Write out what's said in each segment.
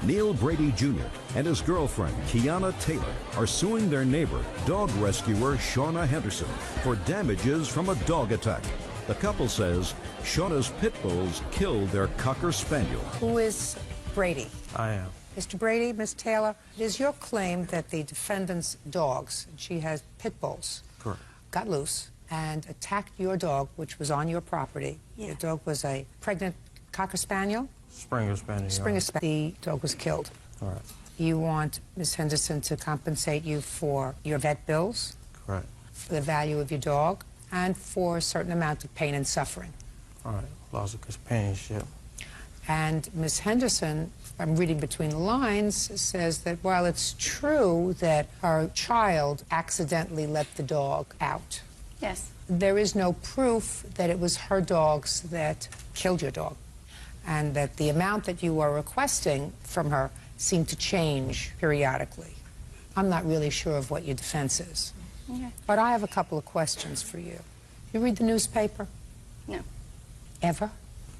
Neil Brady Jr. and his girlfriend, Kiana Taylor, are suing their neighbor, dog rescuer Shauna Henderson, for damages from a dog attack. The couple says Shauna's pit bulls killed their Cocker Spaniel. Who is Brady? I am. Mr. Brady, Ms. Taylor, it is your claim that the defendant's dogs, she has pit bulls, Correct. got loose and attacked your dog, which was on your property. Yeah. Your dog was a pregnant Cocker Spaniel? Springer Spaniel. Springer Spaniel. The dog was killed. All right. You want Ms. Henderson to compensate you for your vet bills, Correct. for the value of your dog, and for a certain amount of pain and suffering. All right. Loss of companionship. And Ms. Henderson, I'm reading between the lines, says that while it's true that her child accidentally let the dog out, Yes. there is no proof that it was her dogs that killed your dog, and that the amount that you are requesting from her seemed to change periodically. I'm not really sure of what your defense is. Okay. But I have a couple of questions for you. You read the newspaper? No. Ever?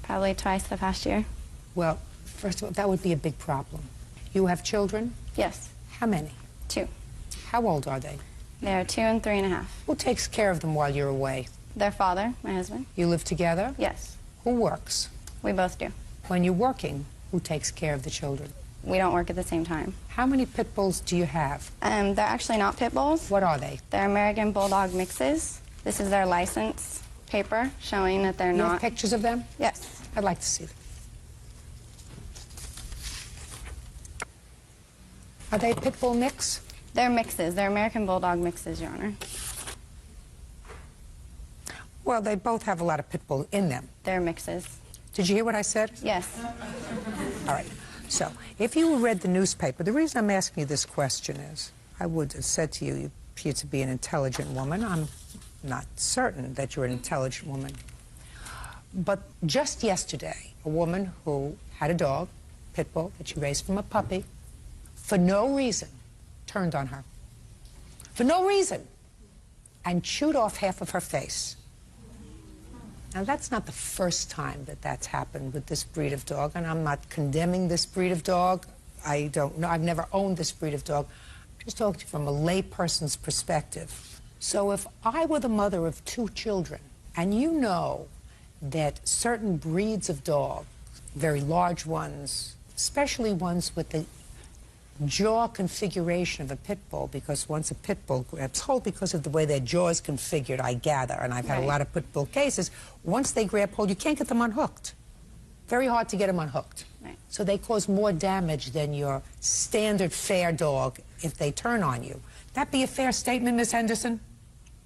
Probably twice the past year. Well, first of all, that would be a big problem. You have children? Yes. How many? 2. How old are they? They're 2 and 3.5. Who takes care of them while you're away? Their father, my husband. You live together? Yes. Who works? We both do. When you're working, who takes care of the children? We don't work at the same time. How many pit bulls do you have? They're actually not pit bulls. What are they? They're American Bulldog mixes. This is their license paper showing that they're You not. have pictures of them? Yes. I'd like to see them. Are they pit bull mix? They're mixes. They're American Bulldog mixes, Your Honor. Well, they both have a lot of pit bull in them. They're mixes. Did you hear what I said? Yes. All right. So, if you read the newspaper, the reason I'm asking you this question is, I would have said to you, you appear to be an intelligent woman. I'm not certain that you're an intelligent woman. But just yesterday, a woman who had a dog, pit bull, that she raised from a puppy, for no reason, turned on her. For no reason. And chewed off half of her face. Now, that's not the first time that that's happened with this breed of dog, and I'm not condemning this breed of dog. I don't know. I've never owned this breed of dog. I'm just talking from a layperson's perspective. So if I were the mother of 2 children, and you know that certain breeds of dog, very large ones, especially ones with the jaw configuration of a pit bull, because once a pit bull grabs hold, because of the way their jaw is configured, I gather, and I've had a lot of pit bull cases, once they grab hold, you can't get them unhooked. Very hard to get them unhooked. Right. So they cause more damage than your standard fair dog if they turn on you. That be a fair statement, Miss Henderson?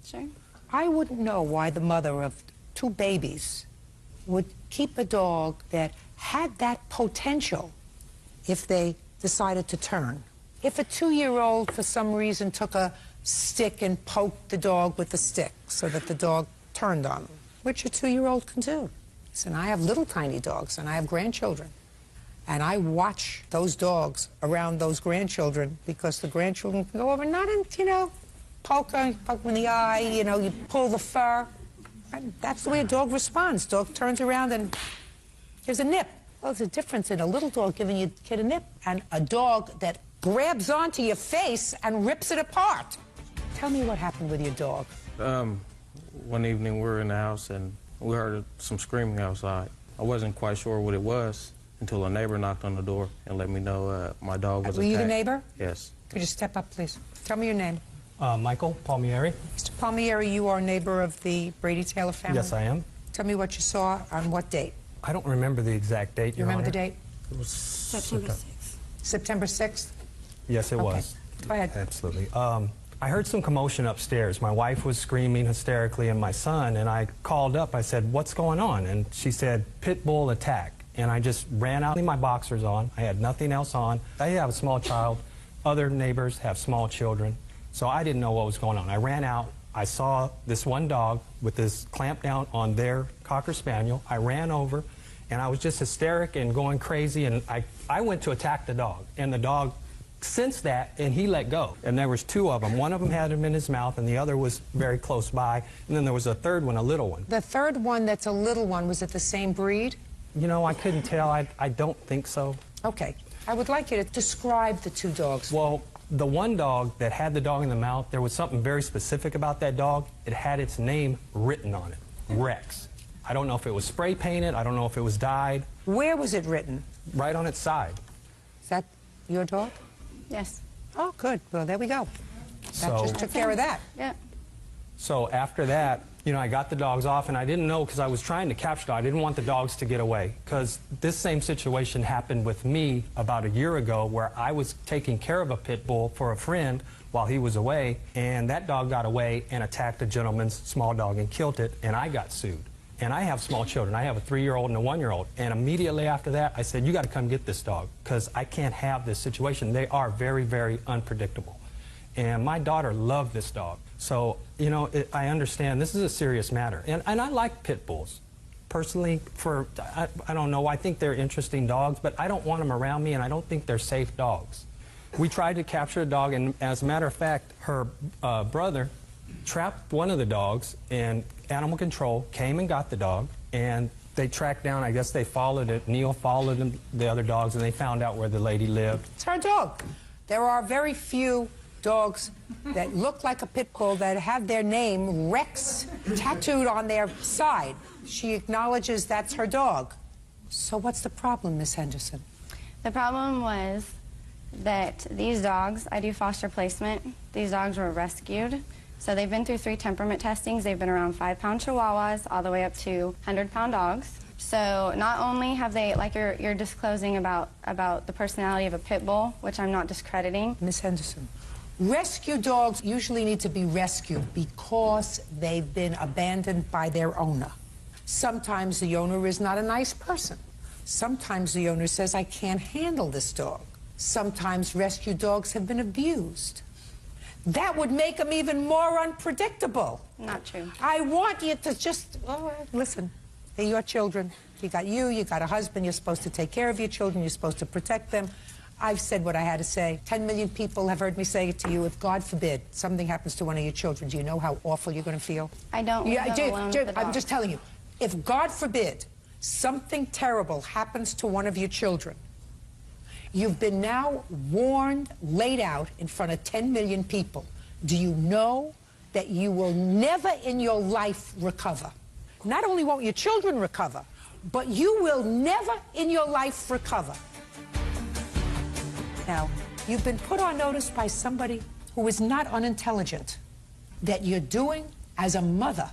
Sure. I wouldn't know why the mother of 2 babies would keep a dog that had that potential if they decided to turn. If a 2-year-old, for some reason, took a stick and poked the dog with the stick so that the dog turned on them, which a 2-year-old can do. Listen, I have little tiny dogs, and I have grandchildren. And I watch those dogs around those grandchildren because the grandchildren can go over, not in, you know, poke them in the eye, you know, you pull the fur. And that's the way a dog responds. Dog turns around and gives a nip. Well, there's a difference in a little dog giving your kid a nip and a dog that grabs onto your face and rips it apart. Tell me what happened with your dog. One evening we were in the house and we heard some screaming outside. I wasn't quite sure what it was until a neighbor knocked on the door and let me know my dog was attacked. Were you the neighbor? Yes. Could you step up, please? Tell me your name. Michael Palmieri. Mr. Palmieri, you are a neighbor of the Brady Taylor family? Yes, I am. Tell me what you saw on what date? I don't remember the exact date, You Your remember Honor. the date? It was September 6th. September 6th? Yes, it Okay. was. Go ahead. Absolutely. I heard some commotion upstairs. My wife was screaming hysterically and my son, and I called up. I said, "What's going on?" And she said, "Pit bull attack." And I just ran out with my boxers on. I had nothing else on. I have a small child. Other neighbors have small children. So I didn't know what was going on. I ran out. I saw this one dog with this clamp down on their Cocker Spaniel. I ran over, and I was just hysteric and going crazy, and I went to attack the dog. And the dog sensed that, and he let go. And there was 2 of them. One of them had him in his mouth, and the other was very close by. And then there was a third one, a little one. The third one that's a little one, was it the same breed? You know, I couldn't tell. I don't think so. Okay. I would like you to describe the two dogs. Well, the one dog that had the dog in the mouth, there was something very specific about that dog. It had its name written on it, Rex. I don't know if it was spray painted. I don't know if it was dyed. Where was it written? Right on its side. Is that your dog? Yes. Oh, good. Well, there we go. That just took care of that. Yeah. So after that, you know, I got the dogs off, and I didn't know, because I was trying to capture them. I didn't want the dogs to get away, because this same situation happened with me about a year ago, where I was taking care of a pit bull for a friend while he was away, and that dog got away and attacked a gentleman's small dog and killed it, and I got sued. And I have small children. I have a 3-year-old and a 1-year-old. And immediately after that, I said, you got to come get this dog, because I can't have this situation. They are very, very unpredictable. And my daughter loved this dog. So, you know, I understand this is a serious matter. And I like pit bulls. Personally, I don't know, I think they're interesting dogs, but I don't want them around me, and I don't think they're safe dogs. We tried to capture a dog, and as a matter of fact, her brother trapped one of the dogs, and animal control came and got the dog, and they tracked down, I guess they followed it, Neil followed the other dogs, and they found out where the lady lived. It's her dog. There are very few dogs that look like a pit bull that have their name, Rex, tattooed on their side. She acknowledges that's her dog. So what's the problem, Miss Henderson? The problem was that these dogs, I do foster placement, these dogs were rescued. So they've been through 3 temperament testings. They've been around 5-pound Chihuahuas all the way up to 100-pound dogs. So not only have they, like you're disclosing about the personality of a pit bull, which I'm not discrediting. Miss Henderson, rescue dogs usually need to be rescued because they've been abandoned by their owner. Sometimes the owner is not a nice person. Sometimes the owner says, I can't handle this dog. Sometimes rescue dogs have been abused. That would make them even more unpredictable. Not true. I want you to just, listen, they're your children. You got a husband, you're supposed to take care of your children, you're supposed to protect them. I've said what I had to say. 10 million people have heard me say it to you. If, God forbid, something happens to one of your children, do you know how awful you're going to feel? I don't live alone with the dog. I'm just telling you, if, God forbid, something terrible happens to one of your children, you've been now warned, laid out in front of 10 million people. Do you know that you will never in your life recover? Not only won't your children recover, but you will never in your life recover. Now, you've been put on notice by somebody who is not unintelligent that you're doing, as a mother,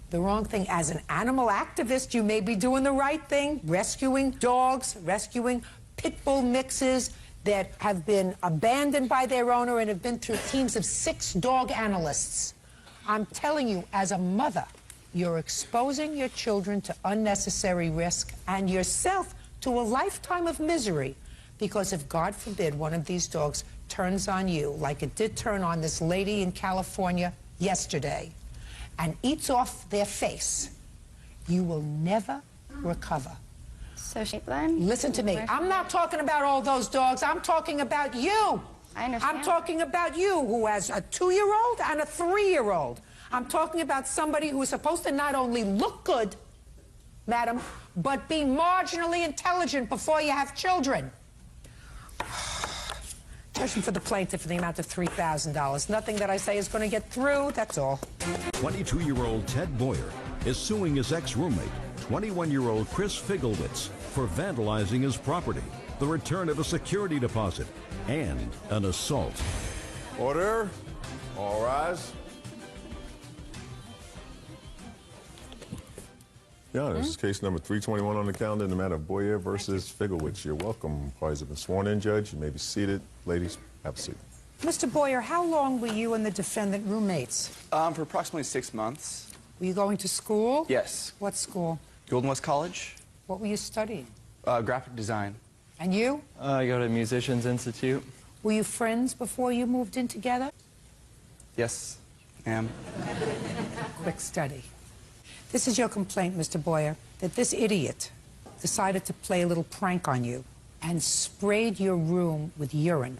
the wrong thing. As an animal activist, you may be doing the right thing, rescuing dogs, rescuing pit bull mixes that have been abandoned by their owner and have been through teams of 6 dog analysts. I'm telling you, as a mother, you're exposing your children to unnecessary risk and yourself to a lifetime of misery. Because if, God forbid, one of these dogs turns on you, like it did turn on this lady in California yesterday, and eats off their face, you will never recover. So then? Listen to me. I'm not talking about all those dogs. I'm talking about you. I understand. I'm talking about you, who has a 2-year-old and a 3-year-old. I'm talking about somebody who is supposed to not only look good, madam, but be marginally intelligent before you have children. Judgment for the plaintiff for the amount of $3,000. Nothing that I say is going to get through, that's all. 22-year-old Ted Boyer is suing his ex-roommate, 21-year-old Chris Figlewitz, for vandalizing his property, the return of a security deposit, and an assault. Order. All rise. Yeah, this is case number 321 on the calendar in the matter of Boyer versus Figlewitz. You're welcome. Parties have been sworn in, Judge. You may be seated. Ladies, have a seat. Mr. Boyer, how long were you and the defendant roommates? For approximately 6 months. Were you going to school? Yes. What school? Golden West College. What were you studying? Graphic design. And you? I go to Musicians Institute. Were you friends before you moved in together? Yes, ma'am. Quick study. This is your complaint, Mr. Boyer, that this idiot decided to play a little prank on you and sprayed your room with urine,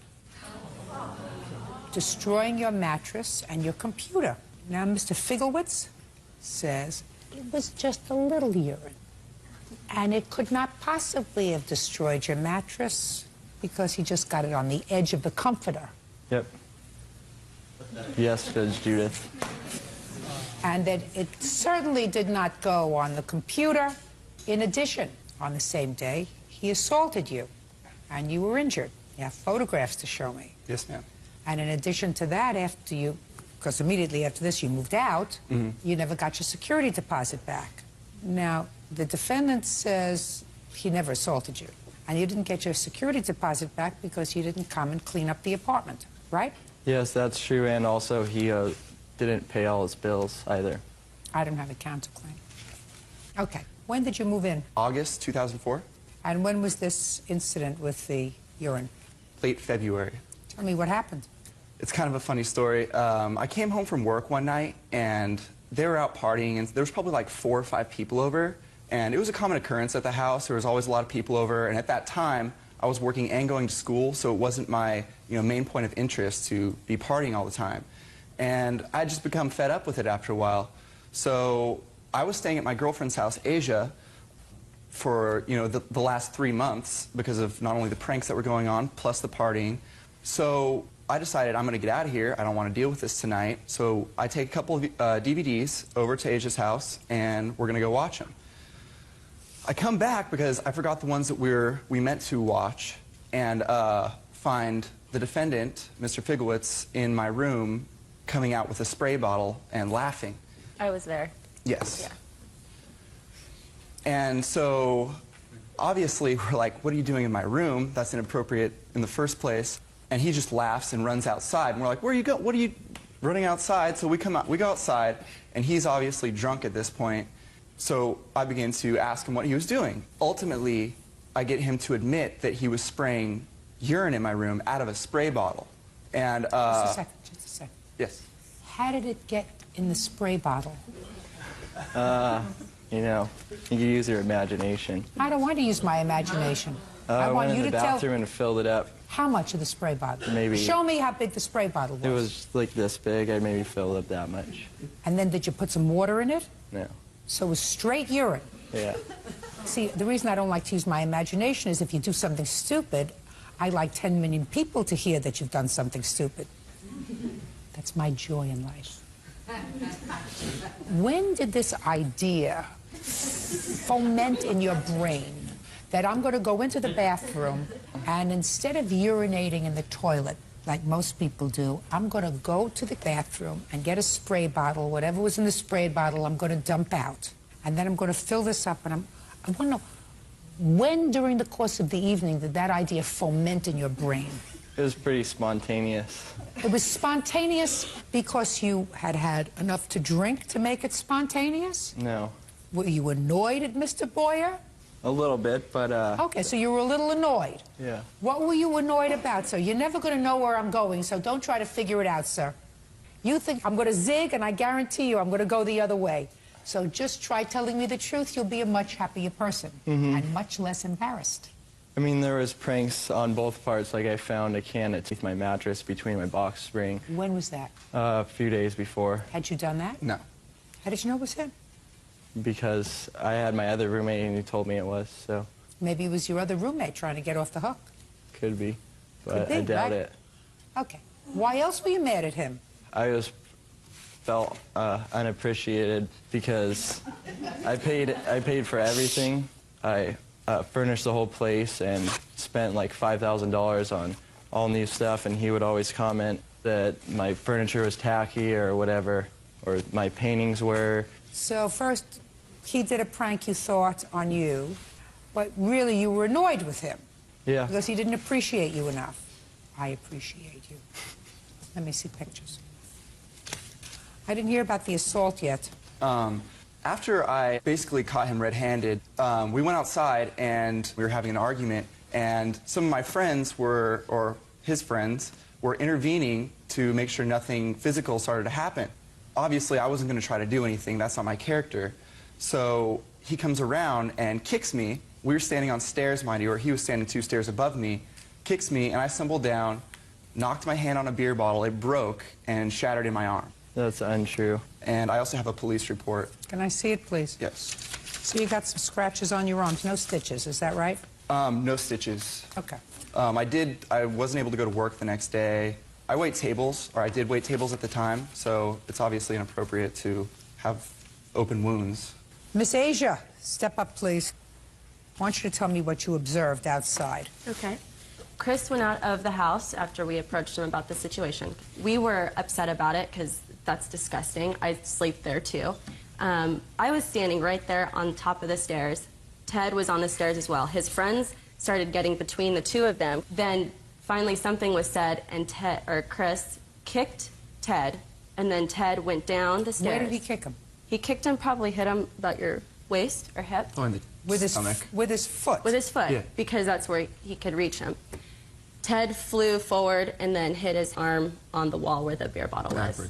destroying your mattress and your computer. Now, Mr. Figlewitz says it was just a little urine, and it could not possibly have destroyed your mattress Because he just got it on the edge of the comforter. Yep. Yes, Judge Judith. And that it certainly did not go on the computer. In addition, on the same day, he assaulted you, and you were injured. You have photographs to show me. Yes, ma'am. And in addition to that, after you, because immediately after this you moved out, you never got your security deposit back. Now, the defendant says he never assaulted you, and you didn't get your security deposit back because you didn't come and clean up the apartment, right? Yes, that's true, and also he didn't pay all his bills either. I don't have a counterclaim. Okay. When did you move in? August 2004, And when was this incident with the urine? late February. Tell me what happened. It's kind of a funny story. I came home from work one night, and they were out partying, and there was probably like 4 or 5 people over, and it was a common occurrence at the house. There was always a lot of people over, and at that time, I was working and going to school, so it wasn't my main point of interest to be partying all the time. And I'd just become fed up with it after a while. So I was staying at my girlfriend's house, Asia, for the last 3 months because of not only the pranks that were going on, plus the partying. So I decided I'm going to get out of here. I don't want to deal with this tonight. So I take a couple of DVDs over to Asia's house, and we're going to go watch them. I come back because I forgot the ones that we meant to watch, and find the defendant, Mr. Figowitz, in my room coming out with a spray bottle and laughing. I was there. Yes. Yeah. And so, obviously, we're like, what are you doing in my room? That's inappropriate in the first place. And he just laughs and runs outside. And we're like, where are you going? What are you running outside? So we go outside, and he's obviously drunk at this point. So I begin to ask him what he was doing. Ultimately, I get him to admit that he was spraying urine in my room out of a spray bottle. And, Just a second. Yes. How did it get in the spray bottle? You use your imagination. I don't want to use my imagination. I want went you in to the bathroom tell and filled it up. how much of the spray bottle. Maybe. Show me how big the spray bottle was. It was like this big. I maybe filled up that much. And then did you put some water in it? No. So it was straight urine. Yeah. See, the reason I don't like to use my imagination is if you do something stupid, I like 10 million people to hear that you've done something stupid. That's my joy in life. When did this idea foment in your brain that I'm going to go into the bathroom and instead of urinating in the toilet, like most people do, I'm going to go to the bathroom and get a spray bottle, whatever was in the spray bottle, I'm going to dump out. And then I'm going to fill this up, and I want to know, when during the course of the evening did that idea foment in your brain? It was pretty spontaneous. It was spontaneous because you had had enough to drink to make it spontaneous? No. Were you annoyed at Mr. Boyer? A little bit, but Okay, so you were a little annoyed. yeah. What were you annoyed about, sir? You're never going to know where I'm going, so don't try to figure it out, sir. You think I'm going to zig, and I guarantee you I'm going to go the other way. So just try telling me the truth. You'll be a much happier person and much less embarrassed. I mean, there was pranks on both parts. Like I found a can underneath my mattress between my box spring When was that? a few days before Had you done that? No. How did you know it was him? because I had my other roommate and he told me it was, so Maybe it was your other roommate trying to get off the hook. could be, but Could be, I doubt right? it. Okay. Why else were you mad at him? I just felt unappreciated because I paid for everything. I furnished the whole place and spent like $5,000 on all new stuff, and he would always comment that my furniture was tacky or whatever, or my paintings were. So first, he did a prank, you thought, on you, but really you were annoyed with him Yeah. because he didn't appreciate you enough. I appreciate you. Let me see pictures. I didn't hear about the assault yet. After I basically caught him red-handed, we went outside and we were having an argument, and some of my friends were, or his friends, were intervening to make sure nothing physical started to happen. Obviously, I wasn't going to try to do anything. That's not my character. So he comes around and kicks me. We were standing on stairs, mind you, or he was standing 2 stairs above me, kicks me, and I stumbled down, knocked my hand on a beer bottle. It broke and shattered in my arm. That's untrue. And I also have a police report. Can I see it, please? Yes. So you got some scratches on your arms, no stitches, is that right? No stitches. Okay. I wasn't able to go to work the next day. I wait tables, or I did wait tables at the time, so it's obviously inappropriate to have open wounds. Miss Asia, step up, please. I want you to tell me what you observed outside. Okay. Chris went out of the house after we approached him about the situation. We were upset about it because that's disgusting. I sleep there too. I was standing right there on top of the stairs. Ted was on the stairs as well. His friends started getting between the two of them. Then finally something was said and Chris kicked Ted, and then Ted went down the stairs. Where did he kick him? He kicked him, probably hit him about your waist or hip. Oh, in the stomach. With his foot? With his foot, yeah. Because that's where he could reach him. Ted flew forward and then hit his arm on the wall where the beer bottle was.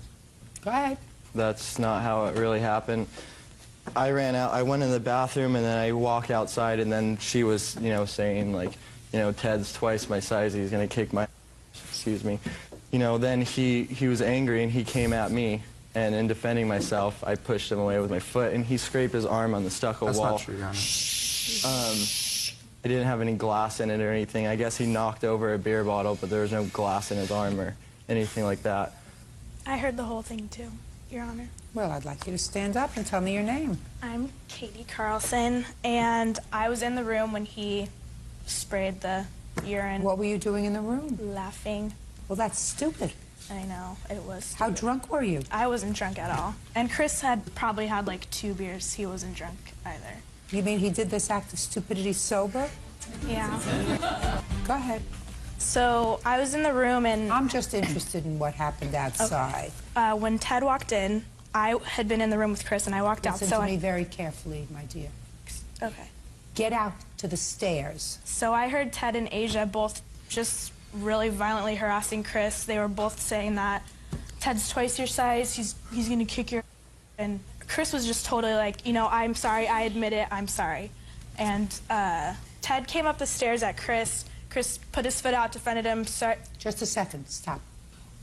Go ahead. That's not how it really happened. I ran out, I went in the bathroom, and then I walked outside, and then she was, you know, saying, like, you know, Ted's twice my size, he's going to kick my, excuse me. You know, then he was angry, and he came at me, and in defending myself, I pushed him away with my foot, and he scraped his arm on the stucco wall. That's not true, Your Honor. I didn't have any glass in it or anything. I guess he knocked over a beer bottle, but there was no glass in his arm or anything like that. I heard the whole thing, too, Your Honor. Well, I'd like you to stand up and tell me your name. I'm Katie Carlson, and I was in the room when he sprayed the urine. What were you doing in the room? Laughing. Well, that's stupid. I know, it was stupid. How drunk were you? I wasn't drunk at all. And Chris had probably had like 2 beers. He wasn't drunk either. You mean he did this act of stupidity sober? Yeah. Go ahead. So I was in the room, and I'm just interested in what happened outside. when Ted walked in, I had been in the room with Chris, and I walked out. Listen to me very carefully, my dear. Okay. Get out to the stairs. So I heard Ted and Asia both just really violently harassing Chris. They were both saying that Ted's twice your size, he's gonna kick your, and Chris was just totally like, you know, I'm sorry, I admit it, I'm sorry. And Ted came up the stairs at Chris. Chris put his foot out, defended him. Just a second, stop.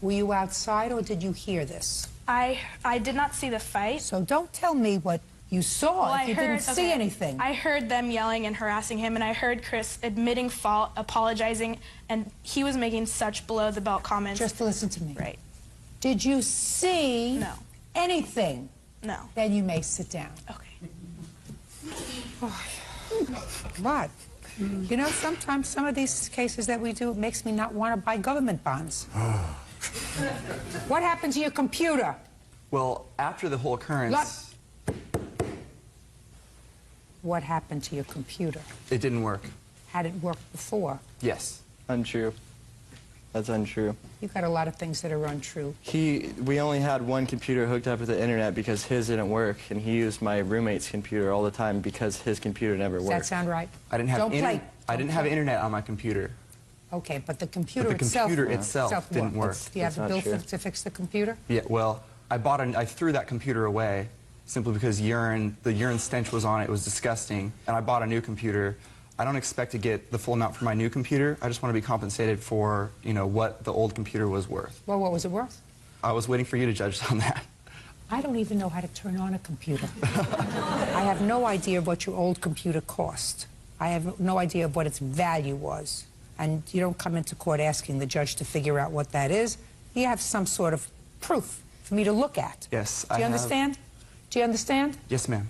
Were you outside or did you hear this? I did not see the fight. So don't tell me what you saw if you didn't see anything. I heard them yelling and harassing him, and I heard Chris admitting fault, apologizing, and he was making such below-the-belt comments. Just listen to me. Right. Did you see No. anything? No. Then you may sit down. Okay. What? You know, sometimes some of these cases that we do, it makes me not want to buy government bonds. What happened to your computer? Well, after the whole occurrence, What happened to your computer? it didn't work. Had it worked before? Yes. Untrue. That's untrue. You got a lot of things that are untrue. We only had one computer hooked up to the internet because his didn't work, and he used my roommate's computer all the time because his computer never Does worked. that sound right? I didn't have Don't play. I didn't have internet on my computer. Okay, but the computer But the itself computer itself didn't work. Do you have That's a not bill true. to fix the computer? Yeah, well, I threw that computer away simply because the urine stench was on it. It was disgusting. And I bought a new computer. I don't expect to get the full amount for my new computer. I just want to be compensated for, you know, what the old computer was worth. Well, what was it worth? I was waiting for you to judge on that. I don't even know how to turn on a computer. I have no idea of what your old computer cost. I have no idea of what its value was. And you don't come into court asking the judge to figure out what that is. You have some sort of proof for me to look at. Yes, Do you understand? Do you understand? Yes, ma'am.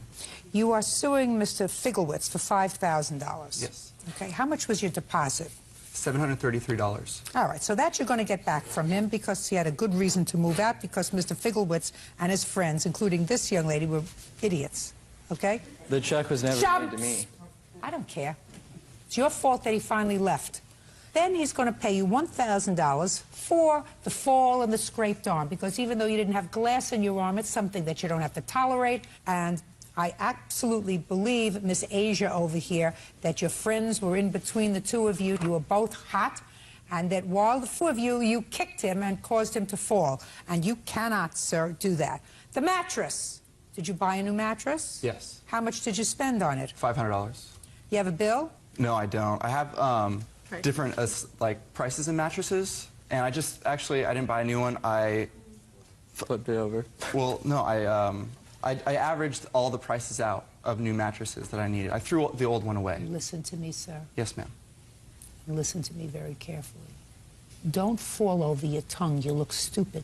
You are suing Mr. Figlewitz for $5,000. Yes. Okay, how much was your deposit? $733. All right, so that you're going to get back from him because he had a good reason to move out because Mr. Figlewitz and his friends, including this young lady, were idiots. Okay? The check was never paid to me. I don't care. It's your fault that he finally left. Then he's going to pay you $1,000 for the fall and the scraped arm because even though you didn't have glass in your arm, it's something that you don't have to tolerate. And I absolutely believe, Miss Asia over here, that your friends were in between the two of you. You were both hot, and that while the two of you kicked him and caused him to fall. And you cannot, sir, do that. The mattress. Did you buy a new mattress? Yes. How much did you spend on it? $500. You have a bill? No, I don't. I have different like prices in mattresses, and I didn't buy a new one. I flipped it over. Well, no, I averaged all the prices out of new mattresses that I needed. I threw the old one away. Listen to me, sir. Yes, ma'am. Listen to me very carefully. Don't fall over your tongue. You look stupid.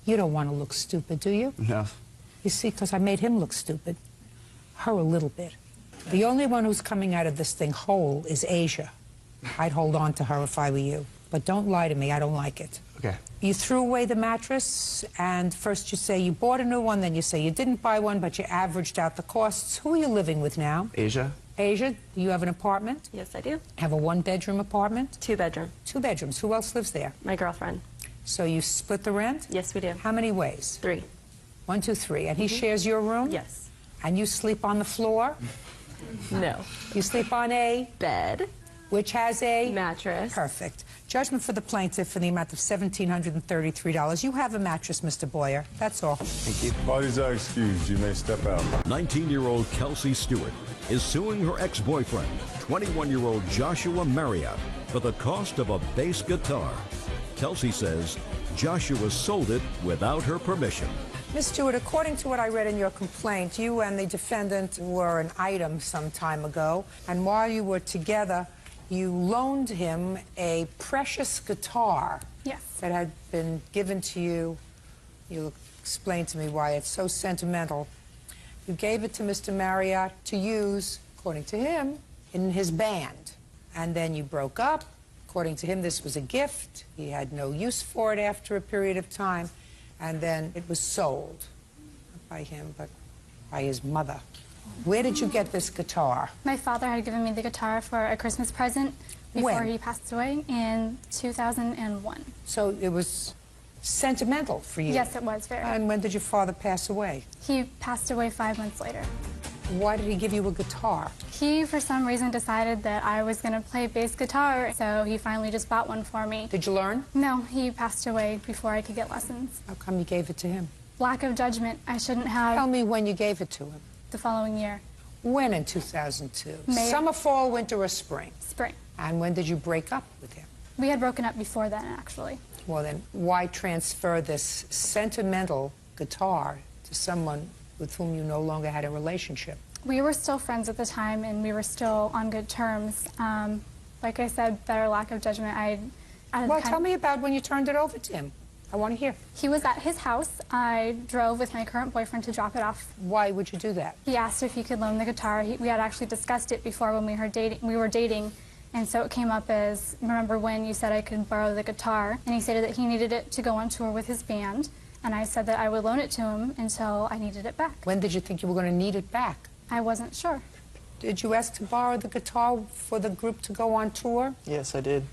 You don't want to look stupid, do you? No. You see, because I made him look stupid. Her a little bit. The only one who's coming out of this thing whole is Asia. I'd hold on to her if I were you. But don't lie to me. I don't like it. Okay. You threw away the mattress, and first you say you bought a new one, then you say you didn't buy one, but you averaged out the costs. Who are you living with now? Asia? Asia, do you have an apartment? Yes, I do. Have a one-bedroom apartment? 2-bedroom. 2 bedrooms. Who else lives there? My girlfriend. So you split the rent? Yes, we do. How many ways? 3. 1, 2, 3. And he shares your room? Yes. And you sleep on the floor? No. You sleep on a Bed. which has a Mattress. Perfect. Judgment for the plaintiff for the amount of $1,733. You have a mattress, Mr. Boyer. That's all. Thank you. Parties are excused. You may step out. 19-year-old Kelsey Stewart is suing her ex-boyfriend, 21-year-old Joshua Marriott, for the cost of a bass guitar. Kelsey says Joshua sold it without her permission. Ms. Stewart, according to what I read in your complaint, you and the defendant were an item some time ago, and while you were together, you loaned him a precious guitar. Yes. That had been given to you. You'll explain to me why it's so sentimental. You gave it to Mr. Marriott to use, according to him, in his band. And then you broke up. According to him, this was a gift. He had no use for it after a period of time. And then it was sold. Not by him, but by his mother. Where did you get this guitar? My father had given me the guitar for a Christmas present before When? he passed away in 2001. So it was sentimental for you? Yes, it was very. And when did your father pass away? He passed away 5 months later. Why did he give you a guitar? He, for some reason, decided that I was going to play bass guitar, so he finally just bought one for me. Did you learn? No, he passed away before I could get lessons. How come you gave it to him? Lack of judgment. I shouldn't have. Tell me when you gave it to him. The following year. When in 2002? May. Summer, fall, winter, or spring? Spring. And when did you break up with him? We had broken up before then, actually. Well, then, why transfer this sentimental guitar to someone with whom you no longer had a relationship? We were still friends at the time, and we were still on good terms. Like I said, better lack of judgment. Well, tell me about when you turned it over to him. I want to hear. He was at his house. I drove with my current boyfriend to drop it off. Why would you do that? He asked if he could loan the guitar. We had actually discussed it before when we were dating, and so it came up as, remember when you said I could borrow the guitar? And he stated that he needed it to go on tour with his band, and I said that I would loan it to him until I needed it back. When did you think you were going to need it back? I wasn't sure. Did you ask to borrow the guitar for the group to go on tour? Yes, I did.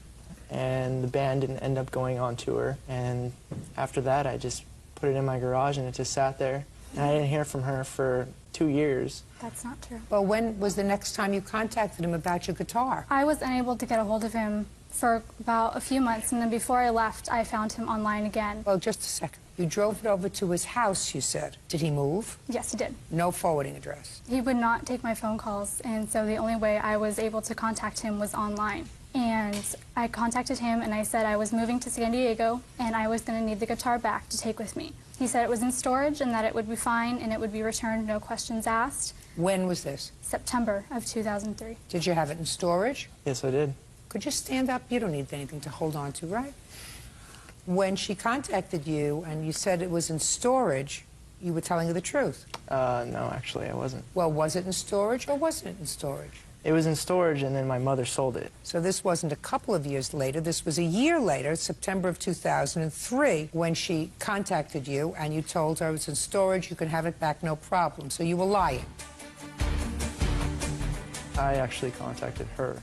And the band didn't end up going on tour. And after that, I just put it in my garage and it just sat there. And I didn't hear from her for 2 years. That's not true. Well, when was the next time you contacted him about your guitar? I was unable to get a hold of him for about a few months, and then before I left, I found him online again. Well, just a second. You drove it over to his house, you said. Did he move? Yes, he did. No forwarding address. He would not take my phone calls, and so the only way I was able to contact him was online. And I contacted him, and I said I was moving to San Diego, and I was going to need the guitar back to take with me. He said it was in storage and that it would be fine and it would be returned, no questions asked. When was this? September of 2003. Did you have it in storage? Yes, I did. Could you stand up? You don't need anything to hold on to, right? When she contacted you and you said it was in storage, you were telling her the truth. No, actually, I wasn't. Well, was it in storage or wasn't it in storage? It was in storage, and then my mother sold it. So this wasn't a couple of years later. This was a year later, September of 2003, when she contacted you and you told her it was in storage, you can have it back, no problem. So you were lying. I actually contacted her,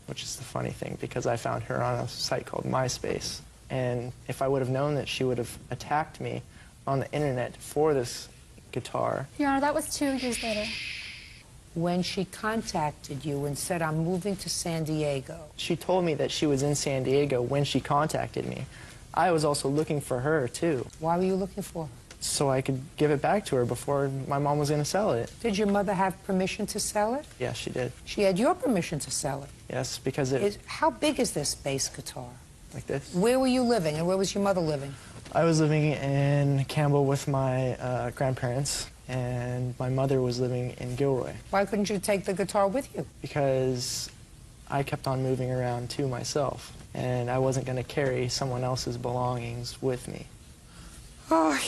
which is the funny thing, because I found her on a site called MySpace. And if I would have known that she would have attacked me on the internet for this guitar. Your Honor, that was 2 years later. When she contacted you and said, I'm moving to San Diego. She told me that she was in San Diego when she contacted me. I was also looking for her, too. Why were you looking for her? So I could give it back to her before my mom was going to sell it. Did your mother have permission to sell it? Yes, she did. She had your permission to sell it? Yes, because How big is this bass guitar? Like this. Where were you living and where was your mother living? I was living in Campbell with my grandparents, and my mother was living in Gilroy. Why couldn't you take the guitar with you? Because I kept on moving around too myself, and I wasn't going to carry someone else's belongings with me. Oh.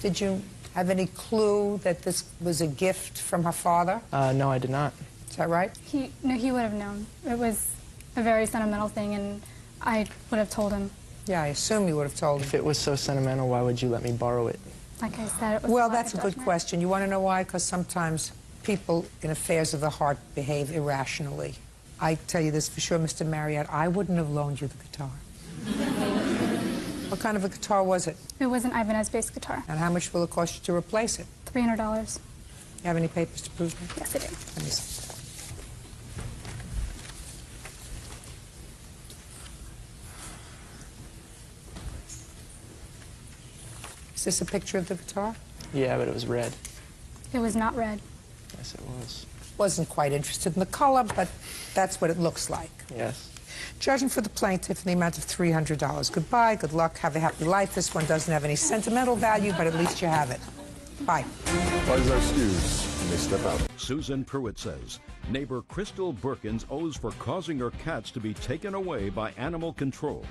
Did you have any clue that this was a gift from her father? No, I did not. Is that right? No, he would have known. It was a very sentimental thing, and I would have told him. Yeah, I assume you would have told him. If it was so sentimental, why would you let me borrow it? Like I said, it was Well, a lack that's of a good judgment. question. You want to know why? Because sometimes people in affairs of the heart behave irrationally. I tell you this for sure, Mr. Marriott, I wouldn't have loaned you the guitar. What kind of a guitar was it? It was an Ibanez-based guitar. And how much will it cost you to replace it? $300. You have any papers to prove that? Yes, I do. Let me see. Is this a picture of the guitar? Yeah, but it was red. It was not red. Yes, it was. Wasn't quite interested in the color, but that's what it looks like. Yes. Judging for the plaintiff in the amount of $300. Goodbye, good luck, have a happy life. This one doesn't have any sentimental value, but at least you have it. Bye. Parties are excused. You may step out. Susan Pruitt says neighbor Crystal Burkins owes for causing her cats to be taken away by animal control.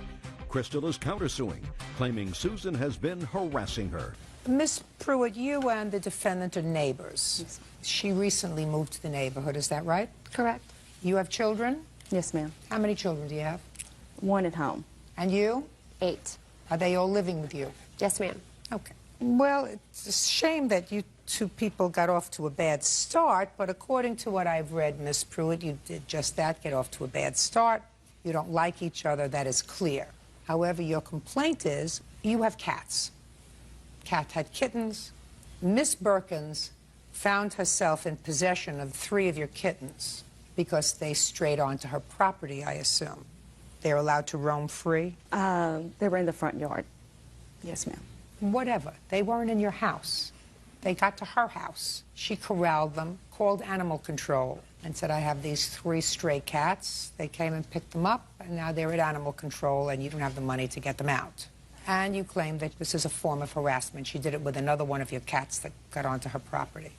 Crystal is countersuing, claiming Susan has been harassing her. Miss Pruitt, you and the defendant are neighbors. Yes. She recently moved to the neighborhood, is that right? Correct. You have children? Yes, ma'am. How many children do you have? One at home. And you? 8. Are they all living with you? Yes, ma'am. Okay. Well, it's a shame that you two people got off to a bad start, but according to what I've read, Miss Pruitt, you did just that, get off to a bad start. You don't like each other, that is clear. However, your complaint is you have cats. Cat had kittens. Miss Burkins found herself in possession of 3 of your kittens because they strayed onto her property, I assume. They're allowed to roam free? They were in the front yard. Yes, ma'am. Whatever. They weren't in your house. They got to her house. She corralled them, called animal control, and said, I have these 3 stray cats. They came and picked them up, and now they're at animal control, and you don't have the money to get them out. And you claim that this is a form of harassment. She did it with another one of your cats that got onto her property.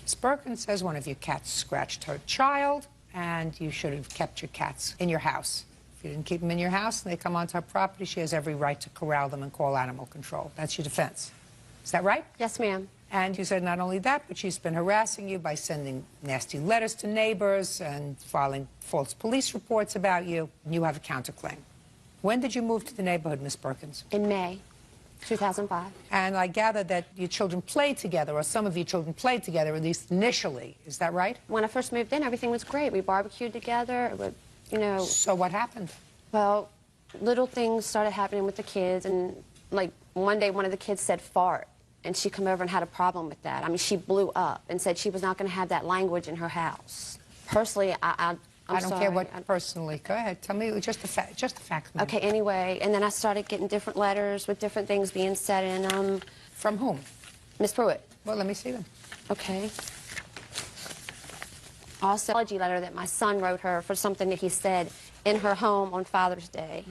Ms. Perkins says one of your cats scratched her child, and you should have kept your cats in your house. If you didn't keep them in your house and they come onto her property, she has every right to corral them and call animal control. That's your defense. Is that right? Yes, ma'am. And you said not only that, but she's been harassing you by sending nasty letters to neighbors and filing false police reports about you. And you have a counterclaim. When did you move to the neighborhood, Miss Perkins? In May 2005. And I gather that your children played together, or some of your children played together, at least initially. Is that right? When I first moved in, everything was great. We barbecued together. It would, you know. So what happened? Well, little things started happening with the kids, and like one day one of the kids said fart, and she came over and had a problem with that. I mean, she blew up and said she was not going to have that language in her house. Personally, I'm I don't sorry. care what personally. Go ahead. Tell me just the fact. Okay, anyway, and then I started getting different letters with different things being said in them. From whom? Miss Pruitt. Well, let me see them. Okay. Also, an apology letter that my son wrote her for something that he said in her home on Father's Day.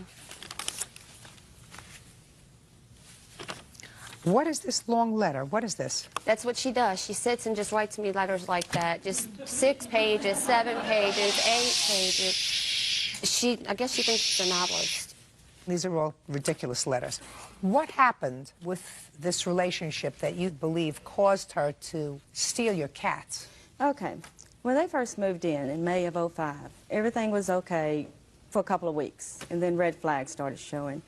What is this long letter? What is this? That's what she does. She sits and just writes me letters like that. Just 6 pages, 7 pages, 8 pages. I guess she thinks she's a novelist. These are all ridiculous letters. What happened with this relationship that you believe caused her to steal your cats? Okay. When they first moved in May of '05, everything was okay for a couple of weeks, and then red flags started showing.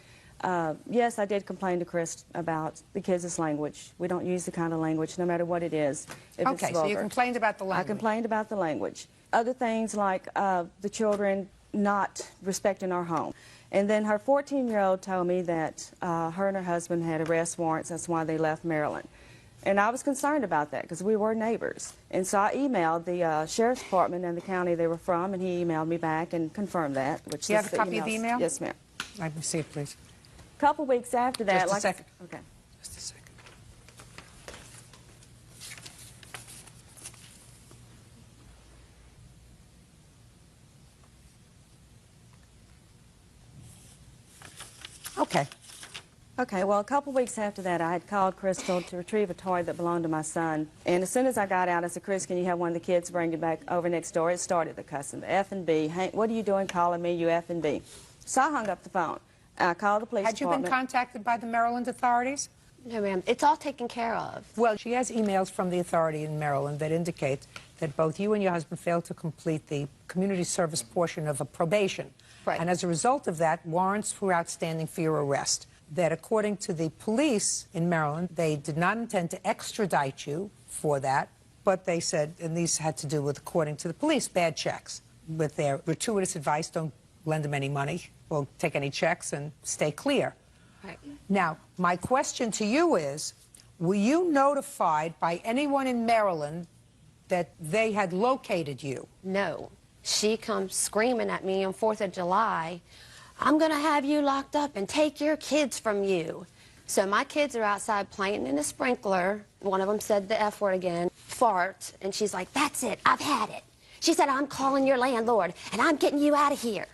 Yes, I did complain to Chris about the kids' language. We don't use the kind of language, no matter what it is. If Okay, it's so you vulgar. complained about the language. I complained about the language. Other things like the children not respecting our home. And then her 14-year-old told me that her and her husband had arrest warrants. That's why they left Maryland. And I was concerned about that because we were neighbors. And so I emailed the sheriff's department in the county they were from, and he emailed me back and confirmed that. Which Do you have is a copy of the emails. email? Yes, ma'am. Let me see it, please. A couple weeks after that, Just a second. Okay. Just a second. Okay. Okay, well, a couple weeks after that, I had called Crystal to retrieve a toy that belonged to my son. And as soon as I got out, I said, Chris, can you have one of the kids bring it back over next door? It started the cussing, the F and B. Hank, what are you doing calling me, you F and B? So I hung up the phone. I called the police department. Had you been contacted by the Maryland authorities? No, ma'am. It's all taken care of. Well, she has emails from the authority in Maryland that indicate that both you and your husband failed to complete the community service portion of a probation. Right. And as a result of that, warrants were outstanding for your arrest. That according to the police in Maryland, they did not intend to extradite you for that, but they said, and these had to do with, according to the police, bad checks. With their gratuitous advice, don't lend them any money, or take any checks, and stay clear. Right. Now, my question to you is, were you notified by anyone in Maryland that they had located you? No. She comes screaming at me on 4th of July, I'm going to have you locked up and take your kids from you. So my kids are outside playing in a sprinkler. One of them said the F word again, fart, and she's like, that's it, I've had it. She said, I'm calling your landlord, and I'm getting you out of here.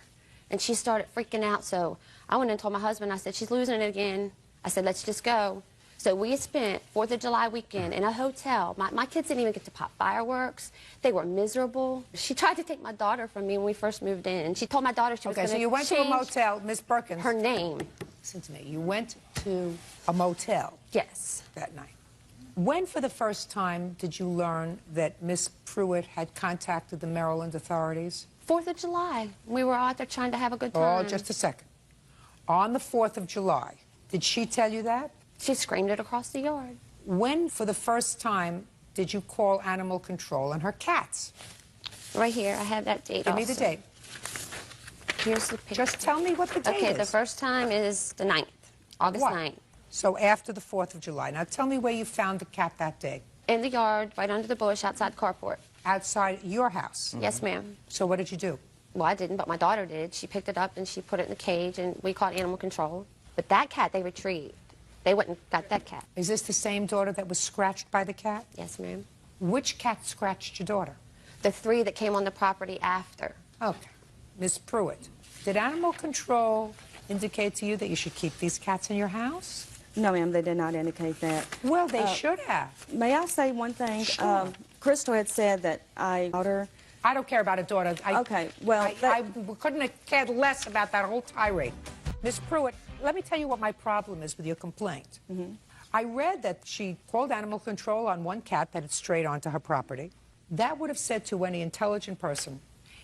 And she started freaking out, so I went and told my husband, I said, she's losing it again. I said, let's just go. So we spent 4th of July weekend in a hotel. My kids didn't even get to pop fireworks. They were miserable. She tried to take my daughter from me when we first moved in. She told my daughter she was going to Okay, so you went to a motel, Miss Perkins. Her name. Listen to me. You went to a motel. Yes. That night. When, for the first time, did you learn that Miss Pruitt had contacted the Maryland authorities? 4th of July. We were out there trying to have a good time. Oh, just a second. On the 4th of July, did she tell you that? She screamed it across the yard. When, for the first time, did you call animal control on her cats? Right here, I have that date. Give me the date. Here's the picture. Just tell me what the date is. Okay, the first time is the 9th, August 9th. So after the 4th of July. Now tell me where you found the cat that day. In the yard, right under the bush, outside the carport. Outside your house? Yes, ma'am. So what did you do? Well, I didn't, but my daughter did. She picked it up and she put it in the cage, and we called animal control. But that cat, they retrieved. They went and got that cat. Is this the same daughter that was scratched by the cat? Yes, ma'am. Which cat scratched your daughter? The 3 that came on the property after. Okay. Miss Pruitt, did animal control indicate to you that you should keep these cats in your house? No, ma'am, they did not indicate that. Well, they should have. May I say one thing? Sure. Crystal had said that I don't care about a daughter. Okay, well... I couldn't have cared less about that whole tirade. Miss Pruitt, let me tell you what my problem is with your complaint. I read that she called animal control on one cat that had strayed onto her property. That would have said to any intelligent person,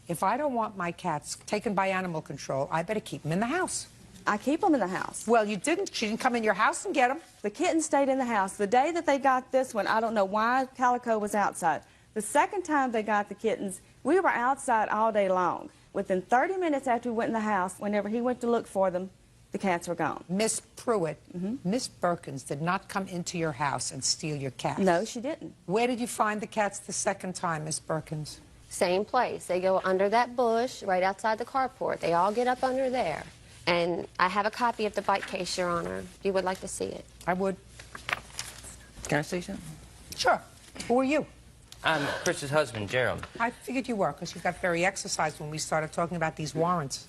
if I don't want my cats taken by animal control, I better keep them in the house. I keep them in the house. Well, you didn't. She didn't come in your house and get them. The kitten stayed in the house. The day that they got this one, I don't know why Calico was outside. The second time they got the kittens, we were outside all day long. Within 30 minutes after we went in the house, whenever he went to look for them, the cats were gone. Miss Pruitt, Miss Perkins did not come into your house and steal your cats. No, she didn't. Where did you find the cats the second time, Miss Perkins? Same place. They go under that bush right outside the carport. They all get up under there. And I have a copy of the bite case, Your Honor, if you would like to see it. I would. Can I say something? Sure. Who are you? I'm Chris's husband, Gerald. I figured you were, because you got very exercised when we started talking about these warrants.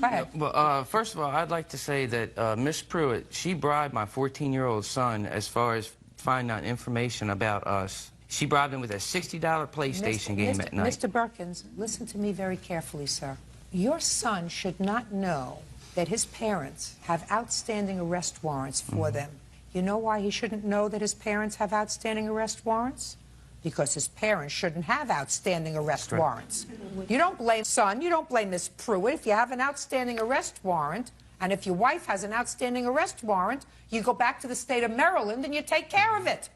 Go ahead. Well, first of all, I'd like to say that Miss Pruitt, she bribed my 14-year-old son as far as finding out information about us. She bribed him with a $60 PlayStation game at night. Mr. Perkins, listen to me very carefully, sir. Your son should not know that his parents have outstanding arrest warrants for them. You know why he shouldn't know that his parents have outstanding arrest warrants? Because his parents shouldn't have outstanding arrest warrants. You don't blame son, you don't blame Miss Pruitt. If you have an outstanding arrest warrant, and if your wife has an outstanding arrest warrant, you go back to the state of Maryland and you take care of it.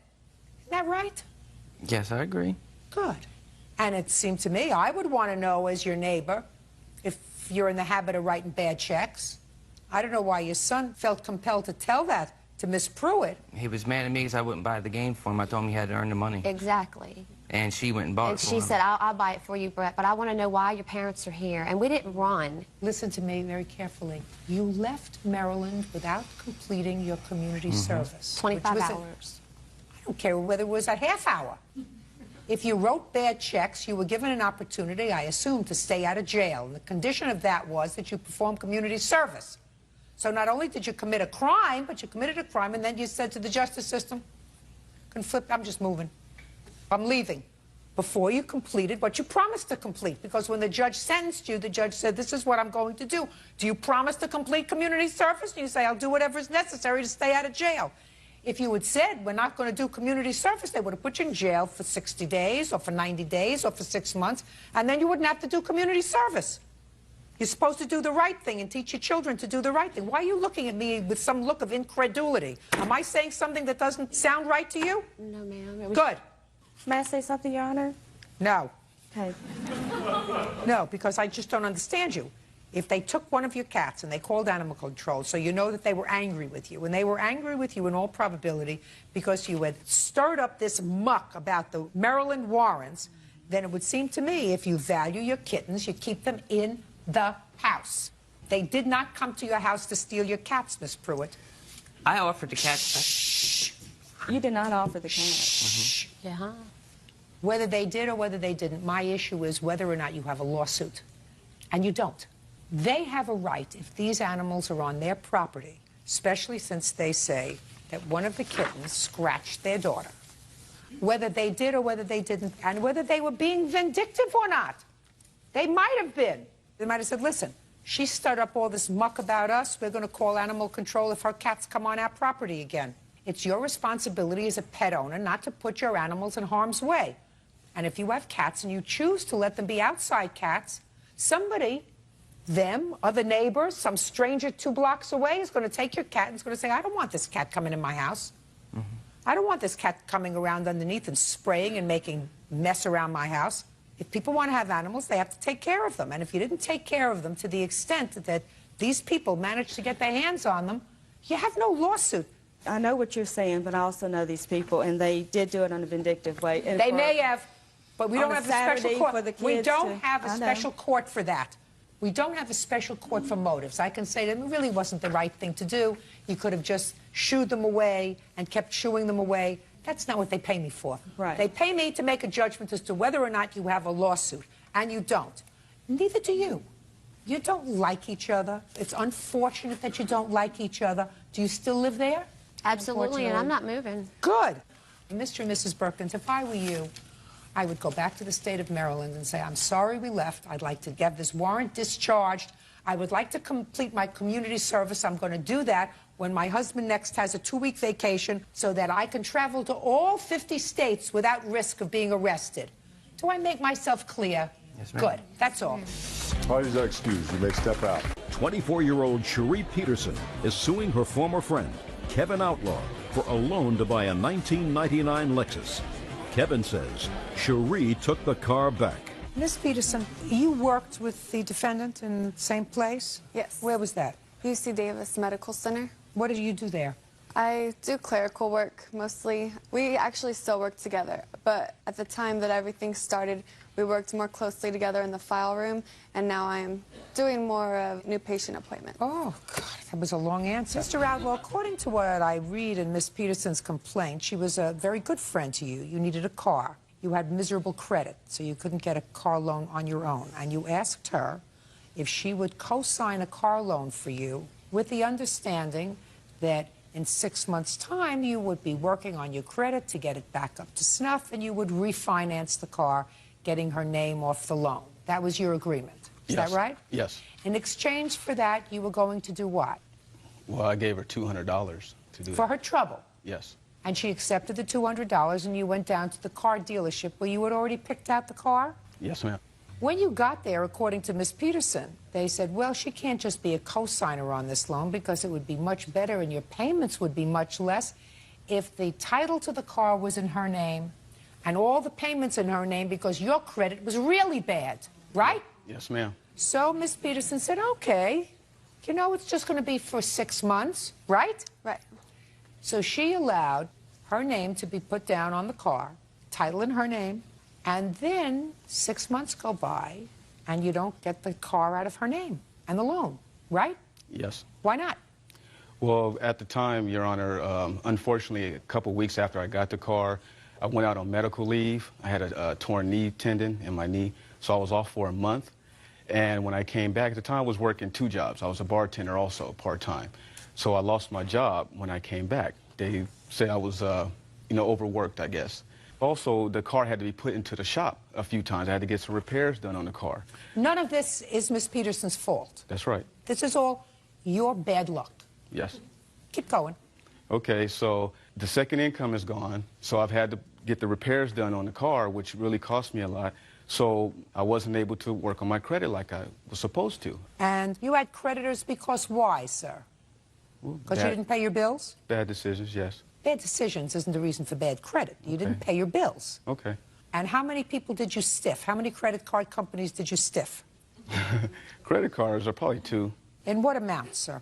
Isn't that right? Yes, I agree. Good. And it seemed to me, I would want to know as your neighbor, if you're in the habit of writing bad checks. I don't know why your son felt compelled to tell that to Miss Pruitt. He was mad at me because I wouldn't buy the game for him. I told him he had to earn the money. Exactly. And she went and bought And it for she him. said, I'll buy it for you, Brett, but I want to know why your parents are here. And we didn't run. Listen to me very carefully. You left Maryland without completing your community service. 25 hours. I don't care whether it was a half hour. If you wrote bad checks, you were given an opportunity, I assume, to stay out of jail. And the condition of that was that you perform community service. So not only did you commit a crime, but you committed a crime, and then you said to the justice system, I'm just moving. I'm leaving. Before you completed what you promised to complete. Because when the judge sentenced you, the judge said, this is what I'm going to do. Do you promise to complete community service? And you say, I'll do whatever is necessary to stay out of jail. If you had said, we're not going to do community service, they would have put you in jail for 60 days or for 90 days or for 6 months, and then you wouldn't have to do community service. You're supposed to do the right thing and teach your children to do the right thing. Why are you looking at me with some look of incredulity? Am I saying something that doesn't sound right to you? No, ma'am. Good. May I say something, Your Honor? No. Okay. No, because I just don't understand you. If they took one of your cats and they called animal control, so you know that they were angry with you, and they were angry with you in all probability because you had stirred up this muck about the Maryland warrants, then it would seem to me if you value your kittens, you keep them in the house. They did not come to your house to steal your cats, Miss Pruitt. I offered the cats. Shh. You did not offer the cats. Yeah. Whether they did or whether they didn't, my issue is whether or not you have a lawsuit. And you don't. They have a right, if these animals are on their property, especially since they say that one of the kittens scratched their daughter. Whether they did or whether they didn't, and whether they were being vindictive or not. They might have been. They might have said, listen, she stirred up all this muck about us. We're going to call animal control if her cats come on our property again. It's your responsibility as a pet owner not to put your animals in harm's way. And if you have cats and you choose to let them be outside cats, somebody, them, other neighbors, some stranger 2 blocks away is going to take your cat and is going to say, I don't want this cat coming in my house. I don't want this cat coming around underneath and spraying and making mess around my house. If people want to have animals, they have to take care of them. And if you didn't take care of them to the extent that these people managed to get their hands on them, you have no lawsuit. I know what you're saying, but I also know these people, and they did do it in a vindictive way. And they may have, but we don't have a special court. For the kids we don't have a special court for that. We don't have a special court for motives. I can say that it really wasn't the right thing to do. You could have just shooed them away and kept shooing them away. That's not what they pay me for. Right. They pay me to make a judgment as to whether or not you have a lawsuit, and you don't. Neither do you. You don't like each other. It's unfortunate that you don't like each other. Do you still live there? Absolutely, and I'm not moving. Good. Mr. and Mrs. Perkins, if I were you, I would go back to the state of Maryland and say, I'm sorry we left. I'd like to get this warrant discharged. I would like to complete my community service. I'm going to do that when my husband next has a 2-week vacation so that I can travel to all 50 states without risk of being arrested. Do I make myself clear? Yes, ma'am. Good. That's all. Parties are excused. You may step out. 24-year-old Cherie Peterson is suing her former friend, Kevin Outlaw, for a loan to buy a 1999 Lexus. Kevin says Cherie took the car back. Miss Peterson, you worked with the defendant in the same place? Yes. Where was that? UC Davis Medical Center. What did you do there? I do clerical work mostly. We actually still work together, but at the time that everything started, we worked more closely together in the file room, and now I'm doing more of new patient appointments. Oh, God, that was a long answer. Mr. Outlaw, according to what I read in Miss Peterson's complaint, she was a very good friend to you. You needed a car. You had miserable credit, so you couldn't get a car loan on your own. And you asked her if she would co-sign a car loan for you with the understanding that in 6 months' time you would be working on your credit to get it back up to snuff, and you would refinance the car, getting her name off the loan. That was your agreement. Is that right? Yes. In exchange for that, you were going to do what? Well, I gave her $200 to do For that. her trouble. Yes. And she accepted the $200, and you went down to the car dealership where you had already picked out the car? Yes, ma'am. When you got there, according to Miss Peterson, they said, well, she can't just be a co-signer on this loan because it would be much better and your payments would be much less if the title to the car was in her name and all the payments in her name because your credit was really bad, right? Yes, ma'am. So Miss Peterson said, okay, you know, it's just going to be for 6 months, right? Right. So she allowed her name to be put down on the car, title in her name, and then 6 months go by and you don't get the car out of her name and the loan, right? Yes. Why not? Well, at the time, Your Honor, unfortunately, a couple weeks after I got the car, I went out on medical leave. I had a torn knee tendon in my knee, so I was off for a month. And when I came back, at the time I was working 2 jobs. I was a bartender also, part-time. So I lost my job when I came back. They said I was, overworked, I guess. Also, the car had to be put into the shop a few times. I had to get some repairs done on the car. None of this is Miss Peterson's fault. That's right. This is all your bad luck. Yes. Keep going. Okay, so the second income is gone, so I've had to get the repairs done on the car, which really cost me a lot. So I wasn't able to work on my credit like I was supposed to. And you had creditors because why, sir? Because you didn't pay your bills? Bad decisions, yes. Bad decisions isn't the reason for bad credit. You didn't pay your bills. Okay. And how many people did you stiff? How many credit card companies did you stiff? Credit cards are probably 2. In what amount, sir?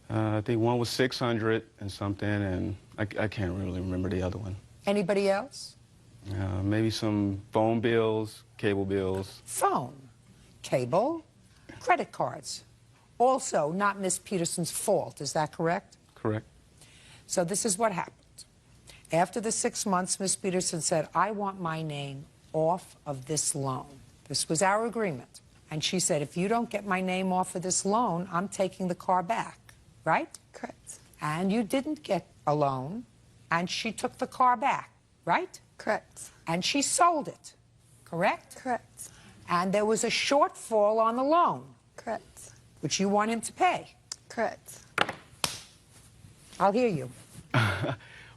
I think one was 600 and something, and I can't really remember the other one. Anybody else? Maybe some phone bills, cable bills. Phone, cable, credit cards. Also, not Miss Peterson's fault, is that correct? Correct. So this is what happened. After the 6 months, Miss Peterson said, I want my name off of this loan. This was our agreement. And she said, if you don't get my name off of this loan, I'm taking the car back, right? Correct. And you didn't get a loan, and she took the car back, right? Correct. And she sold it, correct? Correct. And there was a shortfall on the loan. Correct. Which you want him to pay. Correct. I'll hear you.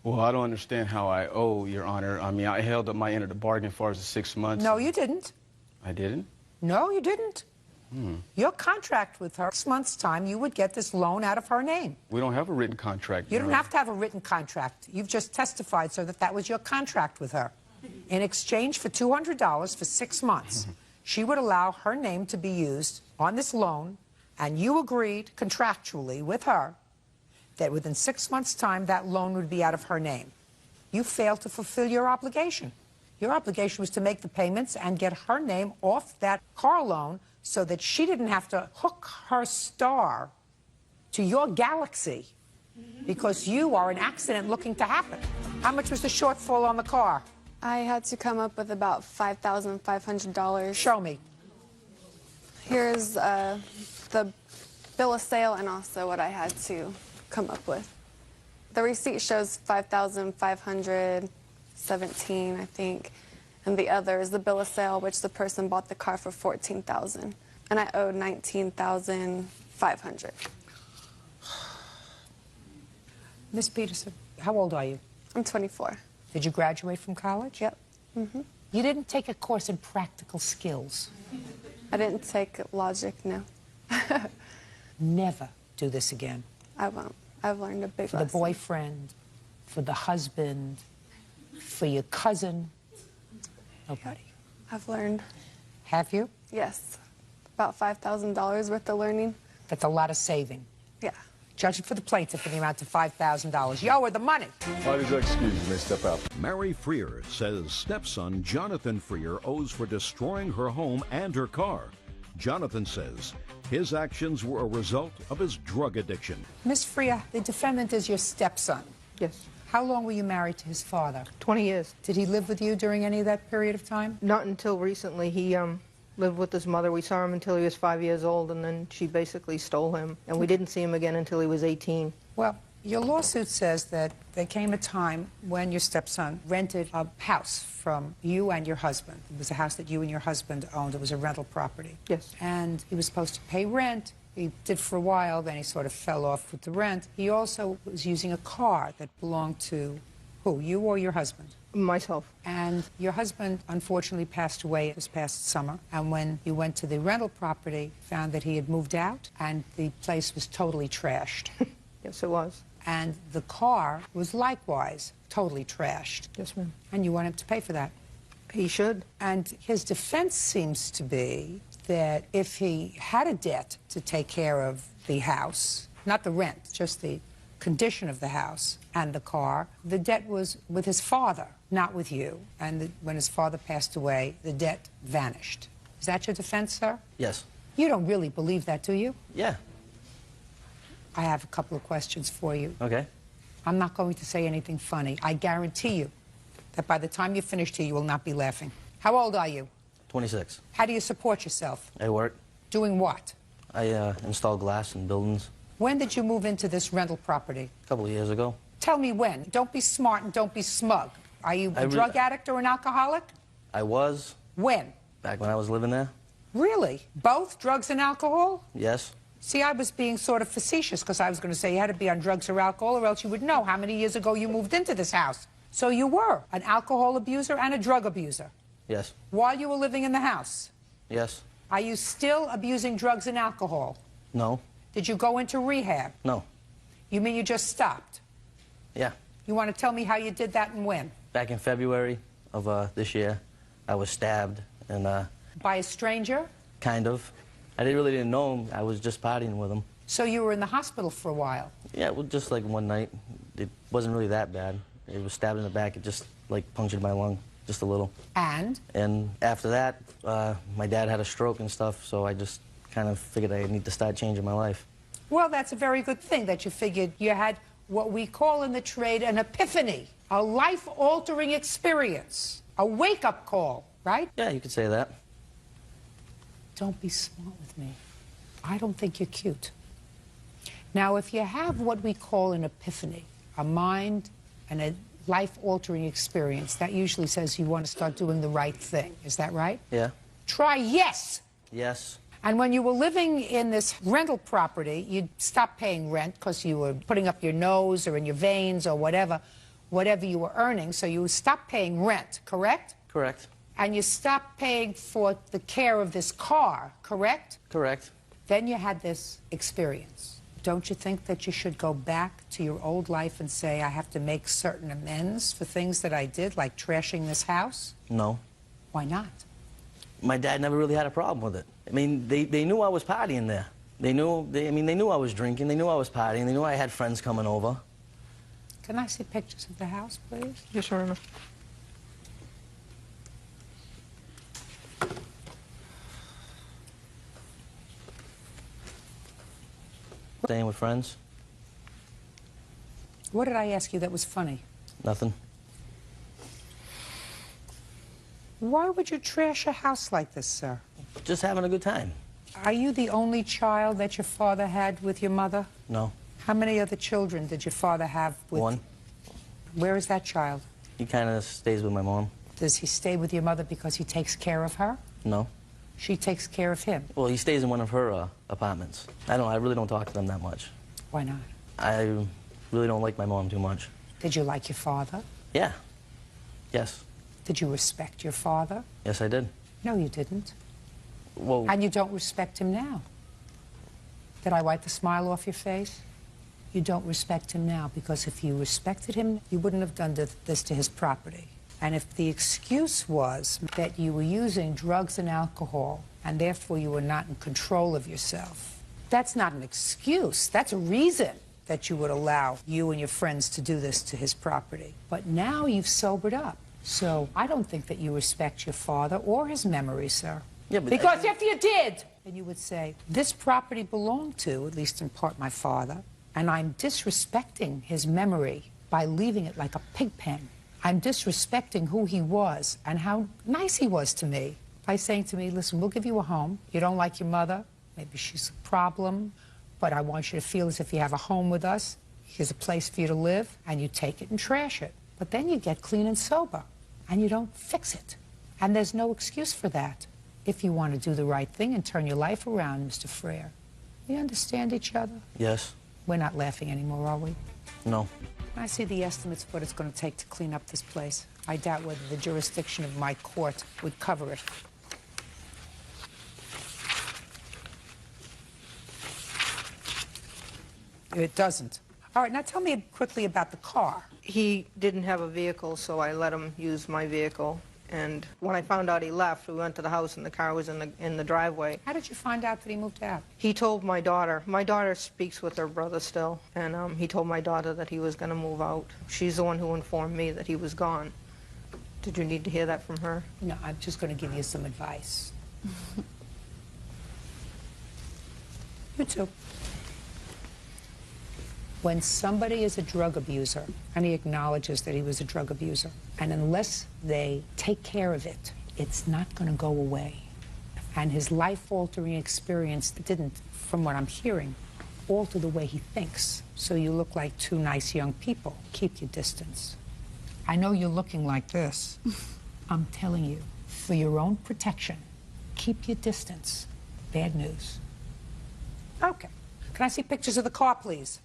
Well, I don't understand how I owe, Your Honor. I mean, I held up my end of the bargain as far as the 6 months. No, you didn't. I didn't? No, you didn't. Your contract with her, 6 months' time, you would get this loan out of her name. We don't have a written contract. You don't have to have a written contract. You've just testified, sir, that that was your contract with her. In exchange for $200 for 6 months, she would allow her name to be used on this loan, and you agreed contractually with her that within 6 months' time, that loan would be out of her name. You failed to fulfill your obligation. Your obligation was to make the payments and get her name off that car loan so that she didn't have to hook her star to your galaxy because you are an accident looking to happen. How much was the shortfall on the car? I had to come up with about $5,500. Show me. Here's the bill of sale and also what I had to come up with. The receipt shows $5,517, I think. And the other is the bill of sale, which the person bought the car for $14,000. And I owed $19,500. Miss Peterson, how old are you? I'm 24. Did you graduate from college? Yep. Mm-hmm. You didn't take a course in practical skills. I didn't take logic, no. Never do this again. I won't. I've learned a big For lesson. the boyfriend, for the husband, for your cousin. Nobody. I've learned. Have you? Yes. About $5,000 worth of learning. That's a lot of saving. Yeah. Judging for the plaintiff in the amount of $5,000. You owe her the money. Parties are excused. You may step out. Mary Freer says stepson Jonathan Freer owes for destroying her home and her car. Jonathan says his actions were a result of his drug addiction. Miss Freer, the defendant is your stepson. Yes. How long were you married to his father? 20 years. Did he live with you during any of that period of time? Not until recently. He lived with his mother. We saw him until he was 5 years old, and then she basically stole him. And we didn't see him again until he was 18. Well, your lawsuit says that there came a time when your stepson rented a house from you and your husband. It was a house that you and your husband owned. It was a rental property. Yes. And he was supposed to pay rent. He did for a while, then he sort of fell off with the rent. He also was using a car that belonged to who, you or your husband? Myself. And your husband, unfortunately, passed away this past summer. And when you went to the rental property, found that he had moved out, and the place was totally trashed. Yes, it was. And the car was likewise totally trashed. Yes, ma'am. And you want him to pay for that. He should. And his defense seems to be that if he had a debt to take care of the house, not the rent, just the condition of the house and the car, the debt was with his father, not with you. And when his father passed away, the debt vanished. Is that your defense, sir? Yes. You don't really believe that, do you? Yeah. I have a couple of questions for you. Okay. I'm not going to say anything funny. I guarantee you that by the time you're finished here, you will not be laughing. How old are you? 26. How do you support yourself? I work. Doing what? I install glass in buildings. When did you move into this rental property? A couple of years ago. Tell me when. Don't be smart and don't be smug. Are you a drug addict or an alcoholic? I was. When? Back when I was living there. Really? Both drugs and alcohol? Yes. See, I was being sort of facetious because I was going to say you had to be on drugs or alcohol or else you would know how many years ago you moved into this house. So you were an alcohol abuser and a drug abuser. Yes. While you were living in the house? Yes. Are you still abusing drugs and alcohol? No. Did you go into rehab? No. You mean you just stopped? Yeah. You want to tell me how you did that and when? Back in February of this year, I was stabbed and By a stranger? kind of. I really didn't know him. I was just partying with him. So you were in the hospital for a while? Yeah, well, just like one night. It wasn't really that bad. It was stabbed in the back. It just like punctured my lung, just a little. And? And after that, my dad had a stroke and stuff, so I just kind of figured I need to start changing my life. Well, that's a very good thing that you figured you had what we call in the trade an epiphany, a life-altering experience, a wake-up call, right? Yeah, you could say that. Don't be smart with me. I don't think you're cute. Now, if you have what we call an epiphany, a mind and a life-altering experience, that usually says you want to start doing the right thing. Is that right? Yeah. Try yes. Yes. And when you were living in this rental property, you stopped paying rent because you were putting up your nose or in your veins or whatever you were earning. So you stopped paying rent, correct? Correct. And you stopped paying for the care of this car, correct? Correct. Then you had this experience. Don't you think that you should go back to your old life and say, I have to make certain amends for things that I did, like trashing this house? No. Why not? My dad never really had a problem with it. I mean, they knew I was partying there. They knew I was drinking. They knew I was partying. They knew I had friends coming over. Can I see pictures of the house, please? Yes, Your Honor. Staying with friends. What did I ask you that was funny? Nothing. Why would you trash a house like this, sir? Just having a good time. Are you the only child that your father had with your mother? No. How many other children did your father have with... One. Where is that child? He kind of stays with my mom. Does he stay with your mother because he takes care of her? No. She takes care of him? Well, he stays in one of her apartments. I really don't talk to them that much. Why not? I really don't like my mom too much. Did you like your father? Yeah. Yes. Did you respect your father? Yes, I did. No, you didn't. Well... And you don't respect him now. Did I wipe the smile off your face? You don't respect him now because if you respected him, you wouldn't have done this to his property. And if the excuse was that you were using drugs and alcohol and therefore you were not in control of yourself, that's not an excuse. That's a reason that you would allow you and your friends to do this to his property. But now you've sobered up. So I don't think that you respect your father or his memory, sir. Yeah, but because if you did, then you would say, this property belonged to, at least in part, my father, and I'm disrespecting his memory by leaving it like a pig pen. I'm disrespecting who he was and how nice he was to me by saying to me, listen, we'll give you a home. You don't like your mother. Maybe she's a problem, but I want you to feel as if you have a home with us. Here's a place for you to live, and you take it and trash it. But then you get clean and sober, and you don't fix it. And there's no excuse for that if you want to do the right thing and turn your life around, Mr. Frere. We understand each other? Yes. We're not laughing anymore, are we? No. I see the estimates of what it's going to take to clean up this place. I doubt whether the jurisdiction of my court would cover it. It doesn't. All right, now tell me quickly about the car. He didn't have a vehicle, so I let him use my vehicle. And when I found out he left, we went to the house and the car was in the driveway. How did you find out that he moved out? He told my daughter. My daughter speaks with her brother still, and he told my daughter that he was going to move out. She's the one who informed me that he was gone. Did you need to hear that from her? No, I'm just going to give you some advice. You too. When somebody is a drug abuser, and he acknowledges that he was a drug abuser, and unless they take care of it, it's not going to go away. And his life-altering experience didn't, from what I'm hearing, alter the way he thinks. So you look like two nice young people. Keep your distance. I know you're looking like this. I'm telling you, for your own protection, keep your distance. Bad news. Okay. Can I see pictures of the car, please?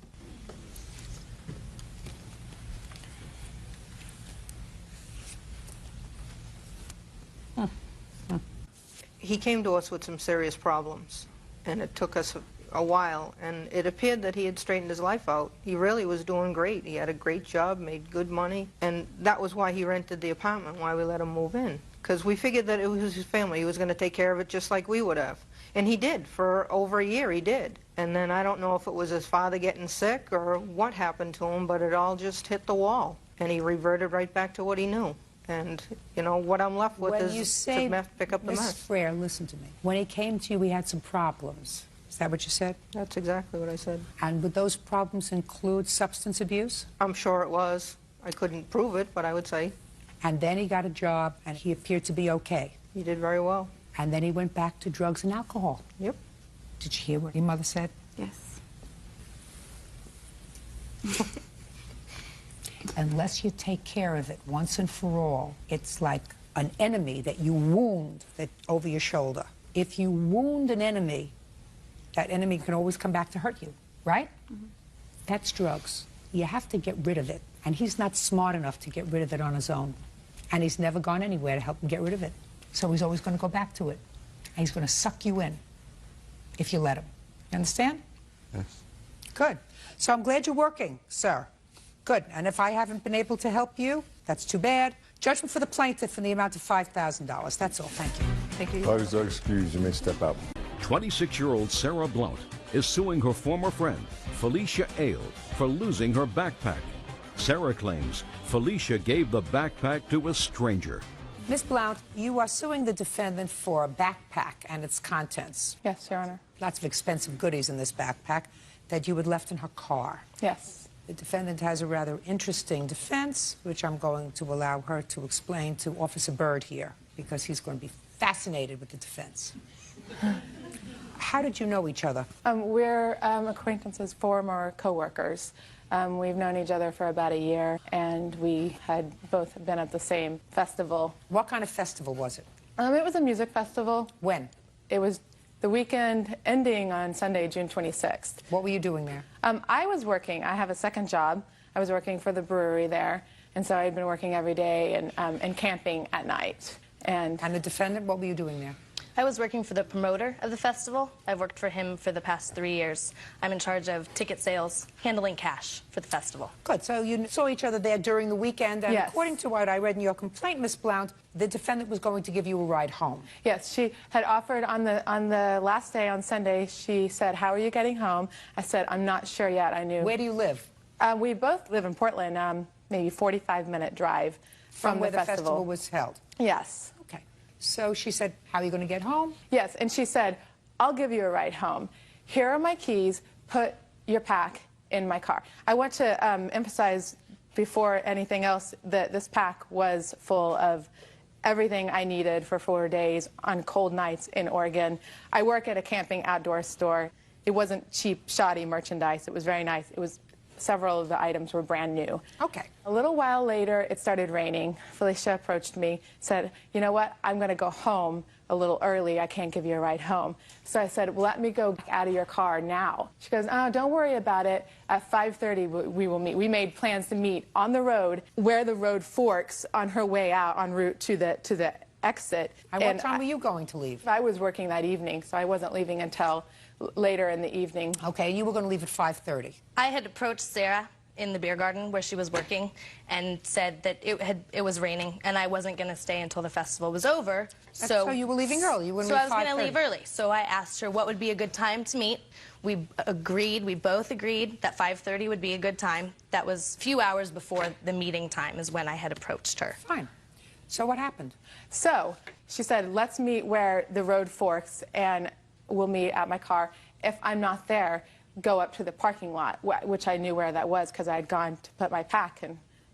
He came to us with some serious problems, and it took us a while, and it appeared that he had straightened his life out. He really was doing great. He had a great job, made good money, and that was why he rented the apartment, why we let him move in, because we figured that it was his family. He was going to take care of it just like we would have. And he did. For over a year, he did. And then I don't know if it was his father getting sick or what happened to him, but it all just hit the wall, and he reverted right back to what he knew. And, you know, what I'm left with is to pick up the mess. Mrs. Frere, listen to me. When he came to you, he had some problems. Is that what you said? That's exactly what I said. And would those problems include substance abuse? I'm sure it was. I couldn't prove it, but I would say. And then he got a job, and he appeared to be okay. He did very well. And then he went back to drugs and alcohol. Yep. Did you hear what your mother said? Yes. Unless you take care of it once and for all, it's like an enemy that you wound over your shoulder. If you wound an enemy, that enemy can always come back to hurt you, right? Mm-hmm. That's drugs. You have to get rid of it. And he's not smart enough to get rid of it on his own. And he's never gone anywhere to help him get rid of it. So he's always going to go back to it. And he's going to suck you in if you let him. You understand? Yes. Good. So I'm glad you're working, sir. Good. And if I haven't been able to help you, that's too bad. Judgment for the plaintiff in the amount of $5,000. That's all. Thank you. Thank you. Parties are excused. You may step out. 26-year-old Sarah Blount is suing her former friend, Felicia Ale, for losing her backpack. Sarah claims Felicia gave the backpack to a stranger. Ms. Blount, you are suing the defendant for a backpack and its contents. Yes, Your Honor. Lots of expensive goodies in this backpack that you had left in her car. Yes. The defendant has a rather interesting defense, which I'm going to allow her to explain to Officer Byrd here, because he's going to be fascinated with the defense. How did you know each other? We're acquaintances, former co-workers. We've known each other for about a year, and we had both been at the same festival. What kind of festival was it? It was a music festival. When? It was the weekend ending on Sunday, June 26th. What were you doing there? I was working. I have a second job. I was working for the brewery there, and so I had been working every day and camping at night. And the defendant, what were you doing there? I was working for the promoter of the festival. I've worked for him for the past 3 years. I'm in charge of ticket sales, handling cash for the festival. Good. So you saw each other there during the weekend, and yes. According to what I read in your complaint, Ms. Blount, the defendant was going to give you a ride home. Yes, she had offered on the last day, on Sunday, she said, "How are you getting home?" I said, "I'm not sure yet." I knew. Where do you live? We both live in Portland, maybe 45-minute drive from where the festival was held? Yes. Okay. So she said, "How are you going to get home?" Yes, and she said, "I'll give you a ride home. Here are my keys. Put your pack in my car." I want to emphasize before anything else that this pack was full of everything I needed for 4 days on cold nights in Oregon. I work at a camping outdoor store. It wasn't cheap, shoddy merchandise. It was very nice. It was several of the items were brand new. Okay. A little while later, it started raining. Felicia approached me, said, "You know what? I'm going to go home a little early. I can't give you a ride home." So I said, "Well, let me go out of your car now." She goes, "Oh, don't worry about it. At 5:30, we will meet." We made plans to meet on the road where the road forks on her way out en route to the exit. And what time were you going to leave? I was working that evening, so I wasn't leaving until later in the evening. Okay, you were going to leave at 5:30. I had approached Sarah in the beer garden where she was working and said that it was raining and I wasn't going to stay until the festival was over. So you were leaving early. You were so I was going to leave early. So I asked her what would be a good time to meet. We both agreed that 5:30 would be a good time. That was a few hours before the meeting time is when I had approached her. Fine. So what happened? So she said, "Let's meet where the road forks and we'll meet at my car. If I'm not there, go up to the parking lot," which I knew where that was because I had gone to put my pack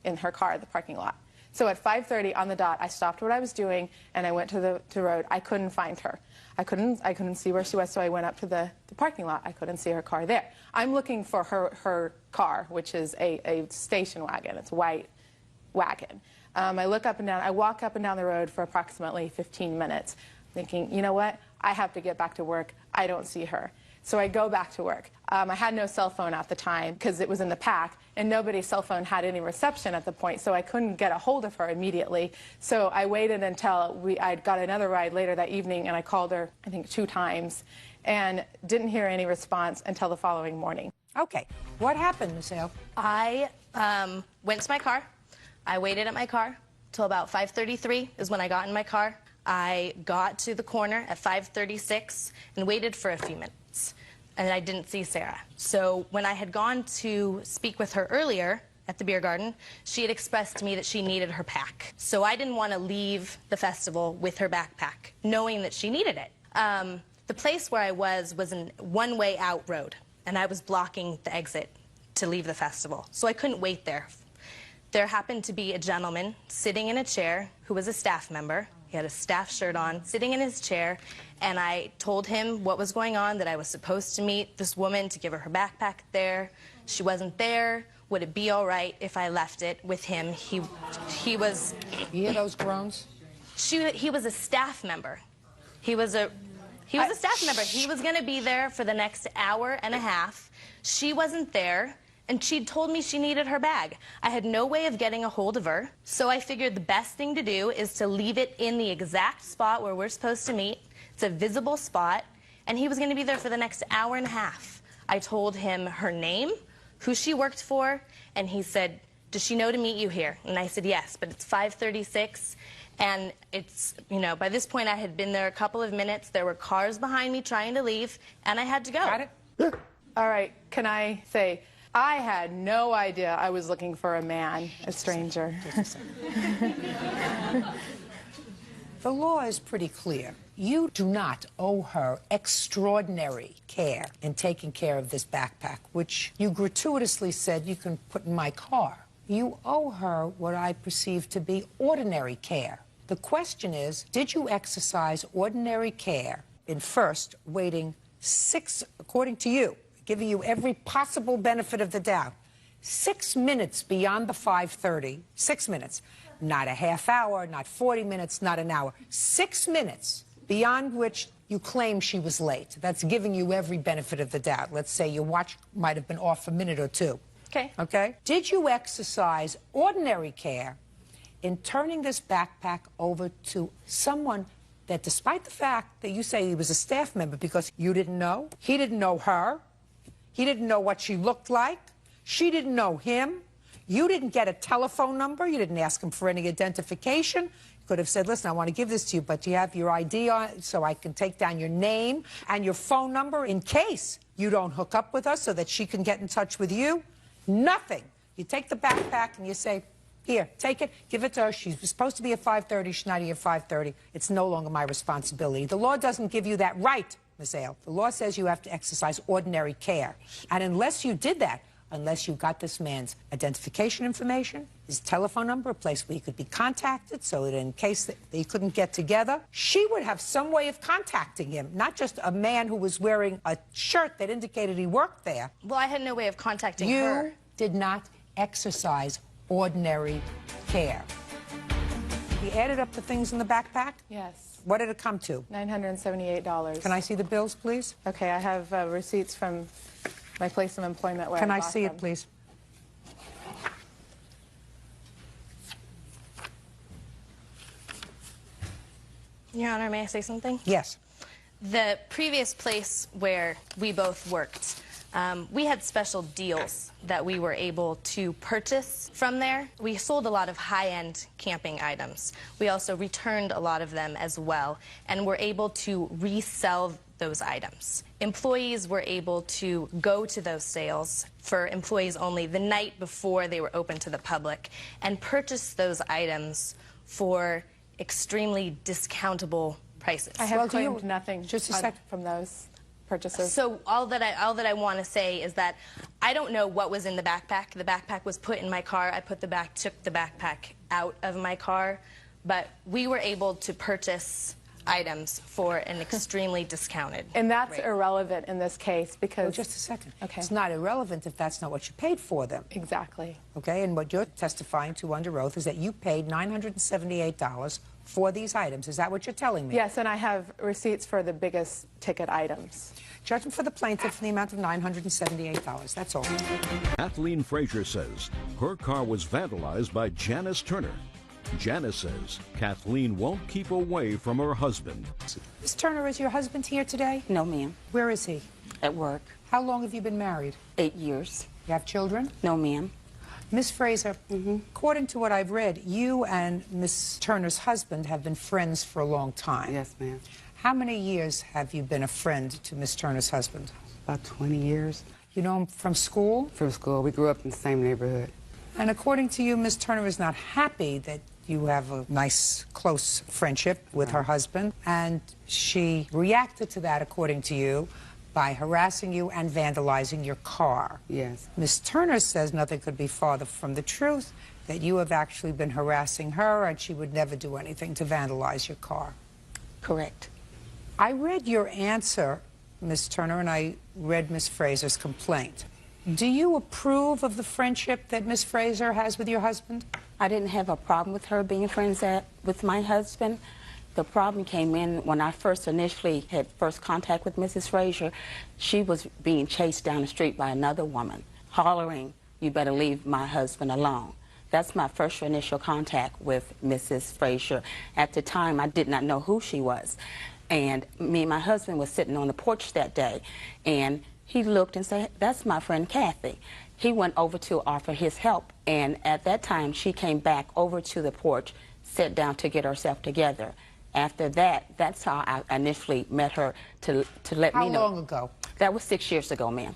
in her car at the parking lot. So at 5:30 on the dot, I stopped what I was doing and I went to the road. I couldn't find her. I couldn't see where she was, so I went up to the parking lot. I couldn't see her car there. I'm looking for her car, which is a station wagon. It's a white wagon. I look up and down. I walk up and down the road for approximately 15 minutes, thinking, you know what? I have to get back to work. I don't see her. So I go back to work. I had no cell phone at the time because it was in the pack, and nobody's cell phone had any reception at the point, so I couldn't get a hold of her immediately. So I waited until I'd got another ride later that evening, and I called her, I think, 2 times, and didn't hear any response until the following morning. Okay. What happened, Ms. Hale? I went to my car. I waited at my car till about 5:33 is when I got in my car. I got to the corner at 5:36 and waited for a few minutes, and I didn't see Sarah. So when I had gone to speak with her earlier at the beer garden, she had expressed to me that she needed her pack. So I didn't want to leave the festival with her backpack, knowing that she needed it. The place where I was a one-way out road, and I was blocking the exit to leave the festival, so I couldn't wait there. There happened to be a gentleman sitting in a chair who was a staff member. He had a staff shirt on, sitting in his chair, and I told him what was going on, that I was supposed to meet this woman to give her her backpack there. She wasn't there. Would it be all right if I left it with him? He was... You hear those groans? He was a staff member. He was a staff member. He was going to be there for the next hour and a half. She wasn't there. And she'd told me she needed her bag. I had no way of getting a hold of her, so I figured the best thing to do is to leave it in the exact spot where we're supposed to meet. It's a visible spot, and he was going to be there for the next hour and a half. I told him her name, who she worked for, and he said, does she know to meet you here? And I said, yes, but it's 5:36, and it's, you know, by this point I had been there a couple of minutes. There were cars behind me trying to leave, and I had to go. Got it? All right, can I say... I had no idea I was looking for a man, a stranger. The law is pretty clear. You do not owe her extraordinary care in taking care of this backpack, which you gratuitously said you can put in my car. You owe her what I perceive to be ordinary care. The question is, did you exercise ordinary care in first waiting according to you, giving you every possible benefit of the doubt, 6 minutes beyond the 5:30, 6 minutes, not a half hour, not 40 minutes, not an hour, 6 minutes beyond which you claim she was late. That's giving you every benefit of the doubt. Let's say your watch might have been off a minute or two. Okay. Okay? Did you exercise ordinary care in turning this backpack over to someone that, despite the fact that you say he was a staff member because you didn't know, he didn't know her, he didn't know what she looked like. She didn't know him. You didn't get a telephone number. You didn't ask him for any identification. You could have said, listen, I want to give this to you, but you have your ID on it so I can take down your name and your phone number in case you don't hook up with us so that she can get in touch with you. Nothing. You take the backpack and you say, here, take it, give it to her. She's supposed to be at 5:30. She's not here at 5:30. It's no longer my responsibility. The law doesn't give you that right, Ms. Ale. The law says you have to exercise ordinary care. And unless you did that, unless you got this man's identification information, his telephone number, a place where he could be contacted so that in case that they couldn't get together, she would have some way of contacting him, not just a man who was wearing a shirt that indicated he worked there. Well, I had no way of contacting her. You did not exercise ordinary care. You added up the things in the backpack? Yes. What did it come to? $978. Can I see the bills, please? Okay, I have receipts from my place of employment where Can I I bought see them. it, please? Your Honor, may I say something? Yes. The previous place where we both worked, we had special deals that we were able to purchase from there. We sold a lot of high-end camping items. We also returned a lot of them as well, and were able to resell those items. Employees were able to go to those sales for employees only the night before they were open to the public and purchase those items for extremely discountable prices. I have claimed nothing just a sec. from those purchases. So all that I want to say is that I don't know what was in the backpack. The backpack was put in my car. I took the backpack out of my car, but we were able to purchase items for an extremely discounted And that's rate. irrelevant in this case because... Well, just a second. Okay. It's not irrelevant if that's not what you paid for them. Exactly. Okay, and what you're testifying to under oath is that you paid $978 for these items. Is that what you're telling me? Yes, and I have receipts for the biggest ticket items. Judgment for the plaintiff in the amount of $978. That's all. Kathleen Frazier says her car was vandalized by Janice Turner. Janice says Kathleen won't keep away from her husband. Ms. Turner, is your husband here today? No, ma'am. Where is he? At work. How long have you been married? 8 years. You have children? No, ma'am. Ms. Fraser, according to what I've read, you and Ms. Turner's husband have been friends for a long time. Yes, ma'am. How many years have you been a friend to Ms. Turner's husband? About 20 years. You know him from school? From school. We grew up in the same neighborhood. And according to you, Ms. Turner is not happy that you have a nice, close friendship with her husband, and she reacted to that, according to you, by harassing you and vandalizing your car. Yes. Ms. Turner says nothing could be farther from the truth, that you have actually been harassing her and she would never do anything to vandalize your car. Correct. I read your answer, Ms. Turner, and I read Ms. Fraser's complaint. Do you approve of the friendship that Ms. Fraser has with your husband? I didn't have a problem with her being friends with my husband. The problem came in when I initially had contact with Mrs. Fraser. She was being chased down the street by another woman, hollering, "You better leave my husband alone." That's my first initial contact with Mrs. Fraser. At the time, I did not know who she was. And me and my husband was sitting on the porch that day, and he looked and said, "That's my friend Kathy." He went over to offer his help, and at that time, she came back over to the porch, sat down to get herself together. After that, that's how I initially met her to let me know. How long ago? That was 6 years ago, ma'am.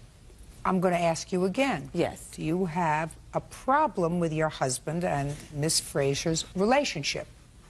I'm going to ask you again. Yes. Do you have a problem with your husband and Miss Fraser's relationship?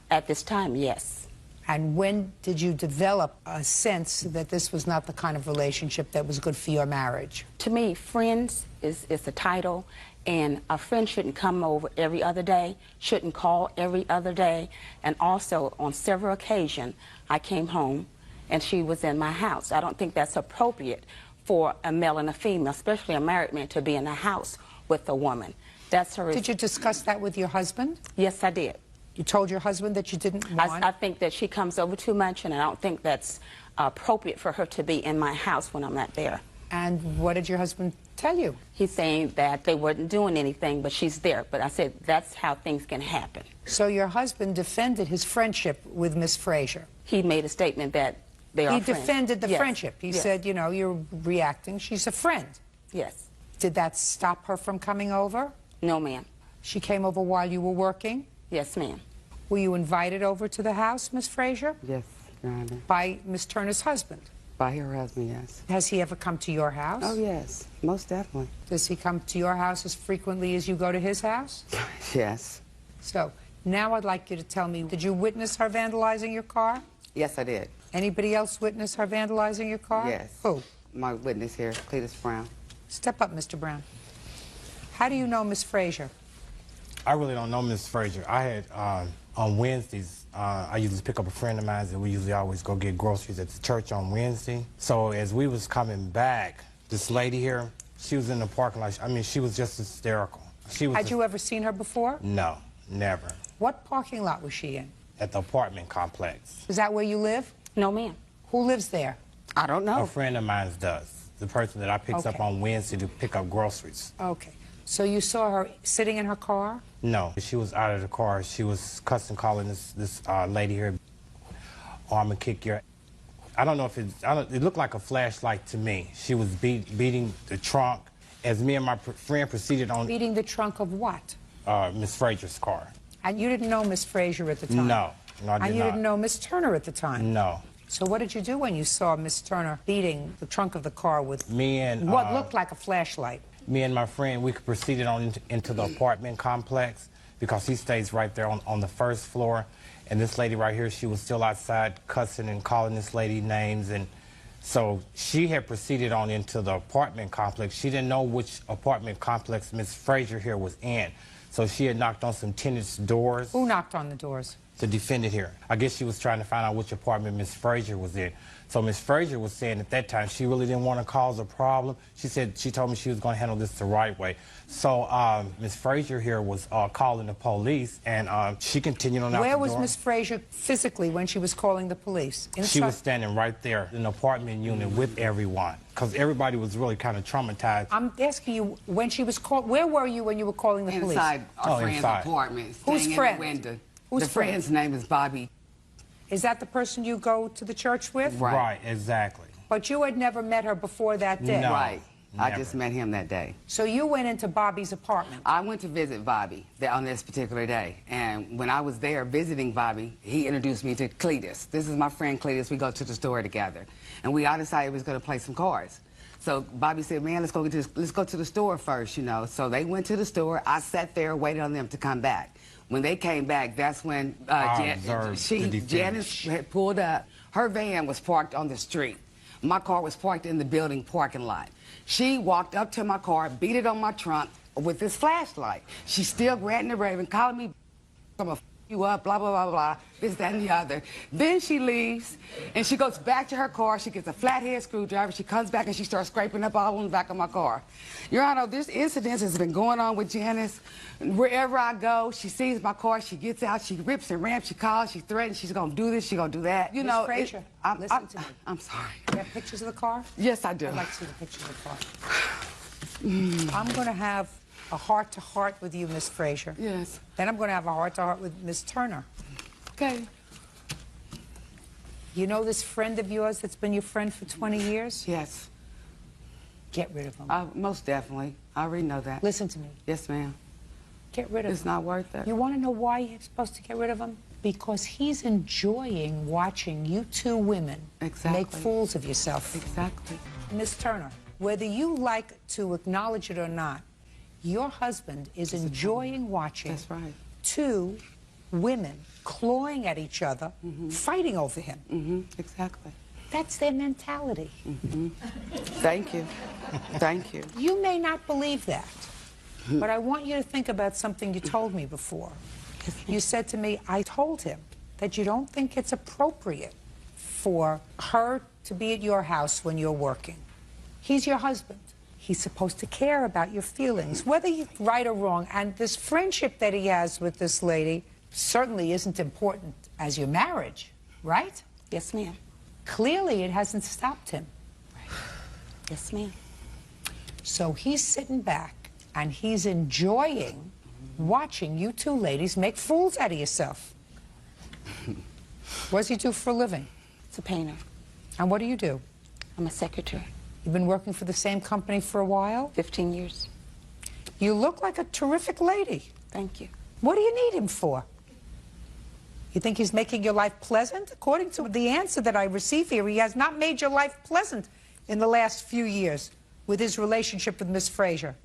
At this time, yes. And when did you develop a sense that this was not the kind of relationship that was good for your marriage? To me, friends is a title, and a friend shouldn't come over every other day, shouldn't call every other day. And also, on several occasions, I came home and she was in my house. I don't think that's appropriate for a male and a female, especially a married man, to be in a house with a woman. That's her. Did you discuss that with your husband? Yes, I did. You told your husband that you didn't want? I think that she comes over too much, and I don't think that's appropriate for her to be in my house when I'm not there. And what did your husband tell you? He's saying that they weren't doing anything, but she's there. But I said that's how things can happen. So your husband defended his friendship with Miss Fraser? He made a statement that they are He friends. defended the Yes. friendship. He Yes. said, you know, you're reacting. She's a friend. Yes. Did that stop her from coming over? No, ma'am. She came over while you were working? Yes, ma'am. Were you invited over to the house, Miss Fraser? Yes, Your Honor. By Miss Turner's husband? By her husband, yes. Has he ever come to your house? Oh, yes, most definitely. Does he come to your house as frequently as you go to his house? Yes. So, now I'd like you to tell me, did you witness her vandalizing your car? Yes, I did. Anybody else witness her vandalizing your car? Yes. Who? My witness here, Cletus Brown. Step up, Mr. Brown. How do you know Miss Fraser? I really don't know Miss Fraser. I had, on Wednesdays, I usually pick up a friend of mine, and we usually always go get groceries at the church on Wednesday. So as we was coming back, this lady here, she was in the parking lot. I mean, she was just hysterical. Had you ever seen her before? No, never. What parking lot was she in? At the apartment complex. Is that where you live? No, ma'am. Who lives there? I don't know. A friend of mine does. The person that I picked up Okay. on Wednesday to pick up groceries. Okay. So you saw her sitting in her car? No, she was out of the car. She was cussing, calling this lady here, "I'm gonna kick your." I don't know if it looked like a flashlight to me. She was beating the trunk as me and my friend proceeded on. Beating the trunk of what? Miss Fraser's car. And you didn't know Miss Fraser at the time? No, I did And you not. didn't know Miss Turner at the time? No. So what did you do when you saw Miss Turner beating the trunk of the car with Me and what looked like a flashlight? Me and my friend, we proceeded on into the apartment complex because he stays right there on the first floor. And this lady right here, she was still outside cussing and calling this lady names and So she had proceeded on into the apartment complex. She didn't know which apartment complex Miss Frazier here was in. So she had knocked on some tenants' doors. Who knocked on the doors? The defendant here. I guess she was trying to find out which apartment Miss Frazier was in. So Miss Frazier was saying at that time she really didn't want to cause a problem. She told me she was going to handle this the right way. So Miss Frazier here was calling the police, and she continued on out the door. Where was Miss Frazier physically when she was calling the police? Inside? She was standing right there in the apartment unit with everyone, because everybody was really kind of traumatized. I'm asking you, when she was called, where were you when you were calling the police? Inside our friend's apartment. Whose friend? In the window. Whose the friend's name is Bobby. Is that the person you go to the church with? Right, exactly. But you had never met her before that day? No, right. never. I just met him that day. So you went into Bobby's apartment? I went to visit Bobby on this particular day. And when I was there visiting Bobby, he introduced me to Cletus. This is my friend Cletus. We go to the store together. And we all decided we was going to play some cards. So Bobby said, man, let's go to the store first, you know. So they went to the store. I sat there, waited on them to come back. When they came back, that's when Janice had pulled up. Her van was parked on the street. My car was parked in the building parking lot. She walked up to my car, beat it on my trunk with this flashlight. She's still ranting and raving, calling me, I'm gonna f you up, blah, blah, blah, blah, this, that, and the other. Then she leaves, and she goes back to her car. She gets a flathead screwdriver. She comes back, and she starts scraping up all on the back of my car. Your Honor, this incident has been going on with Janice. Wherever I go, she sees my car, she gets out, she rips and ramps, she calls, she threatens, she's gonna do this, she's gonna do that. You know, Frazier, listen to me. I'm sorry. You have pictures of the car? Yes, I do. I'd like to see the pictures of the car. I'm gonna have a heart-to-heart with you, Miss Frazier. Yes. Then I'm gonna have a heart-to-heart with Miss Turner. Okay. You know this friend of yours that's been your friend for 20 years? Yes. Get rid of him. Most definitely. I already know that. Listen to me. Yes, ma'am. Get rid of him. It's not worth it. You want to know why you're supposed to get rid of him? Because he's enjoying watching you two women make fools of yourself. Exactly. Miss Turner, whether you like to acknowledge it or not, your husband is enjoying watching two women clawing at each other, fighting over him. Exactly. That's their mentality. Thank you. Thank you. You may not believe that, but I want you to think about something you told me before. You said to me, I told him that you don't think it's appropriate for her to be at your house when you're working. He's your husband. He's supposed to care about your feelings, whether you're right or wrong. And this friendship that he has with this lady certainly isn't important as your marriage, right? Yes, ma'am. Clearly, it hasn't stopped him. Yes, ma'am. So he's sitting back and he's enjoying watching you two ladies make fools out of yourself. What does he do for a living? It's a painter. And what do you do? I'm a secretary. You've been working for the same company for a while? 15 years. You look like a terrific lady. Thank you. What do you need him for? You think he's making your life pleasant? According to the answer that I receive here, he has not made your life pleasant in the last few years with his relationship with Miss Frazier.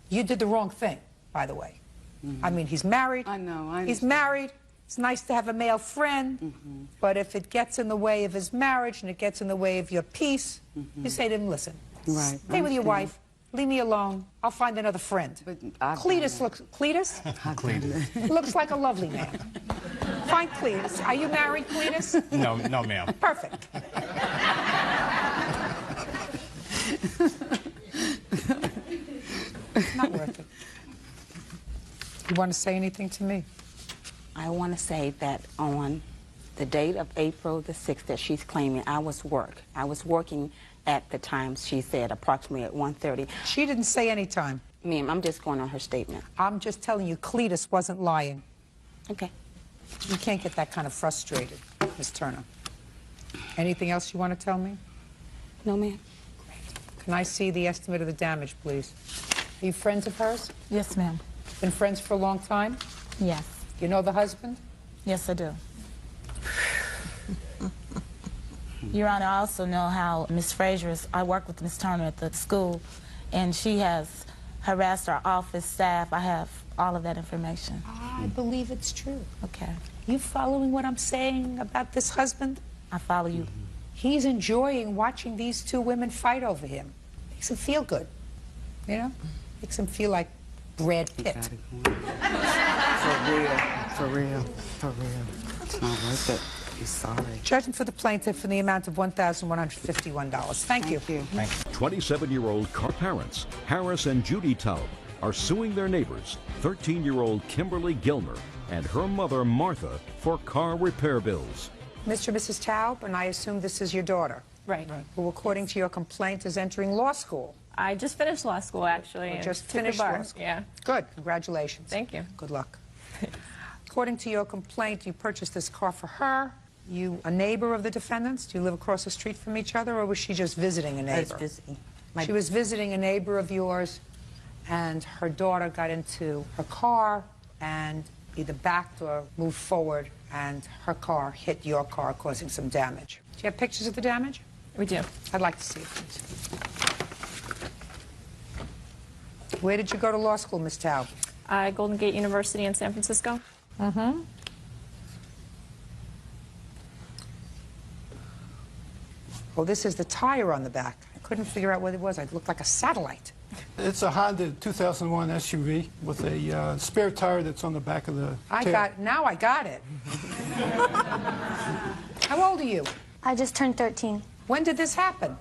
You did the wrong thing, by the way. I mean, he's married. I know. He's married. It's nice to have a male friend. But if it gets in the way of his marriage and it gets in the way of your peace, you say to him, listen, stay with your wife. Leave me alone. I'll find another friend. Cletus looks like a lovely man. Find Cletus. Are you married, Cletus? No, ma'am. Perfect. Not worth it. You want to say anything to me? I want to say that on the date of April the 6th that she's claiming, I was working at the time she said, approximately at 1:30. She didn't say any time. Ma'am, I'm just going on her statement. I'm just telling you, Cletus wasn't lying. Okay. You can't get that kind of frustrated, Miss Turner. Anything else you want to tell me? No, ma'am. Can I see the estimate of the damage, please? Are you friends of hers? Yes, ma'am. Been friends for a long time? Yes. You know the husband? Yes, I do. Your Honor, I also know how Miss Frazier I work with Miss Turner at the school, and she has harassed our office staff. I have all of that information. I believe it's true. Okay. You following what I'm saying about this husband? I follow you. He's enjoying watching these two women fight over him. Makes him feel good, you know? Makes him feel like Brad Pitt. For real, for real, for real. It's not worth it. I'm sorry. Judgment for the plaintiff in the amount of $1,151. Thank you. Thank you. 27-year-old car parents, Harris and Judy Taub, are suing their neighbors, 13-year-old Kimberly Gilmer and her mother, Martha, for car repair bills. Mr. and Mrs. Taub, and I assume this is your daughter. Right. Who, according to your complaint, is entering law school. I just finished law school, actually. and Just took the finished bar. law school. Yeah. Good. Congratulations. Thank you. Good luck. According to your complaint, you purchased this car for her. You a neighbor of the defendants? Do you live across the street from each other, or was she just visiting a neighbor? I was visiting. She was visiting a neighbor of yours, and her daughter got into her car and either backed or moved forward, and her car hit your car, causing some damage. Do you have pictures of the damage? We do. I'd like to see it, please. Where did you go to law school, Ms. Taub? Golden Gate University in San Francisco. Mm-hmm. Oh, this is the tire on the back. I couldn't figure out what it was. It looked like a satellite. It's a Honda 2001 SUV with a spare tire that's on the back of the tail. Now I got it. How old are you? I just turned 13. When did this happen?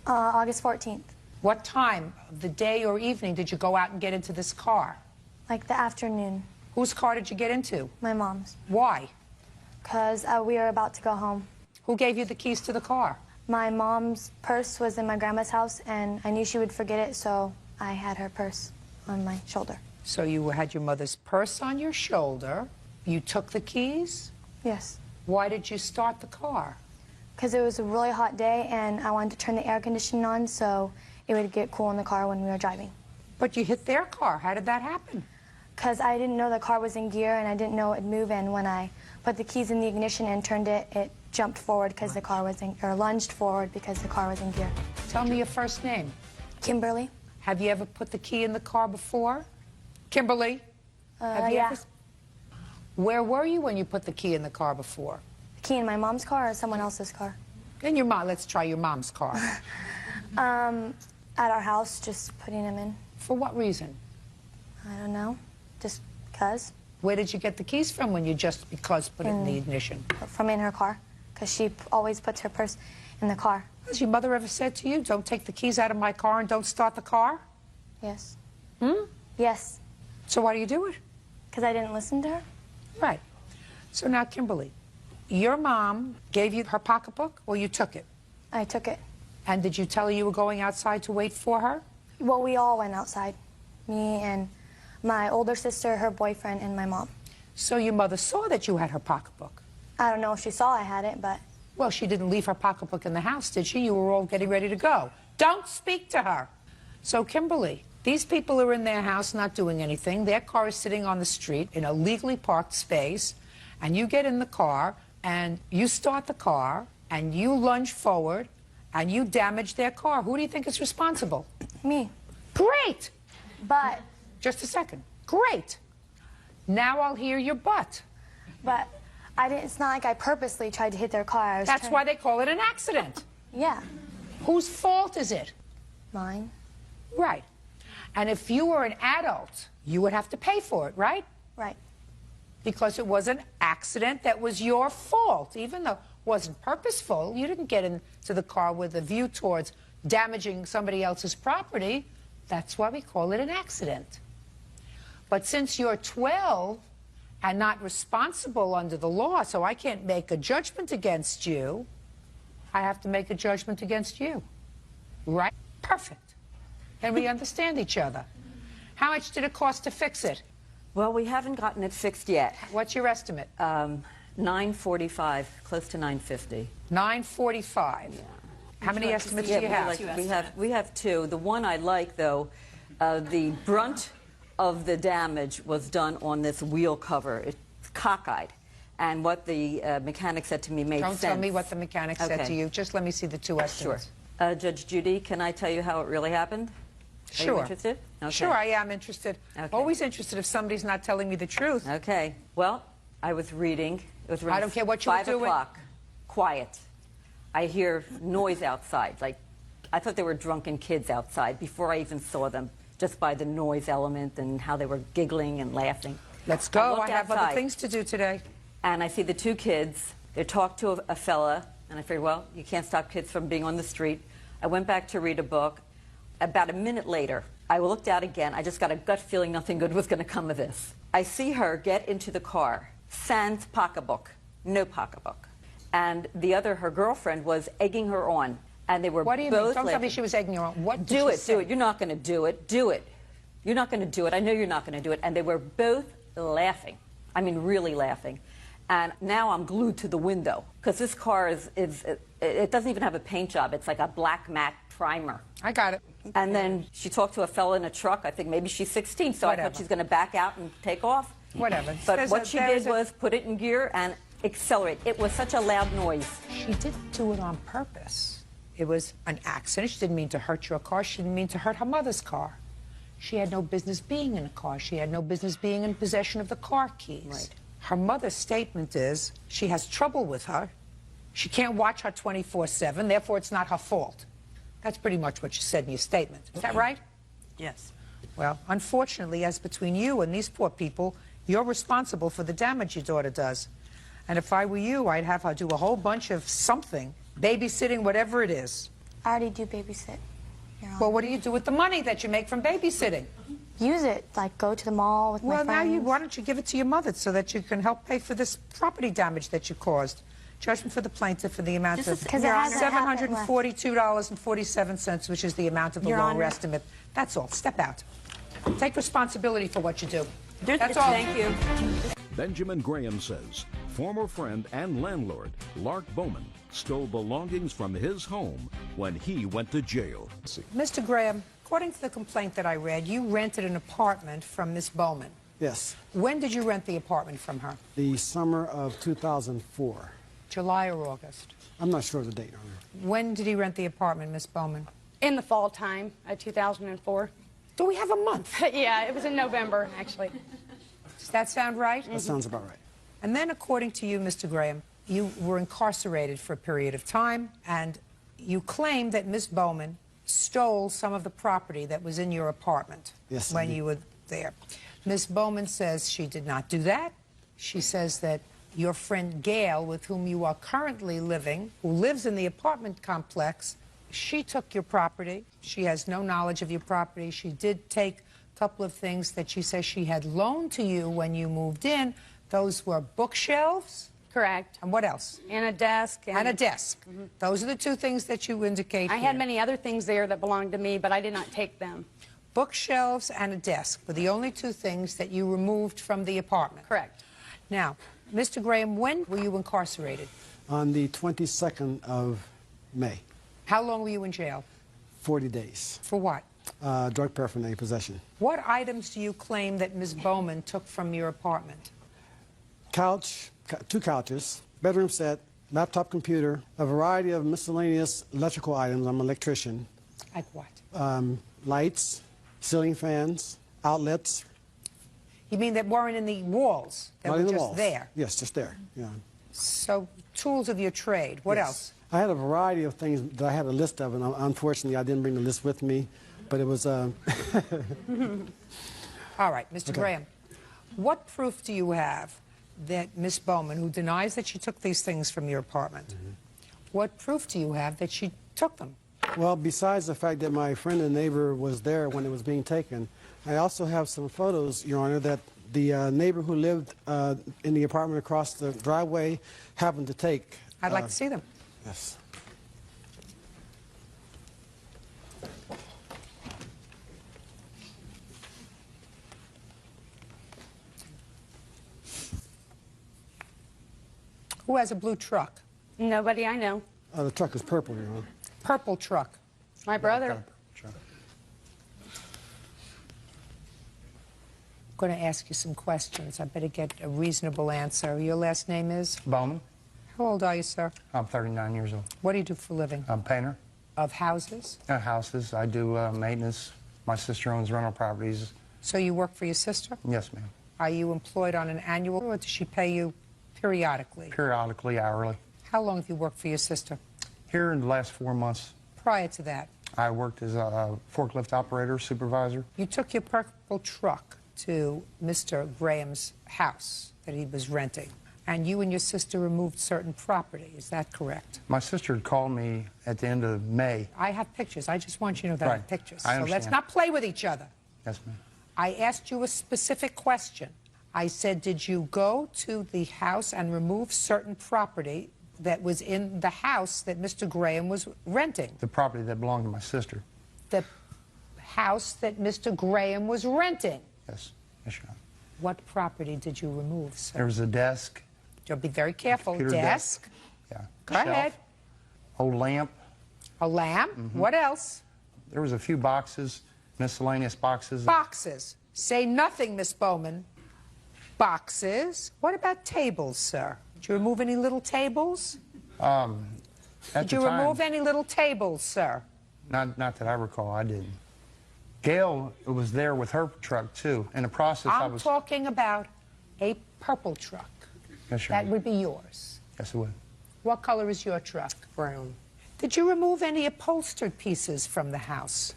August 14th. What time of the day or evening did you go out and get into this car? Like the afternoon. Whose car did you get into? My mom's. Why? Because we were about to go home. Who gave you the keys to the car? My mom's purse was in my grandma's house, and I knew she would forget it, so I had her purse on my shoulder. So you had your mother's purse on your shoulder. You took the keys? Yes. Why did you start the car? Because it was a really hot day, and I wanted to turn the air conditioning on so it would get cool in the car when we were driving. But you hit their car. How did that happen? Because I didn't know the car was in gear, and I didn't know it would move, and when I put the keys in the ignition and turned it, it jumped forward because the car was in, or lunged forward because the car was in gear. Tell me your first name. Kimberly. Have you ever put the key in the car before? Kimberly? Have you yeah. ever... Where were you when you put the key in the car before? The key in my mom's car or someone else's car? In your mom. Let's try your mom's car. At our house, just putting them in. For what reason? I don't know. Just because. Where did you get the keys from when you just because put it in the ignition? From in her car, because she always puts her purse in the car. Has your mother ever said to you, don't take the keys out of my car and don't start the car? Yes. Hmm? Yes. So why do you do it? Because I didn't listen to her. Right. So now, Kimberly, your mom gave you her pocketbook or you took it? I took it. And did you tell her you were going outside to wait for her? Well, we all went outside. Me and my older sister, her boyfriend, and my mom. So your mother saw that you had her pocketbook? I don't know if she saw I had it, but... Well, she didn't leave her pocketbook in the house, did she? You were all getting ready to go. Don't speak to her. So, Kimberly, these people are in their house not doing anything. Their car is sitting on the street in a legally parked space, and you get in the car, and you start the car, and you lunge forward, and you damage their car. Who do you think is responsible? Me. Great! But... Just a second. Great. Now I'll hear your but. But I didn't. It's not like I purposely tried to hit their car. That's why they call it an accident. Yeah. Whose fault is it? Mine. Right. And if you were an adult, you would have to pay for it, right? Right. Because it was an accident that was your fault. Even though it wasn't purposeful, you didn't get into the car with a view towards damaging somebody else's property. That's why we call it an accident. But since you're 12 and not responsible under the law, so I can't make a judgment against you, I have to make a judgment against you. Right? Perfect. Then we understand each other. How much did it cost to fix it? Well, we haven't gotten it fixed yet. What's your estimate? $945, close to $950. $945. Yeah. How many estimates do you have? We have two. The one I like, though, the brunt of the damage was done on this wheel cover. It's cockeyed. And what the mechanic said to me made sense. Don't tell me what the mechanic said to you. Just let me see the two estimates. Sure. Judge Judy, can I tell you how it really happened? Sure. Are you interested? Okay. Sure, I am interested. Okay. Always interested if somebody's not telling me the truth. Okay. Well, I was reading. It was around I don't care what you were doing. 5 o'clock. Quiet. I hear noise outside. Like, I thought they were drunken kids outside before I even saw them, just by the noise element and how they were giggling and laughing. Let's go. I have outside, other things to do today. And I see the two kids. They talk to a fella, and I figured, well, you can't stop kids from being on the street. I went back to read a book. About a minute later, I looked out again. I just got a gut feeling nothing good was going to come of this. I see her get into the car, sans pocketbook, no pocketbook. And the other, her girlfriend, was egging her on. And they were What do you both mean? Don't tell me laughing. she was egging you on. What did Do she it, say? do it. You're not going to do it. Do it. You're not going to do it. I know you're not going to do it. And they were both laughing. I mean, really laughing. And now I'm glued to the window because this car it doesn't even have a paint job. It's like a black matte primer. I got it. And then she talked to a fella in a truck. I think maybe she's 16, so I Whatever. thought she's going to back out and take off. Whatever. But what she did was put it in gear and accelerate. It was such a loud noise. She didn't do it on purpose. It was an accident. She didn't mean to hurt your car. She didn't mean to hurt her mother's car. She had no business being in a car. She had no business being in possession of the car keys. Right. Her mother's statement is she has trouble with her. She can't watch her 24/7, therefore it's not her fault. That's pretty much what you said in your statement. Is that right? Yes. Well, unfortunately, as between you and these poor people, you're responsible for the damage your daughter does. And if I were you, I'd have her do a whole bunch of something, babysitting, whatever it is. I already do babysit. Well, what do you do with the money that you make from babysitting? Use it, like go to the mall with my Well, friends. now why don't you give it to your mother so that you can help pay for this property damage that you caused? Judgment for the plaintiff for the amount of $742.47, which is the amount of the Your lower Honor. estimate. That's all. Step out. Take responsibility for what you do. That's all. Thank you. Benjamin Graham says former friend and landlord Lark Bowman stole belongings from his home when he went to jail. Mr. Graham, according to the complaint that I read, you rented an apartment from Miss Bowman. Yes, When did you rent the apartment from her? the summer of 2004. July or August? I'm not sure of the date, Your Honor. When did he rent the apartment, Miss Bowman? In the fall time of 2004. Do we have a month? Yeah, it was in November, actually. Does that sound right? That sounds about right. And then, according to you, Mr. Graham, you were incarcerated for a period of time, and you claim that Miss Bowman stole some of the property that was in your apartment Yes, when indeed. you were there. Miss Bowman says she did not do that. She says that your friend Gail, with whom you are currently living, who lives in the apartment complex, she took your property. She has no knowledge of your property. She did take a couple of things that she says she had loaned to you when you moved in. Those were bookshelves. Correct. And what else? And a desk. And a desk. Those are the two things that you indicate I here. had many other things there that belonged to me, but I did not take them. Bookshelves and a desk were the only two things that you removed from the apartment. Correct. Now, Mr. Graham, when were you incarcerated? On the 22nd of May, How long were you in jail? 40 days. For what? Drug paraphernalia possession. What items do you claim that Ms. Bowman took from your apartment? Couch, two couches, bedroom set, laptop computer, a variety of miscellaneous electrical items. I'm an electrician. Like what? Lights, ceiling fans, outlets. You mean that weren't in the walls? That Not were in the just walls. there? Yes, just there. Yeah. So, tools of your trade. What Yes. else? I had a variety of things that I had a list of, and unfortunately I didn't bring the list with me, but it was... All right, Mr. Okay. Graham, what proof do you have that Miss Bowman, who denies that she took these things from your apartment, what proof do you have that she took them? Well, besides the fact that my friend and neighbor was there when it was being taken, I also have some photos, Your Honor, that the neighbor who lived in the apartment across the driveway happened to take. I'd like to see them. Yes. Who has a blue truck? Nobody I know. The truck is purple, Your Honor. Purple truck. My brother. I'm going to ask you some questions. I better get a reasonable answer. Your last name is? Bowman. How old are you, sir? I'm 39 years old. What do you do for a living? I'm a painter. Of houses? Houses. I do maintenance. My sister owns rental properties. So you work for your sister? Yes, ma'am. Are you employed on an annual, or does she pay you periodically? Periodically, hourly. How long have you worked for your sister? Here in the last 4 months, Prior to that, I worked as a forklift operator, supervisor. you took your purple truck to Mr. Graham's house that he was renting, and you and your sister removed certain property. Is that correct? My sister had called me at the end of May. I have pictures. I just want you to know that I have Right. pictures. I So let's understand. not play with each other. Yes, ma'am. I asked you a specific question. I said, did you go to the house and remove certain property that was in the house that Mr. Graham was renting? The property that belonged to my sister. The house that Mr. Graham was renting? Yes. Yes, Your Honor. What property did you remove, sir? There was a desk. You'll be very careful. Computer Desk. Yeah. Go Shelf, ahead. Old lamp. A lamp. What else? There was a few boxes, miscellaneous boxes. Boxes. Say nothing, Miss Bowman. Boxes. What about tables, sir? Did you remove any little tables? At Did the you time, remove any little tables, sir? Not that I recall, I didn't. Gail was there with her truck, too. In the process, I I'm was... talking about a purple truck. Yes, Your That Honor. would be yours. Yes, it would. What color is your truck? Brown. Did you remove any upholstered pieces from the house,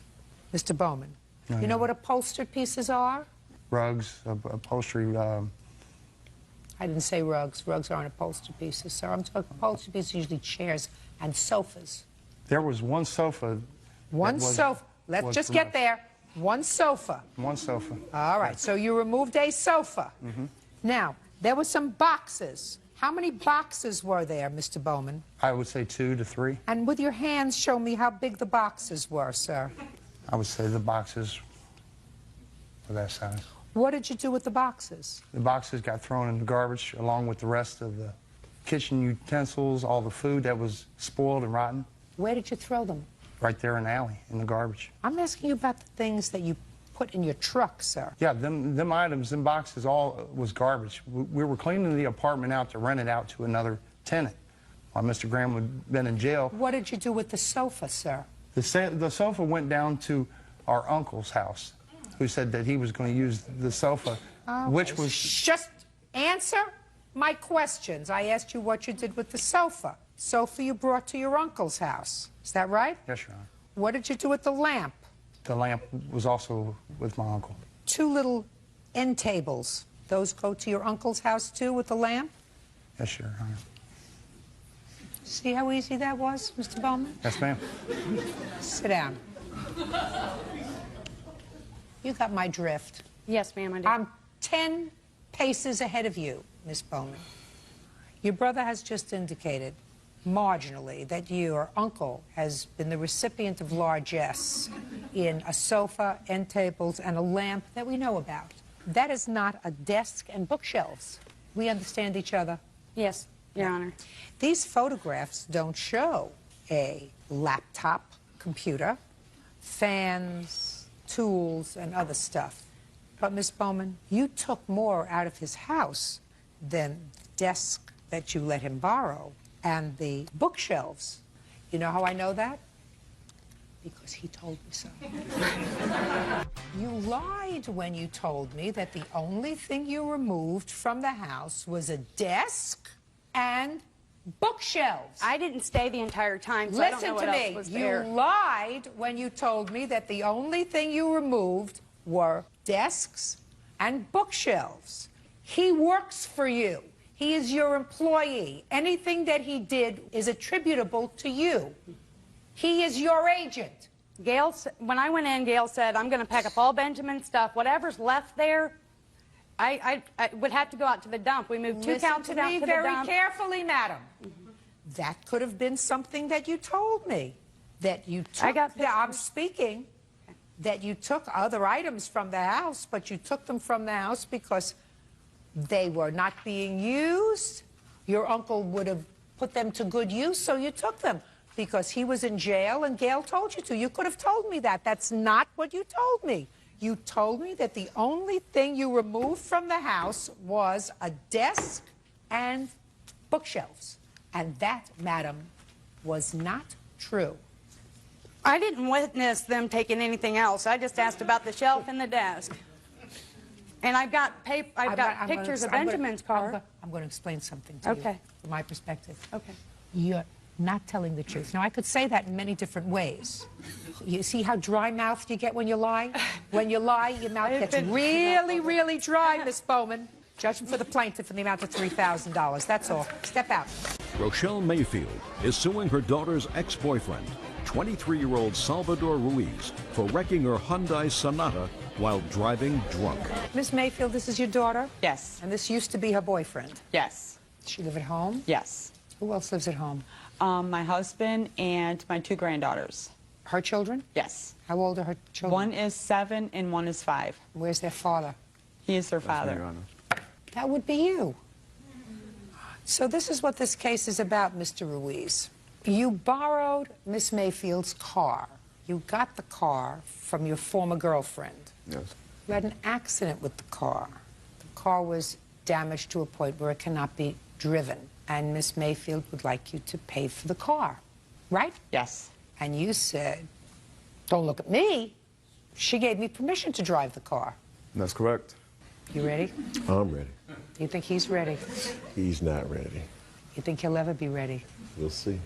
Mr. Bowman? No, You know no. what upholstered pieces are? Rugs, upholstery, I didn't say rugs. Rugs aren't upholstered pieces, sir. I'm talking upholstered pieces, usually chairs and sofas. there was one sofa. One sofa. Let's just get there. One sofa. One sofa. All right, so you removed a sofa. Now, there were some boxes. How many boxes were there, Mr. Bowman? I would say 2 to 3. And with your hands, show me how big the boxes were, sir. I would say the boxes were that size. What did you do with the boxes? The boxes got thrown in the garbage along with the rest of the kitchen utensils, all the food that was spoiled and rotten, Where did you throw them? right there in the alley, in the garbage. I'm asking you about the things that you put in your truck, sir. Yeah, them items, them boxes, all was garbage. We were cleaning the apartment out to rent it out to another tenant while Mr. Graham had been in jail. What did you do with the sofa, sir? The sofa went down to our uncle's house, who said that he was going to use the sofa, which was... Just answer my questions. I asked you what you did with the sofa. Sofa you brought to your uncle's house. Is that right? Yes, Your Honor. What did you do with the lamp? The lamp was also with my uncle. 2 little end tables. Those go to your uncle's house, too, with the lamp? Yes, Your Honor. See how easy that was, Mr. Bowman? Yes, ma'am. Sit down. You got my drift. Yes, ma'am, I do. I'm 10 paces ahead of you, Miss Bowman. Your brother has just indicated, marginally, that your uncle has been the recipient of largesse in a sofa, end tables, and a lamp that we know about. That is not a desk and bookshelves. We understand each other? Yes, Your Honor. These photographs don't show a laptop computer, fans, tools, and other stuff. But, Miss Bowman, you took more out of his house than the desk that you let him borrow and the bookshelves. You know how I know that? Because he told me so. You lied when you told me that the only thing you removed from the house was a desk and bookshelves. I didn't stay the entire time, so I don't know Listen what to else me. was You there. lied when you told me that the only thing you removed were desks and bookshelves. He works for you. He is your employee. Anything that he did is attributable to you. He is your agent. Gail, when I went in, Gail said, I'm going to pack up all Benjamin's stuff. Whatever's left there, I would have to go out to the dump. We moved 2 couches out to the dump. Listen to me very carefully, madam. That could have been something that you told me. That you took. I'm speaking. That you took other items from the house, but you took them from the house because they were not being used. Your uncle would have put them to good use, so you took them because he was in jail and Gail told you to. You could have told me that. That's not what you told me. You told me that the only thing you removed from the house was a desk and bookshelves. And that, madam, was not true. I didn't witness them taking anything else. I just asked about the shelf and the desk. And I've got pictures of Benjamin's car. I'm going to explain something to you Okay. from my perspective. Okay. Your not telling the truth. Now, I could say that in many different ways. You see how dry-mouthed you get when you lie? When you lie, your mouth gets really, really dry, Miss Bowman. Judgment for the plaintiff in the amount of $3,000. That's all. Step out. Rochelle Mayfield is suing her daughter's ex-boyfriend, 23-year-old Salvador Ruiz, for wrecking her Hyundai Sonata while driving drunk. Miss Mayfield, this is your daughter? Yes. And this used to be her boyfriend? Yes. Does she live at home? Yes. Who else lives at home? My husband and my 2 granddaughters. Her children? Yes. How old are her children? One is 7 and one is 5. Where's their father? He is their That's me, father. Your Honor. That would be you. So this is what this case is about, Mr. Ruiz. You borrowed Miss Mayfield's car. You got the car from your former girlfriend. Yes. You had an accident with the car. The car was damaged to a point where it cannot be driven. And Miss Mayfield would like you to pay for the car, right? Yes. And you said, don't look at me. She gave me permission to drive the car. That's correct. You ready? I'm ready. You think he's ready? He's not ready. You think he'll ever be ready? We'll see.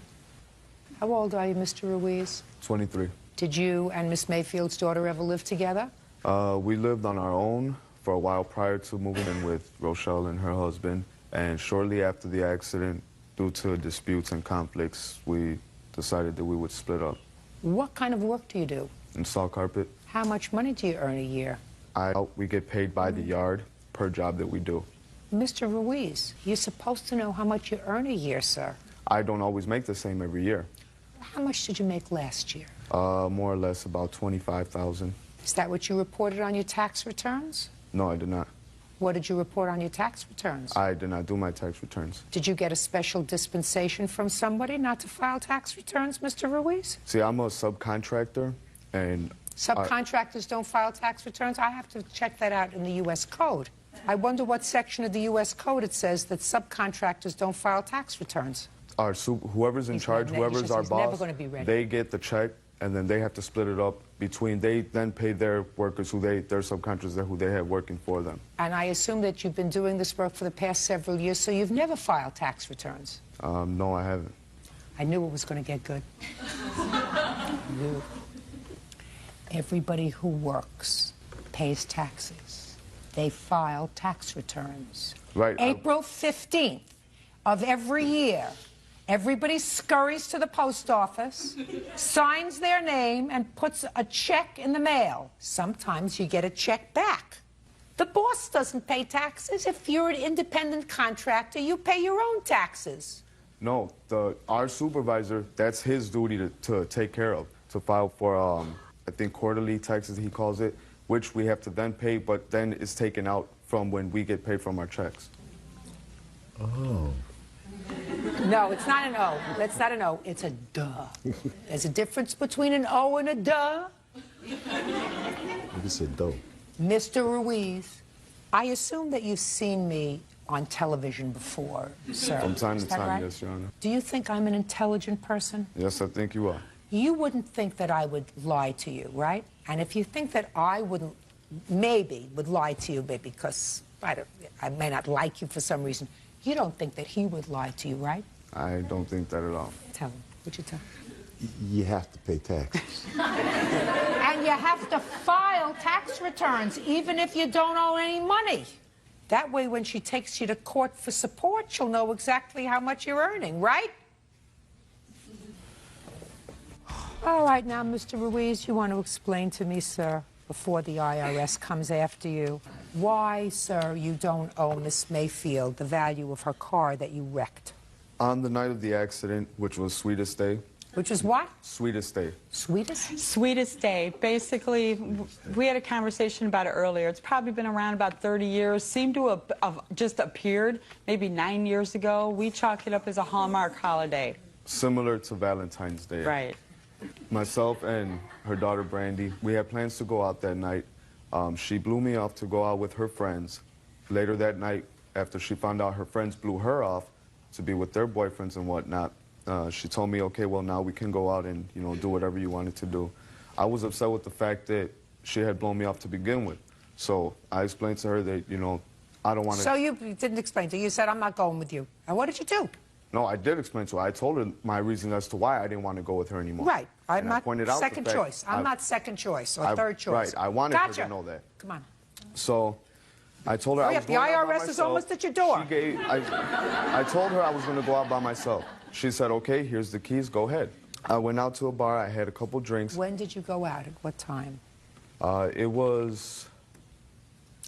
How old are you, Mr. Ruiz? 23. Did you and Miss Mayfield's daughter ever live together? We lived on our own for a while prior to moving in with Rochelle and her husband. And shortly after the accident, due to disputes and conflicts, we decided that we would split up. What kind of work do you do? Install carpet. How much money do you earn a year? We get paid by the yard per job that we do. Mr. Ruiz, you're supposed to know how much you earn a year, sir. I don't always make the same every year. How much did you make last year? More or less about $25,000. Is that what you reported on your tax returns? No, I did not. What did you report on your tax returns? I did not do my tax returns. Did you get a special dispensation from somebody not to file tax returns, Mr. Ruiz? See, I'm a subcontractor, and Subcontractors don't file tax returns? I have to check that out in the U.S. Code. I wonder what section of the U.S. Code it says that subcontractors don't file tax returns. Whoever's in charge, whoever's our boss, never be ready. they get the check, and then they have to split it up between, they then pay their workers, their subcontractors who they have working for them. And I assume that you've been doing this work for the past several years, so you've never filed tax returns. No, I haven't. I knew it was going to get good. Everybody who works pays taxes. They file tax returns. Right. April 15th of every year, everybody scurries to the post office, signs their name, and puts a check in the mail. Sometimes you get a check back. The boss doesn't pay taxes. If you're an independent contractor, you pay your own taxes. No, our supervisor, that's his duty to take care of, to file for, I think, quarterly taxes, he calls it, which we have to then pay, but then it's taken out from when we get paid from our checks. Oh. No, it's not an O. That's not an O. It's a duh. There's a difference between an O and a duh. You said dough. Mr. Ruiz, I assume that you've seen me on television before, sir. From time to time, right? yes, Your Honor. Do you think I'm an intelligent person? Yes, I think you are. You wouldn't think that I would lie to you, right? And if you think that I wouldn't, maybe would lie to you, maybe because I may not like you for some reason, you don't think that he would lie to you, right? I don't think that at all. Tell him. What'd you tell him? You have to pay taxes. And you have to file tax returns, even if you don't owe any money. That way, when she takes you to court for support, she'll know exactly how much you're earning, right? All right, now, Mr. Ruiz, you want to explain to me, sir, before the IRS comes after you, why, sir, you don't owe Miss Mayfield the value of her car that you wrecked? On the night of the accident, which was Sweetest Day. Which is what? Sweetest Day. Sweetest? Sweetest Day. Basically, we had a conversation about it earlier. It's probably been around about 30 years. Seemed to have just appeared maybe 9 years ago. We chalk it up as a Hallmark holiday. Similar to Valentine's Day. Right. Myself and her daughter, Brandy, we had plans to go out that night. She blew me off to go out with her friends. Later that night, after she found out her friends blew her off to be with their boyfriends and whatnot, she told me, okay, well, now we can go out and, do whatever you wanted to do. I was upset with the fact that she had blown me off to begin with. So I explained to her that, I don't want to... So you didn't explain to her. You said, I'm not going with you. And what did you do? No, I did explain to her. I told her my reason as to why I didn't want to go with her anymore. Right. I'm And not I pointed out second the fact choice. I'm not second choice or third choice. Right. I wanted her Gotcha. to know that. Come on. So I told her I Hurry was up. The going out by IRS is myself. almost at your door. I told her I was going to go out by myself. She said, okay, here's the keys. Go ahead. I went out to a bar. I had a couple drinks. When did you go out? At what time? It was...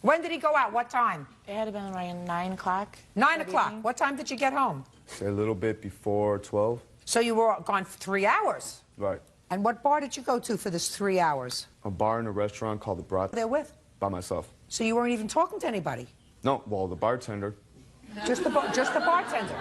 When did he go out? What time? It had been around 9 o'clock. 9 o'clock. What time did you get home? a little bit before 12. So you were gone for 3 hours. Right. And what bar did you go to for this 3 hours? A bar and a restaurant called The Brat. There with? By myself. So you weren't even talking to anybody? No, well, the bartender. Just the bartender.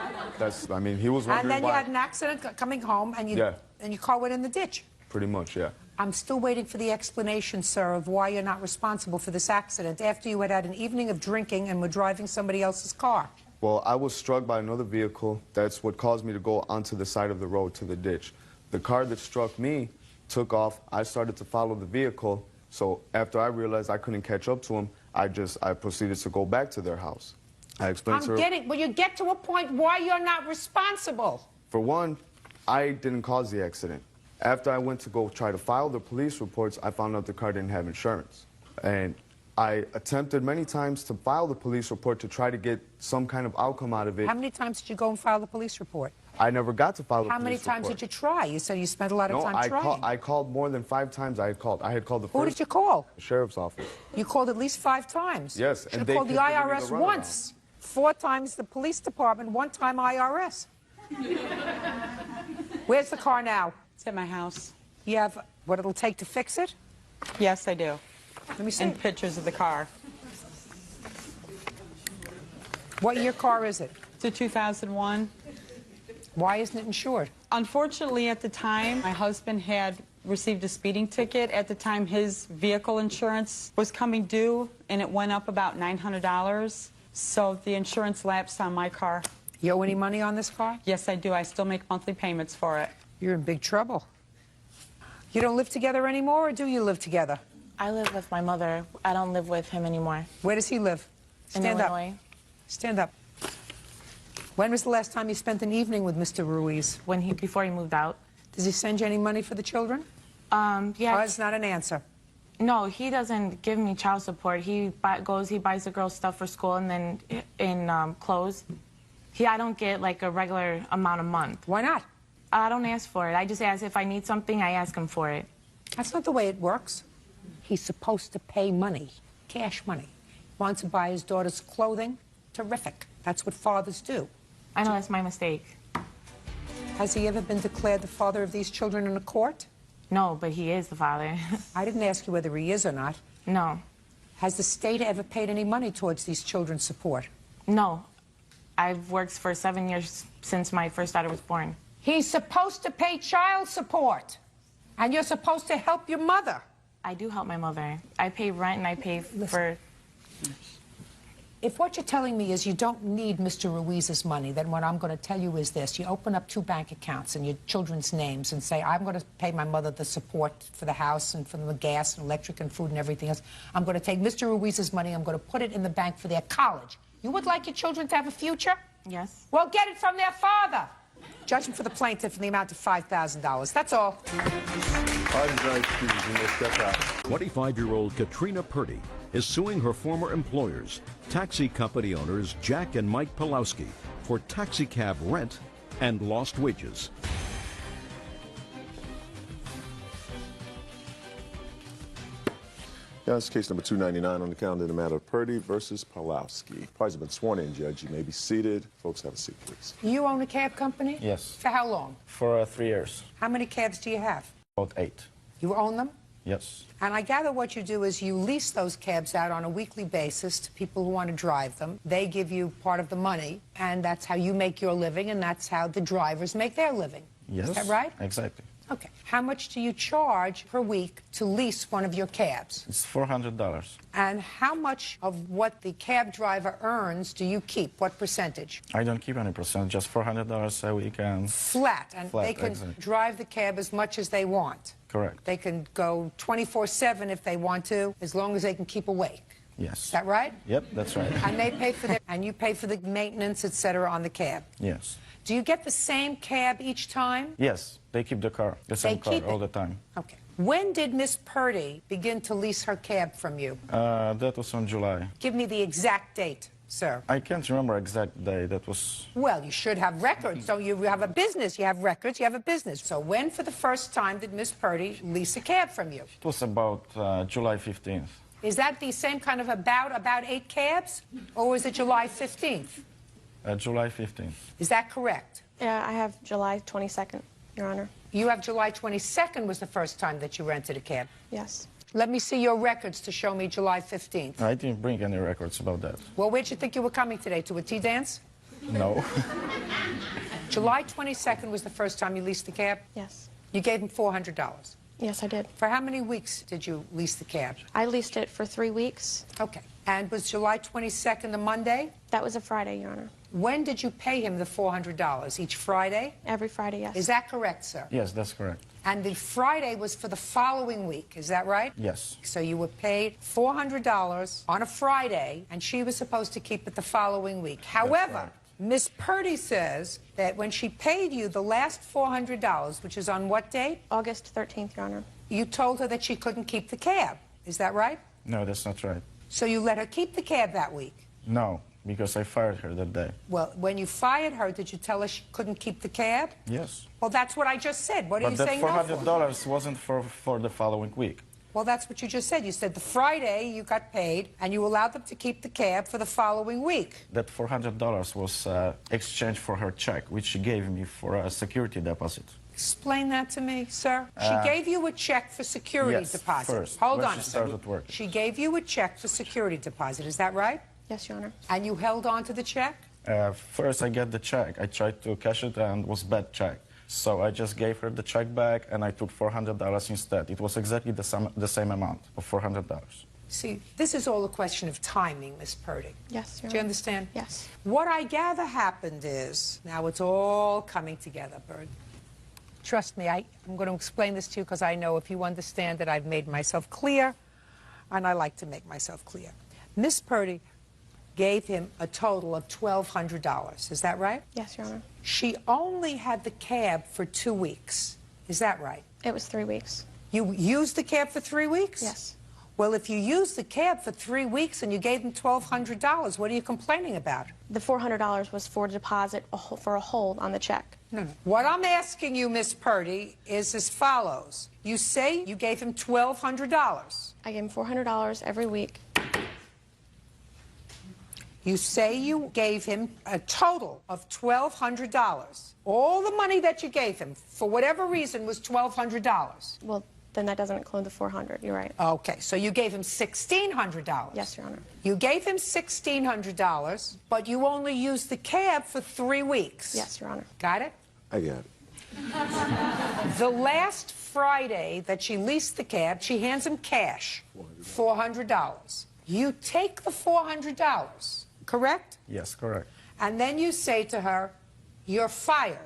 I mean, he was wondering And then why. you had an accident coming home, and your car went in the ditch. Pretty much, yeah. I'm still waiting for the explanation, sir, of why you're not responsible for this accident after you had an evening of drinking and were driving somebody else's car. Well, I was struck by another vehicle. That's what caused me to go onto the side of the road to the ditch. The car that struck me took off. I started to follow the vehicle. So after I realized I couldn't catch up to him, I proceeded to go back to their house. I explained to her. Well, you get to a point why you're not responsible. For one, I didn't cause the accident. After I went to go try to file the police reports, I found out the car didn't have insurance. And I attempted many times to file the police report to try to get some kind of outcome out of it. How many times did you go and file the police report? I never got to file the How police many report. times did you try? You said you spent a lot of time trying. I called more than 5 times. I had called the first. Who did you call? The sheriff's office. You called at least 5 times. Yes, Should and have they called the kept giving me IRS the runaround. once, 4 times the police department, 1 time IRS. Where's the car now? It's at my house. You have what it'll take to fix it? Yes, I do. Let me see. And pictures of the car. What year car is it? It's a 2001. Why isn't it insured? Unfortunately, at the time, my husband had received a speeding ticket. At the time, his vehicle insurance was coming due, and it went up about $900. So the insurance lapsed on my car. You owe any money on this car? Yes, I do. I still make monthly payments for it. You're in big trouble. You don't live together anymore, or do you live together? I live with my mother. I don't live with him anymore. Where does he live? In Stand up. Illinois. Stand up. When was the last time you spent an evening with Mr. Ruiz? Before he moved out. Does he send you any money for the children? Yeah. Oh, that's not an answer. No, he doesn't give me child support. He buys the girls stuff for school and then in clothes. I don't get like a regular amount a month. Why not? I don't ask for it. I just ask if I need something, I ask him for it. That's not the way it works. He's supposed to pay money, cash money. Wants to buy his daughter's clothing? Terrific. That's what fathers do. I know that's my mistake. Has he ever been declared the father of these children in a court? No, but he is the father. I didn't ask you whether he is or not. No. Has the state ever paid any money towards these children's support? No. I've worked for 7 years since my first daughter was born. He's supposed to pay child support, and you're supposed to help your mother. I do help my mother. I pay rent and I pay for... If what you're telling me is you don't need Mr. Ruiz's money, then what I'm going to tell you is this. You open up 2 bank accounts in your children's names and say, I'm going to pay my mother the support for the house and for the gas and electric and food and everything else. I'm going to take Mr. Ruiz's money, I'm going to put it in the bank for their college. You would like your children to have a future? Yes. Well, get it from their father. Judgment for the plaintiff in the amount of $5,000. That's all. Pardon, Judge Judy, you may step out. 25-year-old Katrina Purdy is suing her former employers, taxi company owners Jack and Mike Pulowski, for taxicab rent and lost wages. Yeah, this is case number 299 on the calendar in the matter of Purdy versus Pulowski. Parties have been sworn in, Judge. You may be seated. Folks, have a seat, please. You own a cab company? Yes. For how long? For 3 years. How many cabs do you have? About 8. You own them? Yes. And I gather what you do is you lease those cabs out on a weekly basis to people who want to drive them. They give you part of the money, and that's how you make your living, and that's how the drivers make their living. Yes. Is that right? Exactly. Okay. How much do you charge per week to lease one of your cabs? It's $400. And how much of what the cab driver earns do you keep? What percentage? I don't keep any percent, just $400 a week and... Flat. And Flat, they can exactly. drive the cab as much as they want. Correct. They can go 24/7 if they want to, as long as they can keep awake. Yes. Is that right? Yep, that's right. And they pay for and you pay for the maintenance, etc., on the cab. Yes. Do you get the same cab each time? Yes, they keep the car, the same car keep all it? the time. Okay. When did Miss Purdy begin to lease her cab from you? That was on July. Give me the exact date, sir. I can't remember exact day. That was... Well, you should have records. So you have a business, you have records, you have a business. So when for the first time did Miss Purdy lease a cab from you? It was about July 15th. Is that the same kind of about 8 cabs? Or was it July 15th? July 15th. Is that correct? Yeah, I have July 22nd, Your Honor. You have July 22nd was the first time that you rented a cab? Yes. Let me see your records to show me July 15th. I didn't bring any records about that. Well, where'd you think you were coming today? To a tea dance? No. July 22nd was the first time you leased the cab? Yes. You gave him $400? Yes, I did. For how many weeks did you lease the cab? I leased it for 3 weeks. Okay. And was July 22nd a Monday? That was a Friday, Your Honor. When did you pay him the $400? Each Friday? Every Friday, yes. Is that correct, sir? Yes, that's correct. And the Friday was for the following week, is that right? Yes. So you were paid $400 on a Friday, and she was supposed to keep it the following week. However, Miss Purdy says that when she paid you the last $400, which is on what date? August 13th, Your Honor. You told her that she couldn't keep the cab. Is that right? No, that's not right. So you let her keep the cab that week? No, because I fired her that day. Well, when you fired her, did you tell her she couldn't keep the cab? Yes. Well, that's what I just said. What are you But that saying no for? $400 wasn't for the following week. Well, that's what you just said. You said the Friday you got paid, and you allowed them to keep the cab for the following week. That $400 was exchanged for her check, which she gave me for a security deposit. Explain that to me, sir. She gave you a check for security yes, deposit. First, Hold when on. she started work. She gave you a check for security deposit. Is that right? Yes, Your Honor. And you held on to the check? First, I get the check. I tried to cash it and it was bad check. So I just gave her the check back and I took $400 instead. It was exactly the same amount of $400. See, this is all a question of timing, Miss Purdy. Yes, Your Honor. Do you understand? Yes. What I gather happened is, now it's all coming together, Bird. Trust me, I'm going to explain this to you because I know if you understand that I've made myself clear, and I like to make myself clear. Miss Purdy gave him a total of $1,200. Is that right? Yes, Your Honor. She only had the cab for 2 weeks. Is that right? It was 3 weeks. You used the cab for 3 weeks? Yes. Well, if you used the cab for 3 weeks and you gave him $1,200, what are you complaining about? The $400 was for deposit for a hold on the check. No. What I'm asking you, Miss Purdy, is as follows. You say you gave him $1,200. I gave him $400 every week. You say you gave him a total of $1,200. All the money that you gave him, for whatever reason, was $1,200. Well, then that doesn't include the $400. You're right. Okay, so you gave him $1,600. Yes, Your Honor. You gave him $1,600, but you only used the cab for 3 weeks. Yes, Your Honor. Got it? I got it. The last Friday that she leased the cab, she hands him cash, $400. You take the $400, correct? Yes, correct. And then you say to her, you're fired.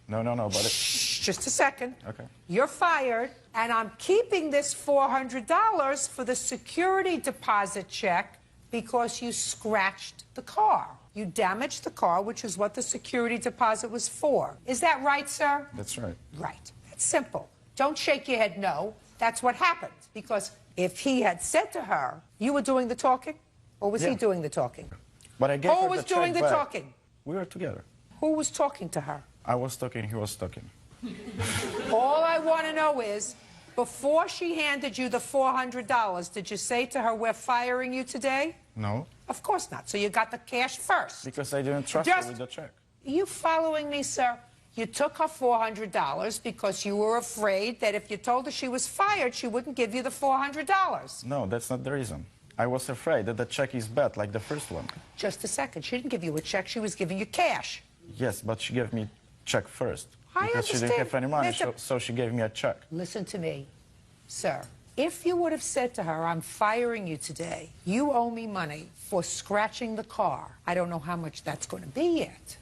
No, but Shh, just a second. Okay. You're fired, and I'm keeping this $400 for the security deposit check because you scratched the car. You damaged the car, which is what the security deposit was for. Is that right, sir? That's right. Right. It's simple. Don't shake your head no. That's what happened. Because if he had said to her, you were doing the talking, or was he doing the talking? But I gave Who her was the check doing the back. talking? We were together. Who was talking to her? I was talking, he was talking. All I want to know is, before she handed you the $400, did you say to her, we're firing you today? No. Of course not. So you got the cash first. Because I didn't trust her with the check. Are you following me, sir? You took her $400 because you were afraid that if you told her she was fired, she wouldn't give you the $400. No, that's not the reason. I was afraid that the check is bad, like the first one. Just a second. She didn't give you a check. She was giving you cash. Yes, but she gave me check first. I because she didn't understand. have any money, Listen. so she gave me a check. Listen to me, sir. If you would have said to her, I'm firing you today, you owe me money for scratching the car. I don't know how much that's going to be yet,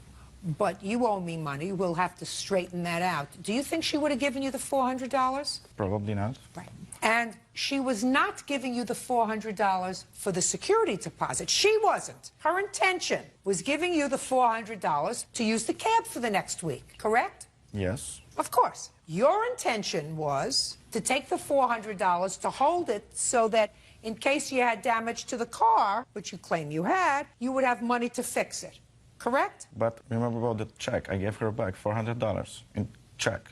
but you owe me money. We'll have to straighten that out. Do you think she would have given you the $400? Probably not. Right. And she was not giving you the $400 for the security deposit. She wasn't. Her intention was giving you the $400 to use the cab for the next week, correct? Yes. Of course. Your intention was to take the $400 to hold it so that in case you had damage to the car, which you claim you had, you would have money to fix it, correct? But remember about the check. I gave her back $400 in check.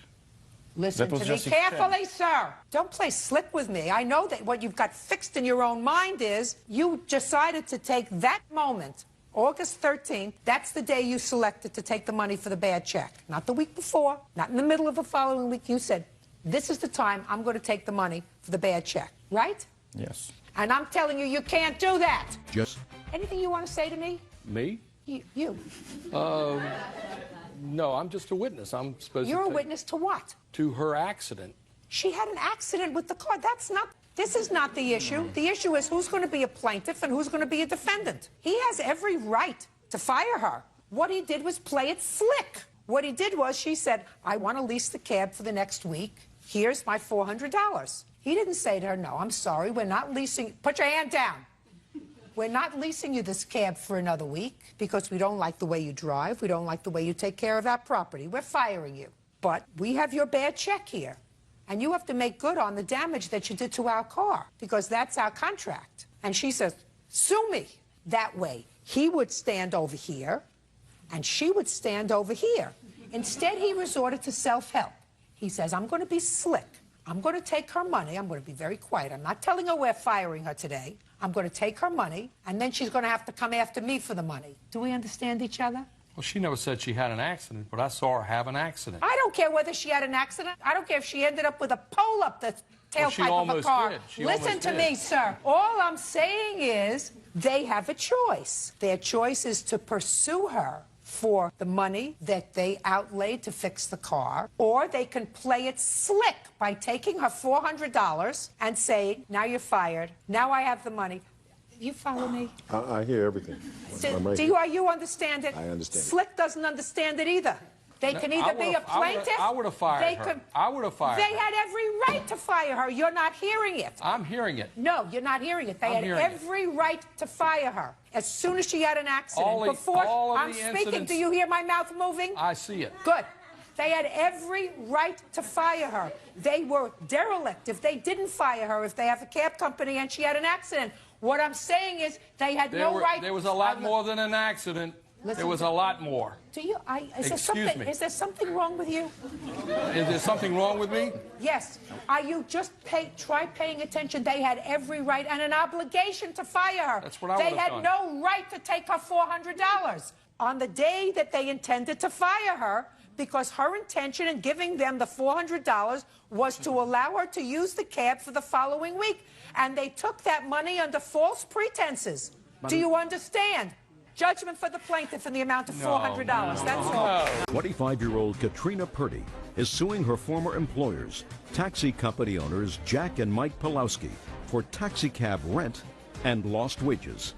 Listen to me carefully, sir. Don't play slick with me. I know that what you've got fixed in your own mind is you decided to take that moment, August 13th, that's the day you selected to take the money for the bad check. Not the week before, not in the middle of the following week. You said, this is the time I'm going to take the money for the bad check, right? Yes. And I'm telling you, you can't do that. Just Anything you want to say to me? Me? You. No, I'm just a witness. I'm supposed You're to a witness to what? To her accident. She had an accident with the car. This is not the issue. The issue is who's going to be a plaintiff and who's going to be a defendant. He has every right to fire her. What he did was play it slick. What he did was she said, I want to lease the cab for the next week. Here's my $400. He didn't say to her, no, I'm sorry, we're not leasing. Put your hand down. We're not leasing you this cab for another week because we don't like the way you drive. We don't like the way you take care of our property. We're firing you. But we have your bad check here. And you have to make good on the damage that you did to our car because that's our contract. And she says, sue me. That way, he would stand over here and she would stand over here. Instead, he resorted to self-help. He says, I'm going to be slick. I'm going to take her money. I'm going to be very quiet. I'm not telling her we're firing her today. I'm going to take her money, and then she's going to have to come after me for the money. Do we understand each other? Well, she never said she had an accident, but I saw her have an accident. I don't care whether she had an accident. I don't care if she ended up with a pole up the tailpipe of a car. Listen to me, sir. All I'm saying is they have a choice. Their choice is to pursue her for the money that they outlaid to fix the car, or they can play it slick by taking her $400 and saying, now you're fired, now I have the money. You follow me? I hear everything. Do you understand it? I understand. Slick doesn't understand it either. They can either be a plaintiff. I would have fired her. I would have fired her. They had every right to fire her. You're not hearing it. I'm hearing it. No, you're not hearing it. They had every right to fire her as soon as she had an accident. Before I'm speaking, do you hear my mouth moving? I see it. Good. They had every right to fire her. They were derelict if they didn't fire her, if they have a cab company and she had an accident. What I'm saying is they had no right. There was a lot more than an accident. There was a lot more. Do you? Excuse me. Is there something wrong with you? Is there something wrong with me? Yes. Are you just try paying attention? They had every right and an obligation to fire her. That's what I would have done. They had no right to take her $400 on the day that they intended to fire her, because her intention in giving them the $400 was to allow her to use the cab for the following week. And they took that money under false pretenses. Do you understand? Judgment for the plaintiff in the amount of $400. That's all. 25-year-old Katrina Purdy is suing her former employers, taxi company owners Jack and Mike Pulowski, for taxi cab rent and lost wages.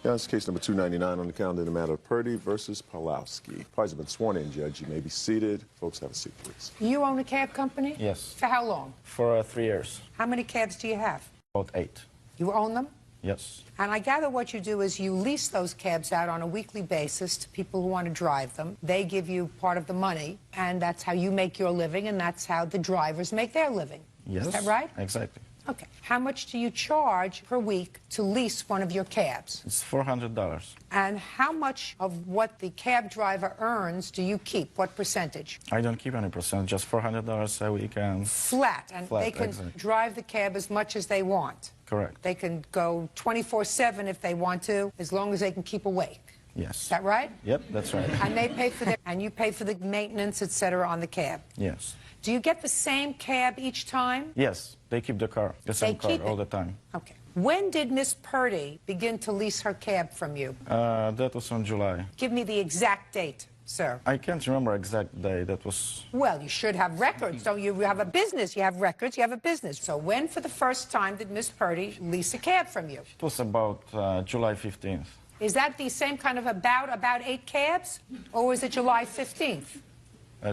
Yeah, it's case number 299 on the calendar in the matter of Purdy versus Pulowski. Parties have been sworn in, Judge. You may be seated. Folks, have a seat, please. You own a cab company? Yes. For how long? For 3 years. How many cabs do you have? About 8. You own them? Yes. And I gather what you do is you lease those cabs out on a weekly basis to people who want to drive them. They give you part of the money, and that's how you make your living, and that's how the drivers make their living. Yes. Is that right? Exactly. Okay. How much do you charge per week to lease one of your cabs? It's $400. And how much of what the cab driver earns do you keep? What percentage? I don't keep any percent, just $400 a week and flat. And flat, they can exactly. drive the cab as much as they want. Correct. They can go 24/7 if they want to, as long as they can keep awake. Yes. Is that right? Yep, that's right. And they pay for and you pay for the maintenance, etc., on the cab. Yes. Do you get the same cab each time? Yes, they keep the car, the same car all the time. Okay. When did Miss Purdy begin to lease her cab from you? That was in July. Give me the exact date, sir. I can't remember exact day. That was... Well, you should have records. Don't you have a business? You have records, you have a business. So when, for the first time, did Miss Purdy lease a cab from you? It was about July 15th. Is that the same kind of about 8 cabs? Or was it July 15th?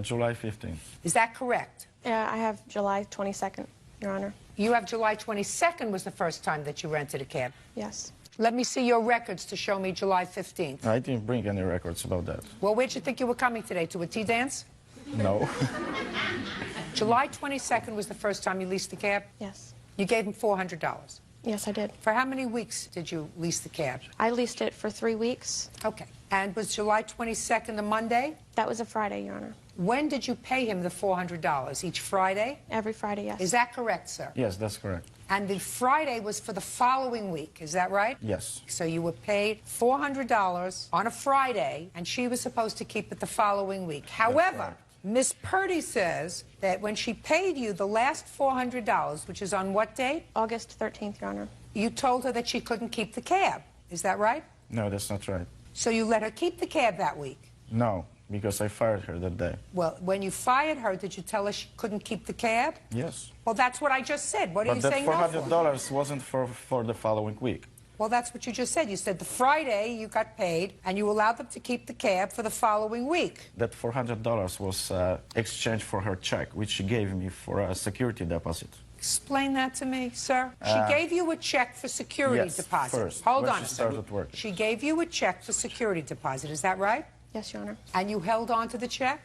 July 15th. Is that correct? Yeah, I have July 22nd, Your Honor. You have July 22nd was the first time that you rented a cab? Yes. Let me see your records to show me July 15th. I didn't bring any records about that. Well, where'd you think you were coming today? To a tea dance? No. July 22nd was the first time you leased the cab? Yes. You gave him $400? Yes, I did. For how many weeks did you lease the cab? I leased it for 3 weeks. Okay. And was July 22nd a Monday? That was a Friday, Your Honor. When did you pay him the $400? Each Friday? Every Friday, yes. Is that correct, sir? Yes, that's correct. And the Friday was for the following week, is that right? Yes. So you were paid $400 on a Friday, and she was supposed to keep it the following week. However, Miss Purdy says that when she paid you the last $400, which is on what date? August 13th, Your Honor. You told her that she couldn't keep the cab. Is that right? No, that's not right. So you let her keep the cab that week? No, because I fired her that day. Well, when you fired her, did you tell her she couldn't keep the cab? Yes. Well, that's what I just said. What are you saying But no that for? $400 wasn't for the following week. Well, that's what you just said. You said the Friday you got paid, and you allowed them to keep the cab for the following week. That $400 was exchanged for her check, which she gave me for a security deposit. Explain that to me, sir. She gave you a check for security yes, deposit. First, Hold when on. she started work. She gave you a check for security deposit. Is that right? Yes, Your Honor. And you held on to the check?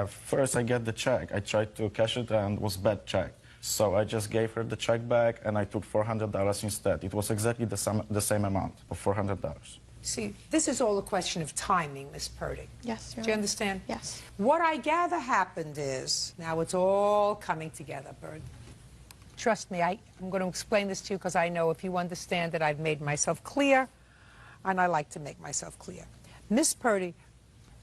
First, I get the check. I tried to cash it and it was bad check. So I just gave her the check back and I took $400 instead. It was exactly the same amount of $400. See, this is all a question of timing, Miss Purdy. Yes, Your Honor. Do you understand? Yes. What I gather happened is, now it's all coming together, Bird. Trust me, I'm going to explain this to you because I know if you understand that I've made myself clear, and I like to make myself clear. Miss Purdy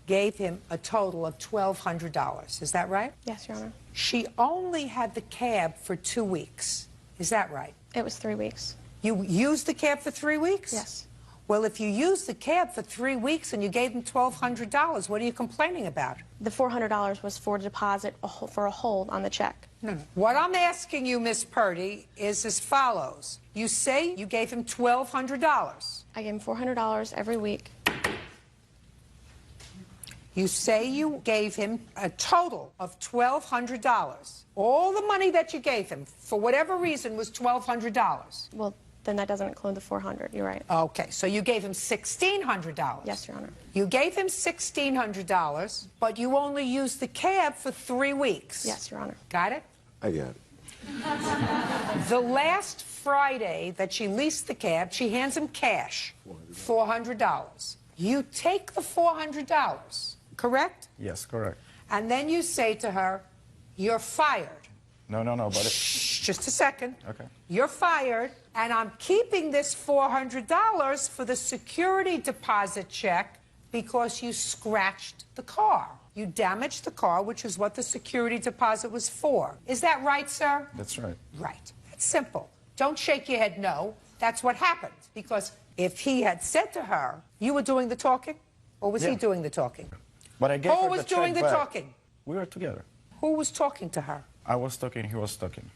gave him a total of $1,200. Is that right? Yes, Your Honor. She only had the cab for 2 weeks. Is that right? It was 3 weeks. You used the cab for 3 weeks? Yes. Well, if you used the cab for 3 weeks and you gave him $1,200, what are you complaining about? The $400 was for deposit for a hold on the check. No. What I'm asking you, Miss Purdy, is as follows. You say you gave him $1,200. I gave him $400 every week. You say you gave him a total of $1,200. All the money that you gave him, for whatever reason, was $1,200. Well, then that doesn't include the $400. You're right. Okay, so you gave him $1,600. Yes, Your Honor. You gave him $1,600, but you only used the cab for 3 weeks. Yes, Your Honor. Got it? I got it. The last Friday that she leased the cab, she hands him cash, $400. You take the $400, correct? Yes, correct. And then you say to her, you're fired. No, but Shh, just a second. Okay. You're fired, and I'm keeping this $400 for the security deposit check because you scratched the car. You damaged the car, which is what the security deposit was for. Is that right, sir? That's right. Right. That's simple. Don't shake your head no. That's what happened. Because if he had said to her, you were doing the talking, or was he doing the talking? But I gave Who her was the doing the check back. talking? We were together. Who was talking to her? I was talking, he was talking.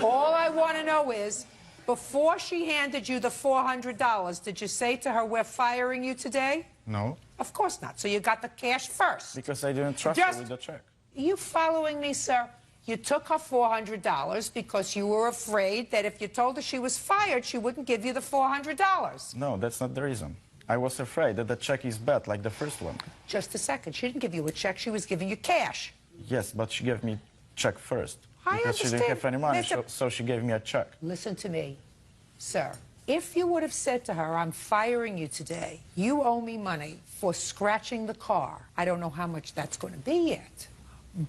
All I want to know is, before she handed you the $400, did you say to her, we're firing you today? No. Of course not. So you got the cash first. Because I didn't trust her with the check. You following me, sir? You took her $400 because you were afraid that if you told her she was fired, she wouldn't give you the $400. No, that's not the reason. I was afraid that the check is bad, like the first one. Just a second. She didn't give you a check. She was giving you cash. Yes, but she gave me check first. I because she didn't understand. have any money, Listen. so she gave me a check. Listen to me, sir. If you would have said to her, I'm firing you today, you owe me money for scratching the car. I don't know how much that's going to be yet,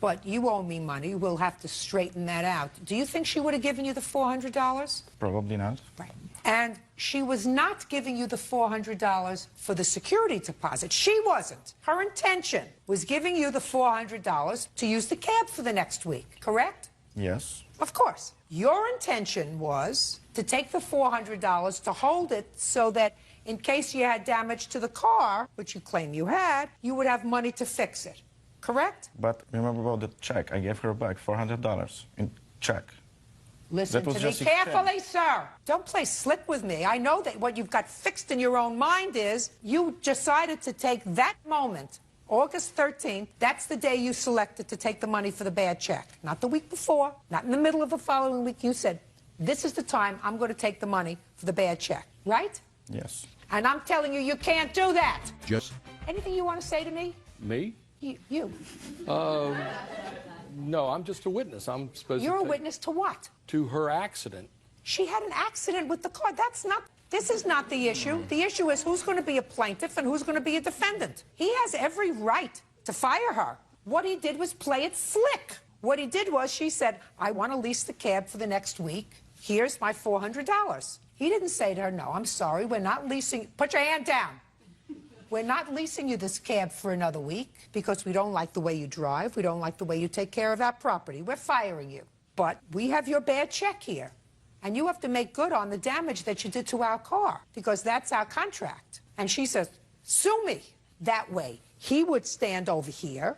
but you owe me money. We'll have to straighten that out. Do you think she would have given you the $400? Probably not. Right. And she was not giving you the $400 for the security deposit. She wasn't. Her intention was giving you the $400 to use the cab for the next week, correct? Yes. Of course. Your intention was to take the $400 to hold it so that in case you had damage to the car, which you claim you had, you would have money to fix it. Correct? But remember about the check. I gave her back $400 in check. Listen That was to me just carefully, sir. Don't play slick with me. I know that what you've got fixed in your own mind is you decided to take that moment August 13th, that's the day you selected to take the money for the bad check. Not the week before, not in the middle of the following week. You said, this is the time I'm going to take the money for the bad check, right? Yes. And I'm telling you, you can't do that. Just Anything you want to say to me? Me? You. No, I'm just a witness. I'm supposed You're to a witness to what? to her accident. She had an accident with the car. This is not the issue. The issue is who's going to be a plaintiff and who's going to be a defendant. He has every right to fire her. What he did was play it slick. What he did was she said, I want to lease the cab for the next week. Here's my $400. He didn't say to her, no, I'm sorry, we're not leasing. Put your hand down. We're not leasing you this cab for another week because we don't like the way you drive. We don't like the way you take care of our property. We're firing you. But we have your bad check here. And you have to make good on the damage that you did to our car because that's our contract. And she says, sue me. That way, he would stand over here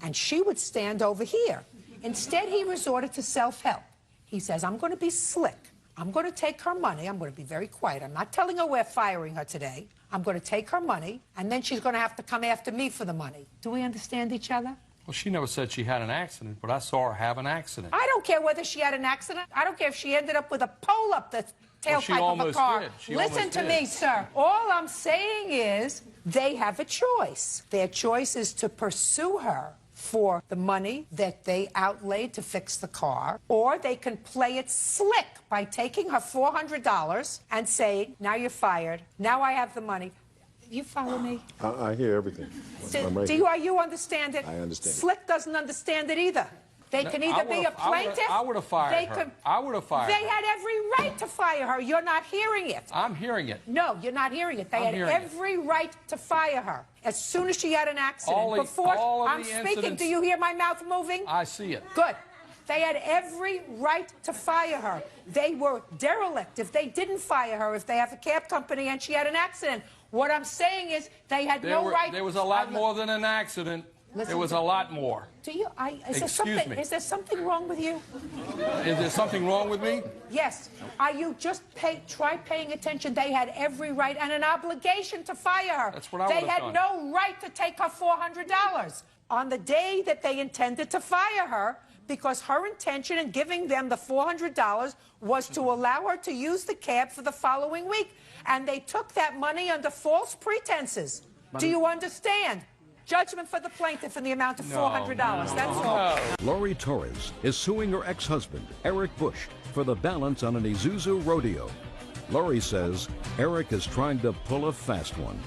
and she would stand over here. Instead, he resorted to self-help. He says, I'm going to be slick. I'm going to take her money. I'm going to be very quiet. I'm not telling her we're firing her today. I'm going to take her money, and then she's going to have to come after me for the money. Do we understand each other? Well, she never said she had an accident, but I saw her have an accident. I don't care whether she had an accident. I don't care if she ended up with a pole up the tailpipe of a car. Listen to me, sir. All I'm saying is they have a choice. Their choice is to pursue her for the money that they outlaid to fix the car, or they can play it slick by taking her $400 and saying, now you're fired, now I have the money. You follow me? I hear everything. Do you understand it? I understand. Slick doesn't understand it either. They can either be a plaintiff. I would have fired her. I would have fired her. They had every right to fire her. You're not hearing it. I'm hearing it. No, you're not hearing it. They had every right to fire her as soon as she had an accident. Before I'm speaking, do you hear my mouth moving? I see it. Good. They had every right to fire her. They were derelict if they didn't fire her, if they have a cab company and she had an accident. What I'm saying is they had no right. There was a lot more than an accident. There was a lot more. Is there something wrong with you? Is there something wrong with me? Yes. Are you just try paying attention? They had every right and an obligation to fire her. That's what I would have done. They had no right to take her $400 on the day that they intended to fire her, because her intention in giving them the $400 was to allow her to use the cab for the following week. And they took that money under false pretenses. Do you understand? Judgment for the plaintiff in the amount of $400. That's all. Lori Torres is suing her ex-husband, Eric Bush, for the balance on an Isuzu rodeo. Lori says Eric is trying to pull a fast one.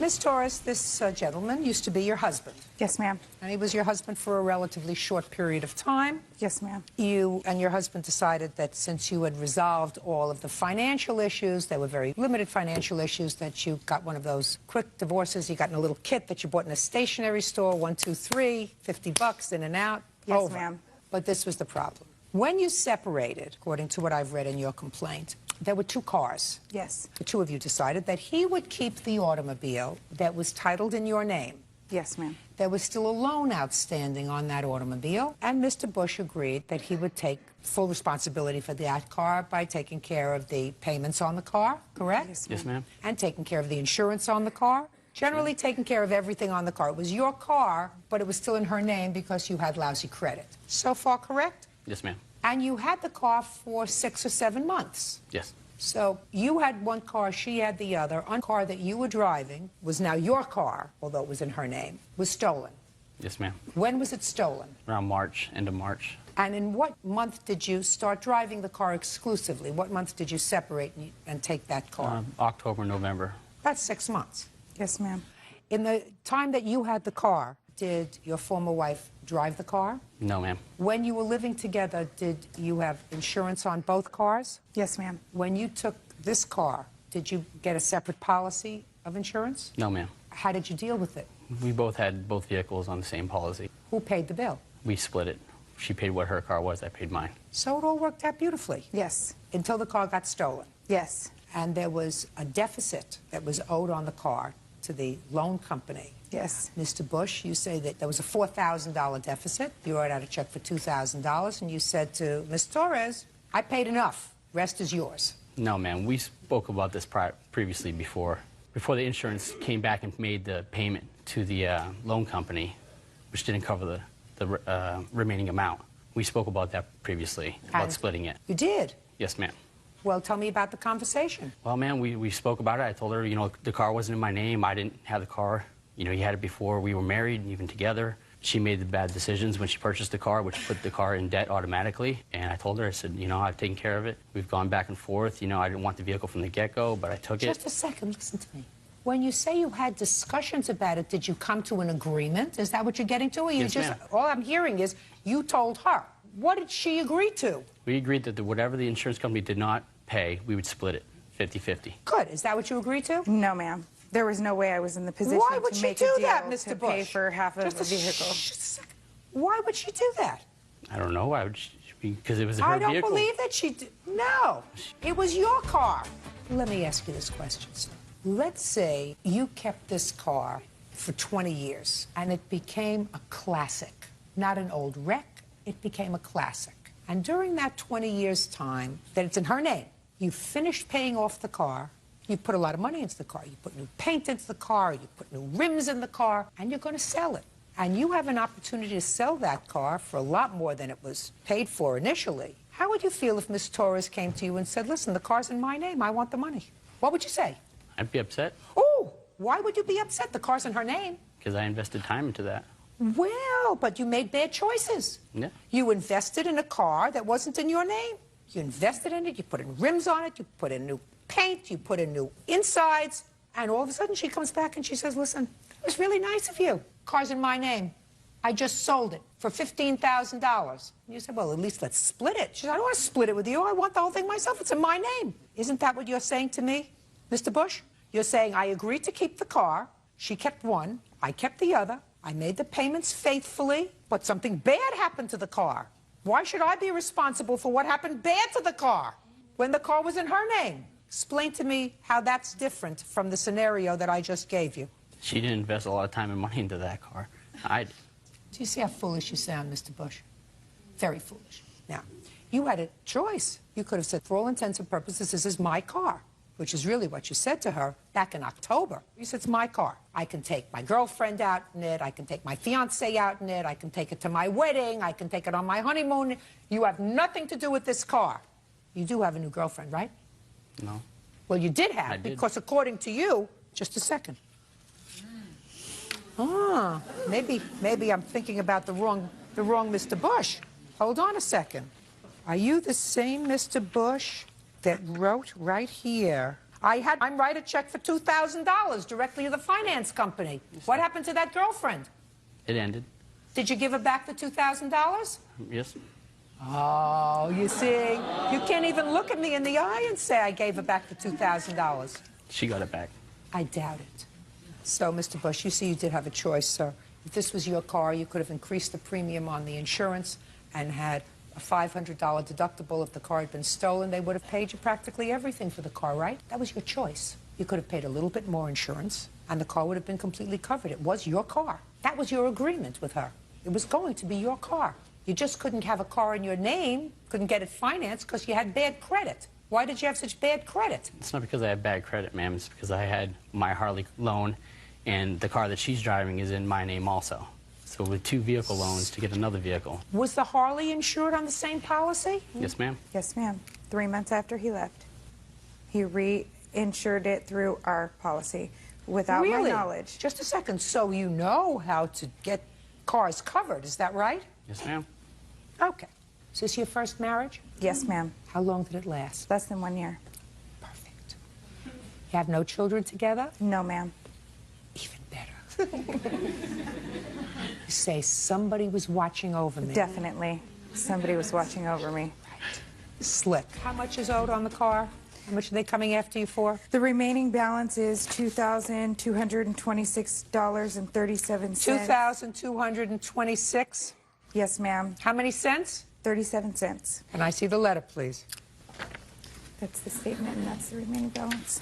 Miss Torres, this gentleman used to be your husband. Yes, ma'am. And he was your husband for a relatively short period of time. Yes, ma'am. You and your husband decided that since you had resolved all of the financial issues, there were very limited financial issues, that you got one of those quick divorces. You got in a little kit that you bought in a stationery store, 1, 2, 3, $50 in and out. Yes, ma'am. But this was the problem. When you separated, according to what I've read in your complaint, there were 2 cars. Yes. The 2 of you decided that he would keep the automobile that was titled in your name. Yes, ma'am. There was still a loan outstanding on that automobile, and Mr. Bush agreed that he would take full responsibility for that car by taking care of the payments on the car, correct? Yes, ma'am. And taking care of the insurance on the car. Generally taking care of everything on the car. It was your car, but it was still in her name because you had lousy credit. So far, correct? Yes, ma'am. And you had the car for 6 or 7 months. Yes. So you had one car, she had the other. One car that you were driving was now your car, although it was in her name, was stolen. Yes, ma'am. When was it stolen? Around March, end of March. And in what month did you start driving the car exclusively? What month did you separate and take that car? October, November. That's 6 months. Yes, ma'am. In the time that you had the car, did your former wife drive the car? No, ma'am. When you were living together, did you have insurance on both cars? Yes, ma'am. When you took this car, did you get a separate policy of insurance? No, ma'am. How did you deal with it? We both had both vehicles on the same policy. Who paid the bill? We split it. She paid what her car was, I paid mine. So it all worked out beautifully? Yes. Until the car got stolen? Yes. And there was a deficit that was owed on the car to the loan company. Yes. Mr. Bush, you say that there was a $4,000 deficit. You wrote out a check for $2,000, and you said to Ms. Torres, I paid enough. Rest is yours. No, ma'am. We spoke about this previously before the insurance came back and made the payment to the loan company, which didn't cover the remaining amount. We spoke about that previously, about And splitting it. You did? Yes, ma'am. Well, tell me about the conversation. Well, ma'am, we spoke about it. I told her, you know, the car wasn't in my name. I didn't have the car. You know, he had it before we were married and even together. She made the bad decisions when she purchased the car, which put the car in debt automatically. And I told her, I said, you know, I've taken care of it. We've gone back and forth. You know, I didn't want the vehicle from the get-go, but I took it. Just a second, listen to me. When you say you had discussions about it, did you come to an agreement? Is that what you're getting to? Or you Yes, just, ma'am. all I'm hearing is you told her. What did she agree to? We agreed that whatever the insurance company did not pay, we would split it 50-50. Good. Is that what you agreed to? No, ma'am. There was no way I was in the position Why would to she make do a deal that, Mr. to Bush? pay for half of Just the vehicle. Just a second. Why would she do that? I don't know. I would, because it was her I don't vehicle. believe that she did. No. It was your car. Let me ask you this question, sir. Let's say you kept this car for 20 years and it became a classic. Not an old wreck. It became a classic. And during that 20 years' time that it's in her name, you finished paying off the car. You put a lot of money into the car. You put new paint into the car. You put new rims in the car. And you're going to sell it. And you have an opportunity to sell that car for a lot more than it was paid for initially. How would you feel if Miss Torres came to you and said, listen, the car's in my name. I want the money. What would you say? I'd be upset. Oh, why would you be upset? The car's in her name. Because I invested time into that. Well, but you made bad choices. Yeah. You invested in a car that wasn't in your name. You invested in it. You put in rims on it. You put in new paint. You put in new insides. And all of a sudden she comes back and she says, listen, it was really nice of you. Car's in my name. I just sold it for $15,000. And you said, well, at least let's split it. She said, I don't want to split it with you. I want the whole thing myself. It's in my name. Isn't that what you're saying to me, Mr. Bush? You're saying I agreed to keep the car. She kept one. I kept the other. I made the payments faithfully, but something bad happened to the car. Why should I be responsible for what happened bad to the car when the car was in her name? Explain to me how that's different from the scenario that I just gave you. She didn't invest a lot of time and money into that car. I did. Do you see how foolish you sound, Mr. Bush? Very foolish. Now, you had a choice. You could have said, for all intents and purposes, this is my car, which is really what you said to her back in October. You said, it's my car. I can take my girlfriend out in it. I can take my fiancé out in it. I can take it to my wedding. I can take it on my honeymoon. You have nothing to do with this car. You do have a new girlfriend, right? No. Well, you did have, I did. because according to you, just a second. Ah, maybe I'm thinking about the wrong Mr. Bush. Hold on a second. Are you the same Mr. Bush that wrote right here? I'm write a check for $2,000 directly to the finance company. What happened to that girlfriend? It ended. Did you give her back the $2,000? Yes. Oh, you see, you can't even look at me in the eye and say I gave her back the $2,000. She got it back. I doubt it. So, Mr. Bush, you see you did have a choice, sir. If this was your car, you could have increased the premium on the insurance and had a $500 deductible. If the car had been stolen, they would have paid you practically everything for the car, right? That was your choice. You could have paid a little bit more insurance, and the car would have been completely covered. It was your car. That was your agreement with her. It was going to be your car. You just couldn't have a car in your name, couldn't get it financed because you had bad credit. Why did you have such bad credit? It's not because I had bad credit, ma'am. It's because I had my Harley loan, and the car that she's driving is in my name also. So with 2 vehicle loans to get another vehicle. Was the Harley insured on the same policy? Yes, ma'am. Yes, ma'am. 3 months after he left, he reinsured it through our policy without my knowledge. Just a second. So you know how to get cars covered, is that right? Yes, ma'am. Okay. Is this your first marriage? Yes, ma'am. How long did it last? Less than 1 year. Perfect. You have no children together? No, ma'am. Even better. You say somebody was watching over me. Definitely. Somebody was watching over me. Right. Slick. How much is owed on the car? How much are they coming after you for? The remaining balance is $2,226.37. $2,226? Yes, ma'am. How many cents? 37 cents. Can I see the letter, please? That's the statement, and that's the remaining balance.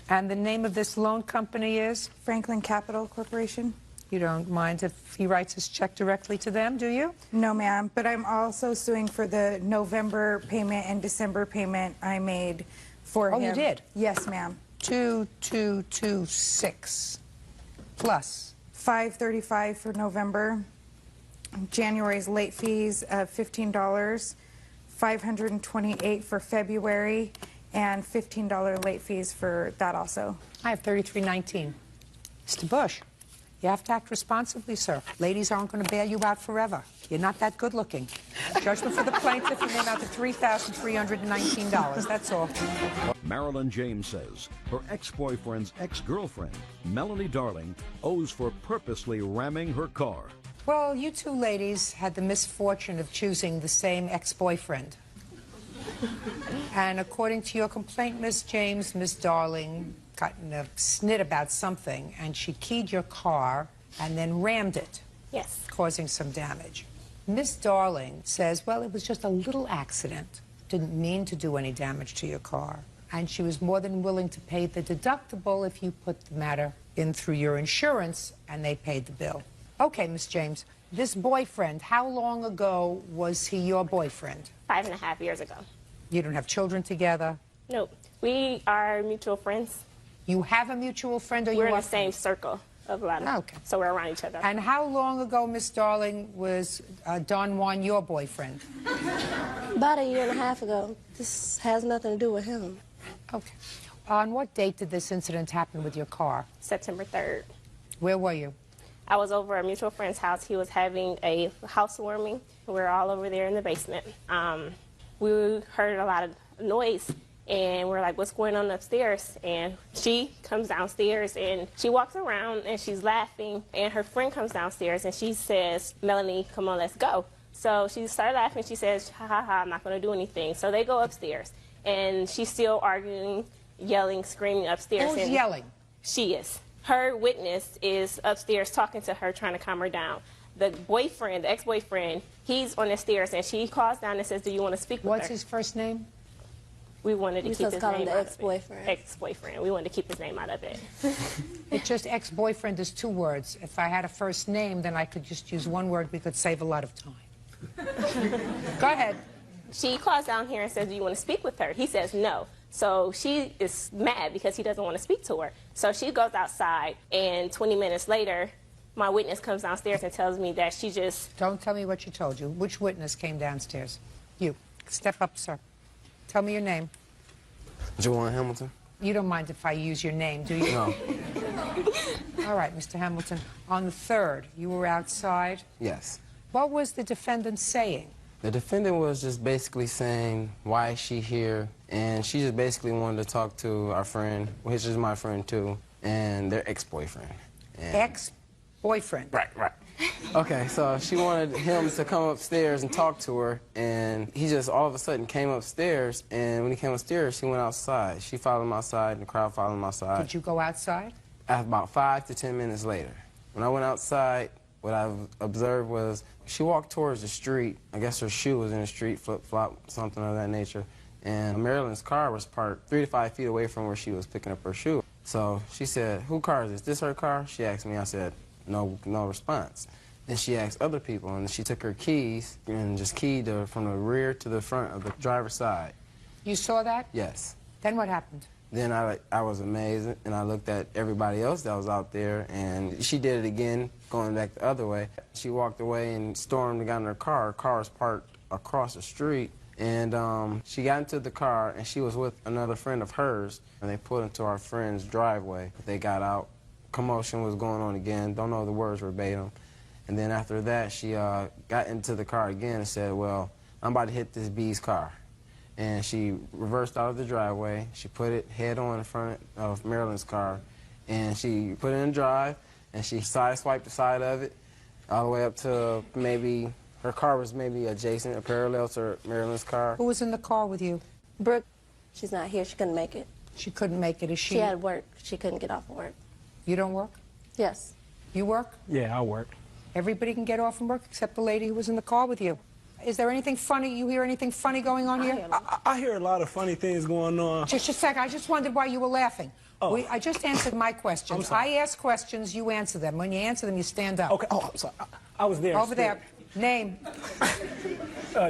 And the name of this loan company is? Franklin Capital Corporation. You don't mind if he writes his check directly to them, do you? No, ma'am, but I'm also suing for the November payment and December payment I made for him. Oh, you did? Yes, ma'am. 2226 plus 535 for November. January's late fees of $15. 528 for February, and $15 late fees for that also. I have 3319. Mr. Bush, you have to act responsibly, sir. Ladies aren't going to bail you out forever. You're not that good looking. Judgment for the plaintiff, you may amount to $3,319. That's all. Marilyn James says her ex-boyfriend's ex-girlfriend, Melanie Darling, owes for purposely ramming her car. Well, you two ladies had the misfortune of choosing the same ex-boyfriend. And according to your complaint, Miss James, Miss Darling got in a snit about something, and she keyed your car and then rammed it. Yes. Causing some damage. Miss Darling says, well, it was just a little accident. Didn't mean to do any damage to your car. And she was more than willing to pay the deductible if you put the matter in through your insurance, and they paid the bill. Okay, Miss James, this boyfriend, how long ago was he your boyfriend? 5.5 years ago. You don't have children together? Nope. We are mutual friends. You have a mutual friend, or we're you in are the same circle of a lot of, okay. So we're around each other. And how long ago, Miss Darling, was Don Juan your boyfriend? About 1.5 years ago. This has nothing to do with him. Okay. On what date did this incident happen with your car? September 3rd. Where were you? I was over at a mutual friend's house. He was having a housewarming. We were all over there in the basement. We heard a lot of noise, and we're like, what's going on upstairs? And she comes downstairs, and she walks around, and she's laughing, and her friend comes downstairs, and she says, Melanie, come on, let's go. So she started laughing. She says, ha, ha, ha, I'm not going to do anything. So they go upstairs, and she's still arguing, yelling, screaming upstairs. Who's yelling? She is. Her witness is upstairs talking to her, trying to calm her down. The boyfriend, the ex-boyfriend, he's on the stairs, and she calls down and says, do you want to speak with her? What's his first name? We wanted to keep his name out of it. Ex-boyfriend. Ex-boyfriend. We wanted to keep his name out of it. It's just ex-boyfriend is 2 words. If I had a first name, then I could just use 1 word. We could save a lot of time. Go ahead. She calls down here and says, do you want to speak with her? He says no. So she is mad because he doesn't want to speak to her. So she goes outside, and 20 minutes later, my witness comes downstairs and tells me that she just... Don't tell me what she told you. Which witness came downstairs? You. Step up, sir. Tell me your name. Juwan Hamilton. You don't mind if I use your name, do you? No. All right, Mr. Hamilton. On the 3rd, you were outside? Yes. What was the defendant saying? The defendant was just basically saying, why is she here? And she just basically wanted to talk to our friend, which is my friend too, and their ex-boyfriend. Ex-boyfriend? Right. Okay, so she wanted him to come upstairs and talk to her, and he just all of a sudden came upstairs, and when he came upstairs, she went outside. She followed him outside, and the crowd followed him outside. Did you go outside? About 5 to 10 minutes later. When I went outside, what I observed was she walked towards the street. I guess her shoe was in the street, flip-flop, something of that nature. And Marilyn's car was parked 3 to 5 feet away from where she was picking up her shoe. So she said, whose car is this? This her car? She asked me. I said, no response. Then she asked other people, and she took her keys and just keyed her from the rear to the front of the driver's side. You saw that? Yes. Then what happened? Then I was amazed, and I looked at everybody else that was out there, and she did it again, going back the other way. She walked away and stormed and got in her car. Her car was parked across the street, and she got into the car, and she was with another friend of hers, and they pulled into our friend's driveway. They got out. Commotion was going on again. Don't know the words verbatim. And then after that, she got into the car again and said, well, I'm about to hit this B's car. And she reversed out of the driveway. She put it head on in front of Marilyn's car, and she put it in drive, and she sideswiped the side of it all the way up to maybe, her car was maybe adjacent or parallel to Marilyn's car. Who was in the car with you? Brooke, she's not here. She couldn't make it. She couldn't make it. Is she? She had work. She couldn't get off of work. You don't work? Yes. You work? Yeah, I work. Everybody can get off from work except the lady who was in the car with you. Is there anything funny? You hear anything funny going on here? I hear a lot of funny things going on. Just a second. I just wondered why you were laughing. Oh. I just answered my questions. I ask questions, you answer them. When you answer them, you stand up. Okay. Oh, I'm sorry. I was there. Over there. Name?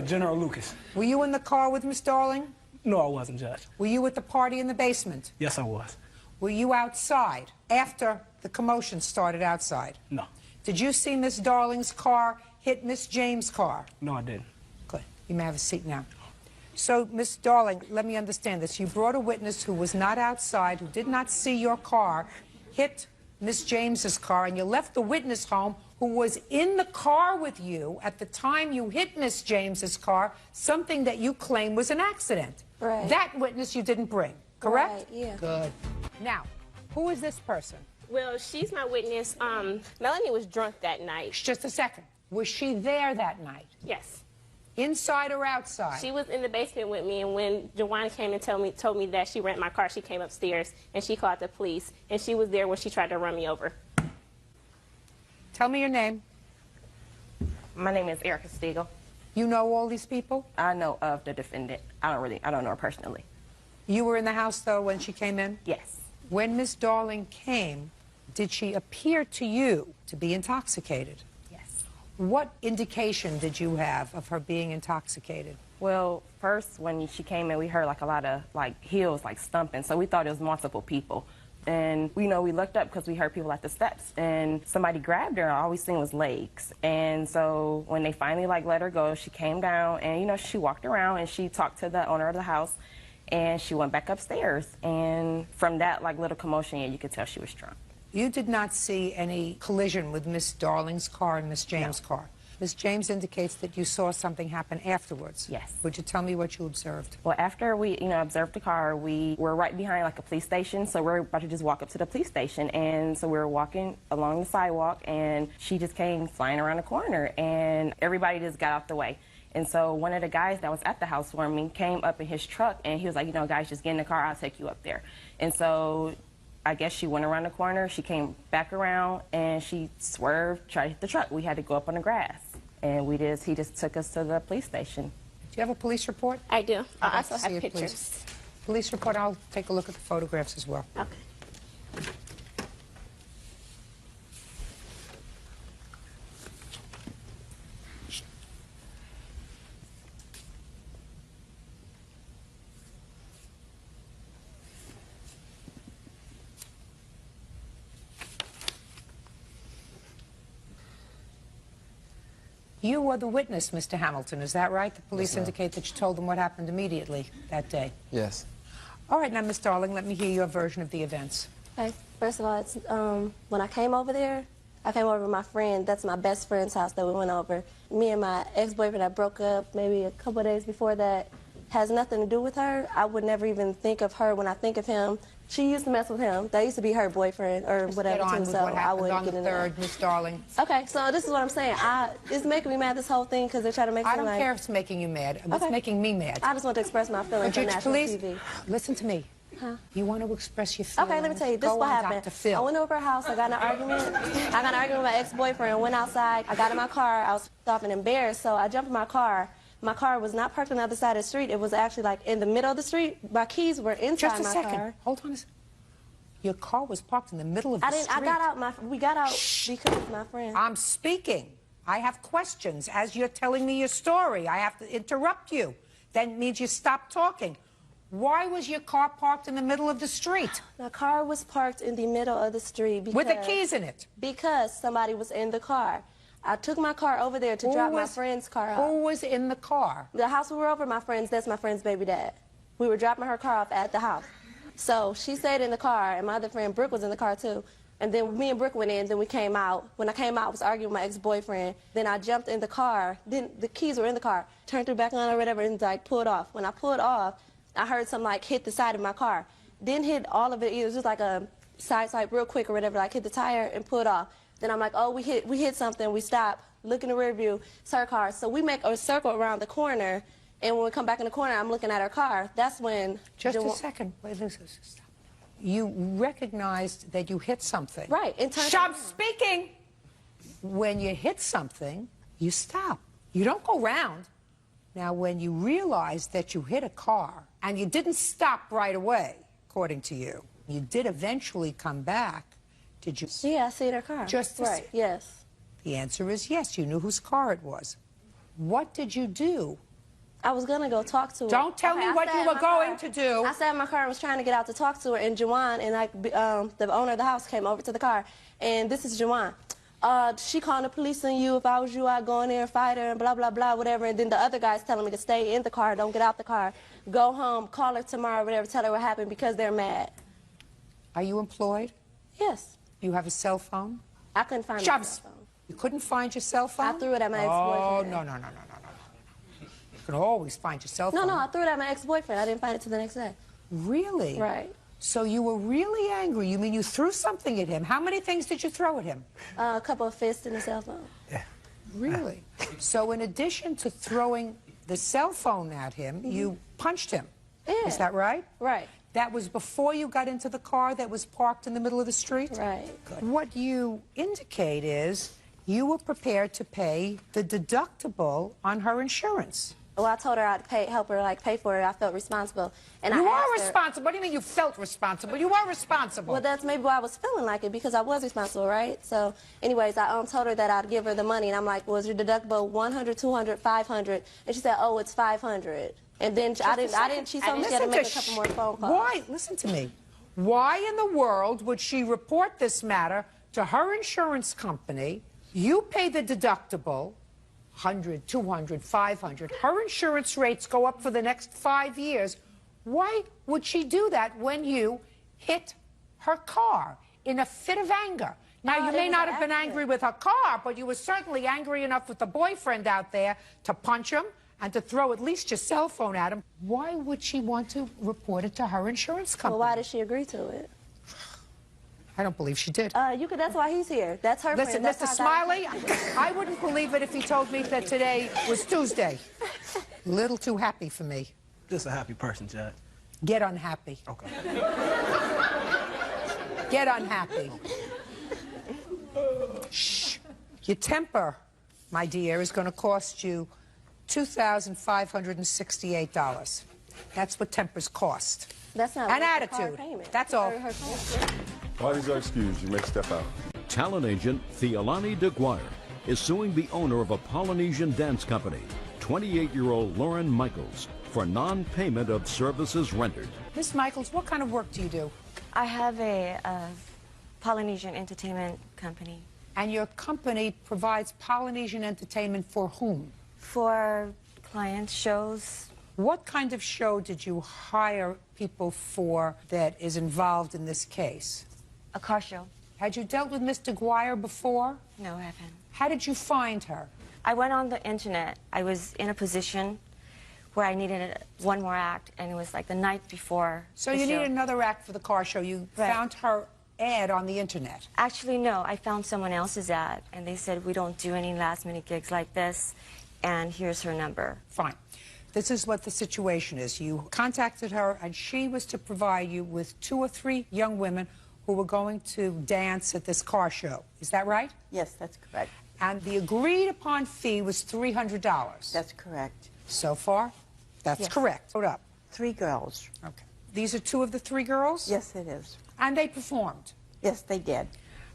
General Lucas. Were you in the car with Miss Darling? No, I wasn't, Judge. Were you at the party in the basement? Yes, I was. Were you outside after the commotion started outside? No. Did you see Miss Darling's car hit Miss James' car? No, I didn't. Good. You may have a seat now. So, Miss Darling, let me understand this. You brought a witness who was not outside, who did not see your car, hit Miss James's car, and you left the witness home who was in the car with you at the time you hit Miss James's car, something that you claim was an accident. Right. That witness you didn't bring, correct? Right, yeah. Good. Now, who is this person? Well, she's my witness. Melanie was drunk that night. Just a second. Was she there that night? Yes. Inside or outside? She was in the basement with me, and when Jawan came and told me that she rented my car, she came upstairs, and she called the police, and she was there when she tried to run me over. Tell me your name. My name is Erica Stiegel. You know all these people? I know of the defendant. I don't know her personally. You were in the house, though, when she came in? Yes. When Miss Darling came, did she appear to you to be intoxicated? Yes. What indication did you have of her being intoxicated? Well, first, when she came in, we heard like a lot of like heels like stumping, so we thought it was multiple people. And we looked up because we heard people at the steps, and somebody grabbed her, and all we seen was legs. And so when they finally like let her go, she came down, and she walked around and she talked to the owner of the house, and she went back upstairs. And from that like little commotion, you could tell she was drunk. You did not see any collision with Miss Darling's car and Miss James' car. Miss James indicates that you saw something happen afterwards. Yes. Would you tell me what you observed? Well, after we, observed the car, we were right behind like a police station, so we're about to just walk up to the police station. And so we were walking along the sidewalk, and she just came flying around the corner, and everybody just got out the way. And so one of the guys that was at the housewarming came up in his truck, and he was like, guys, just get in the car, I'll take you up there. And so I guess she went around the corner, she came back around, and she swerved, tried to hit the truck. We had to go up on the grass, and he just took us to the police station. Do you have a police report? I do. I also see have it, pictures. please. Police report, I'll take a look at the photographs as well. Okay. You were the witness, Mr. Hamilton, is that right? The police Yes, ma'am. indicate that you told them what happened immediately that day. Yes. All right, now, Miss Darling, let me hear your version of the events. Okay, first of all, it's, when I came over there, I came over with my friend. That's my best friend's house that we went over. Me and my ex-boyfriend that broke up maybe a couple of days before that has nothing to do with her. I would never even think of her when I think of him. She used to mess with him. That used to be her boyfriend or whatever, Get on too, with so what I happened wouldn't on get the into that. 3rd, Miss Darling. Okay, so this is what I'm saying. It's making me mad, this whole thing, because they're trying to make I me don't like... care if it's making you mad. It's Okay. making me mad. I just want to express my feelings on Judge, national please, TV. listen to me. Huh? You want to express your feelings? Okay, let me tell you, this is Go what on, happened. Dr. Phil. I went over her house, I got in an argument. I got in an argument with my ex-boyfriend, went outside, I got in my car, I was off and embarrassed, so I jumped in my car. My car was not parked on the other side of the street, it was actually like in the middle of the street. My keys were inside Just a my second. car. Hold on a second. Your car was parked in the middle of the street. I got out, we got out because of my friend. I'm speaking. I have questions. As you're telling me your story, I have to interrupt you. That means you stop talking. Why was your car parked in the middle of the street? My car was parked in the middle of the street because... With the keys in it? Because somebody was in the car. I took my car over there to drop my friend's car off. Who was in the car? The house we were over, that's my friend's baby dad. We were dropping her car off at the house. So she stayed in the car, and my other friend, Brooke, was in the car, too. And then me and Brooke went in, then we came out. When I came out, I was arguing with my ex-boyfriend. Then I jumped in the car. Then the keys were in the car. Turned it back on or whatever, and, like, pulled off. When I pulled off, I heard something, like, hit the side of my car. Didn't hit all of it. It was just like a side swipe real quick or whatever, like, hit the tire and pulled off. Then I'm like, oh, we hit something. We stop, look in the rear view, it's her car. So we make a circle around the corner. And when we come back in the corner, I'm looking at her car. That's when... Just a second. Wait, listen. Stop. You recognized that you hit something. Right. Stop speaking! When you hit something, you stop. You don't go round. Now, when you realize that you hit a car, and you didn't stop right away, according to you, you did eventually come back, did you... Yeah, I see her car. Just right, yes. The answer is yes. You knew whose car it was. What did you do I was gonna go talk to her. Don't tell me what you were going to do. I sat in my car and was trying to get out to talk to her, and Juwan and the owner of the house came over to the car, and this is Juwan. She calling the police on you. If I was you, I'd go in there and fight her and blah, blah, blah, whatever. And then the other guy's telling me to stay in the car, don't get out the car, go home, call her tomorrow, whatever, tell her what happened because they're mad. Are you employed? Yes. You have a cell phone? I couldn't find my cell phone. You couldn't find your cell phone? I threw it at my ex-boyfriend. Oh, no. You can always find your cell phone. No, I threw it at my ex-boyfriend. I didn't find it till the next day. Really? Right. So you were really angry. You mean you threw something at him? How many things did you throw at him? A couple of fists and a cell phone. Yeah. Really? So in addition to throwing the cell phone at him, you punched him. Yeah. Is that right? Right. That was before you got into the car that was parked in the middle of the street? Right. Good. What you indicate is you were prepared to pay the deductible on her insurance. Well, I told her I'd help her pay for it. I felt responsible. And you I are asked her, responsible. What do you mean you felt responsible? You are responsible. Well, that's maybe why I was feeling like it, because I was responsible, right? So, anyways, I told her that I'd give her the money, and I'm like, well, is your deductible 100, 200, 500? And she said, oh, it's 500. And then she told me she had to make a couple more phone calls. Why? Listen to me. Why in the world would she report this matter to her insurance company? You pay the deductible, 100, 200, 500. Her insurance rates go up for the next 5 years. Why would she do that when you hit her car in a fit of anger? Now, you may not have been angry with her car, but you were certainly angry enough with the boyfriend out there to punch him and to throw at least your cell phone at him. Why would she want to report it to her insurance company? Well, why did she agree to it? I don't believe she did. That's why he's here. That's her Listen, friend. Mr. Smiley, I wouldn't believe it if he told me that today was Tuesday. A little too happy for me. Just a happy person, Judge. Get unhappy. Okay. Get unhappy. Shh. Your temper, my dear, is going to cost you $2,568. That's what tempers cost. That's not an like attitude. That's all. Parties are excused. You may step out. Talent agent Theolani DeGuire is suing the owner of a Polynesian dance company, 28-year-old Lauren Michaels, for non-payment of services rendered. Miss Michaels, what kind of work do you do? I have a Polynesian entertainment company. And your company provides Polynesian entertainment for whom? For clients, shows. What kind of show did you hire people for that is involved in this case? A car show. Had you dealt with Miss DeGuire before? No, I haven't. How did you find her? I went on the internet. I was in a position where I needed one more act, and it was like the night before. So you needed another act for the car show. You found her ad on the internet. Actually, no. I found someone else's ad, and they said, we don't do any last-minute gigs like this, and here's her number. Fine. This is what the situation is. You contacted her, and she was to provide you with 2 or 3 young women who were going to dance at this car show. Is that right? Yes, that's correct. And the agreed-upon fee was $300. That's correct. So far, that's correct. Hold up. 3 girls. Okay. These are 2 of the 3 girls? Yes, it is. And they performed? Yes, they did.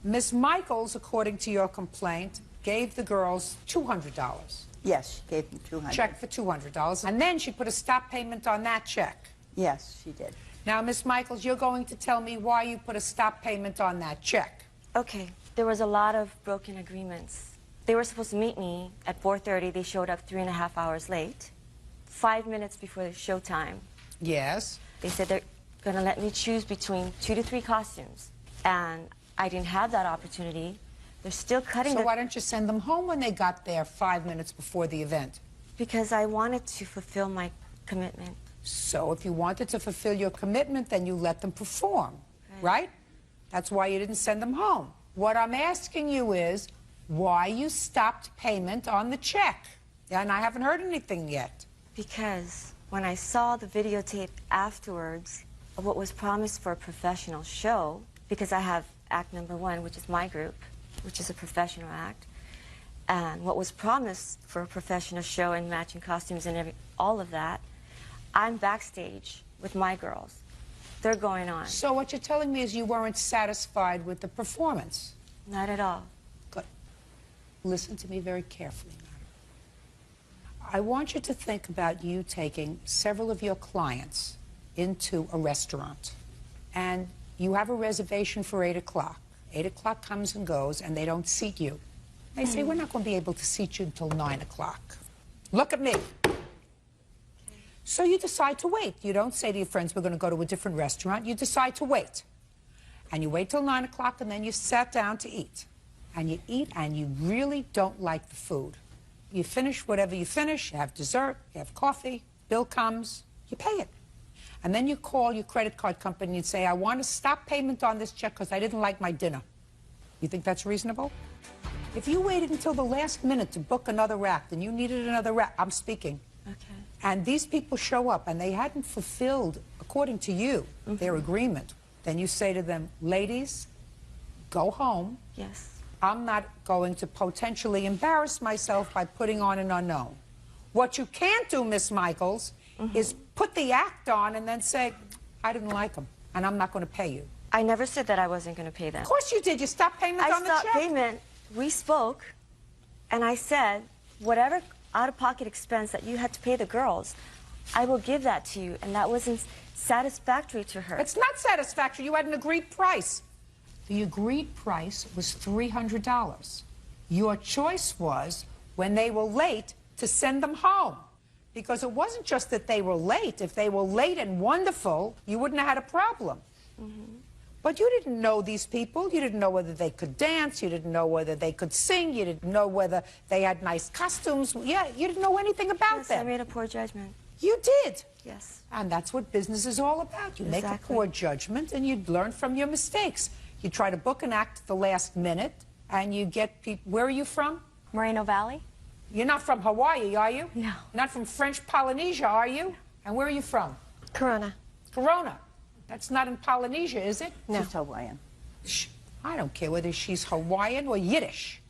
Miss Michaels, according to your complaint, gave the girls $200. Yes, she gave them $200. Check for $200. And then she put a stop payment on that check. Yes, she did. Now, Miss Michaels, you're going to tell me why you put a stop payment on that check. Okay. There was a lot of broken agreements. They were supposed to meet me at 4:30. They showed up 3.5 hours late. 5 minutes before the show time. Yes. They said they're going to let me choose between 2 to 3 costumes. And I didn't have that opportunity. They're still cutting. So why don't you send them home when they got there 5 minutes before the event? Because I wanted to fulfill my commitment. So if you wanted to fulfill your commitment, then you let them perform, right? That's why you didn't send them home. What I'm asking you is why you stopped payment on the check. And I haven't heard anything yet. Because when I saw the videotape afterwards of what was promised for a professional show, because I have act number 1, which is my group, which is a professional act, and what was promised for a professional show and matching costumes and all of that, I'm backstage with my girls. They're going on. So what you're telling me is you weren't satisfied with the performance? Not at all. Good. Listen to me very carefully, madam. I want you to think about you taking several of your clients into a restaurant, and you have a reservation for 8 o'clock. 8 o'clock comes and goes, and they don't seat you. They say, we're not going to be able to seat you until 9 o'clock. Look at me. So you decide to wait. You don't say to your friends, we're going to go to a different restaurant. You decide to wait. And you wait till 9 o'clock, and then you sat down to eat. And you eat, and you really don't like the food. You finish whatever you finish. You have dessert, you have coffee, bill comes, you pay it. And then you call your credit card company and say, I want to stop payment on this check because I didn't like my dinner. You think that's reasonable? If you waited until the last minute to book another act and you needed another act, I'm speaking. Okay. And these people show up and they hadn't fulfilled, according to you, their agreement, then you say to them, ladies, go home. Yes. I'm not going to potentially embarrass myself by putting on an unknown. What you can't do, Miss Michaels, is put the act on and then say, I didn't like them, and I'm not going to pay you. I never said that I wasn't going to pay them. Of course you did. You stopped payment on the check. I stopped payment. We spoke, and I said, whatever out-of-pocket expense that you had to pay the girls, I will give that to you, and that wasn't satisfactory to her. It's not satisfactory. You had an agreed price. The agreed price was $300. Your choice was, when they were late, to send them home. Because it wasn't just that they were late. If they were late and wonderful, you wouldn't have had a problem. But you didn't know these people. You didn't know whether they could dance. You didn't know whether they could sing. You didn't know whether they had nice costumes. Yeah, you didn't know anything about them. I made a poor judgment. You did. Yes. And that's what business is all about. You make a poor judgment and you learn from your mistakes. You try to book an act at the last minute and you get people. Where are you from? Moreno Valley. You're not from Hawaii, are you? No. Not from French Polynesia, are you? And where are you from? Corona. Corona. That's not in Polynesia, is it? No. She's Hawaiian. Shh. I don't care whether she's Hawaiian or Yiddish.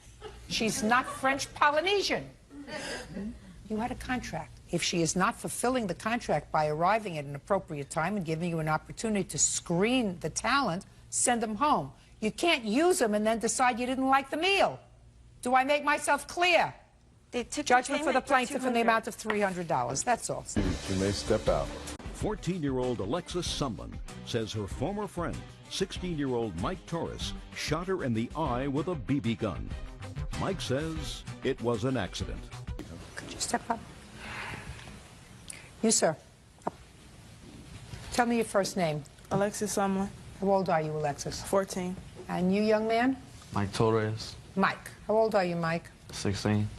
She's not French Polynesian. You had a contract. If she is not fulfilling the contract by arriving at an appropriate time and giving you an opportunity to screen the talent, send them home. You can't use them and then decide you didn't like the meal. Do I make myself clear? They took Judgment for the plaintiff in the amount of $300. That's all. You may step out. 14-year-old Alexis Sumlin says her former friend, 16-year-old Mike Torres, shot her in the eye with a BB gun. Mike says it was an accident. Could you step up? You, sir. Up. Tell me your first name. Alexis Sumlin. How old are you, Alexis? 14. And you, young man? Mike Torres. Mike. How old are you, Mike? 16.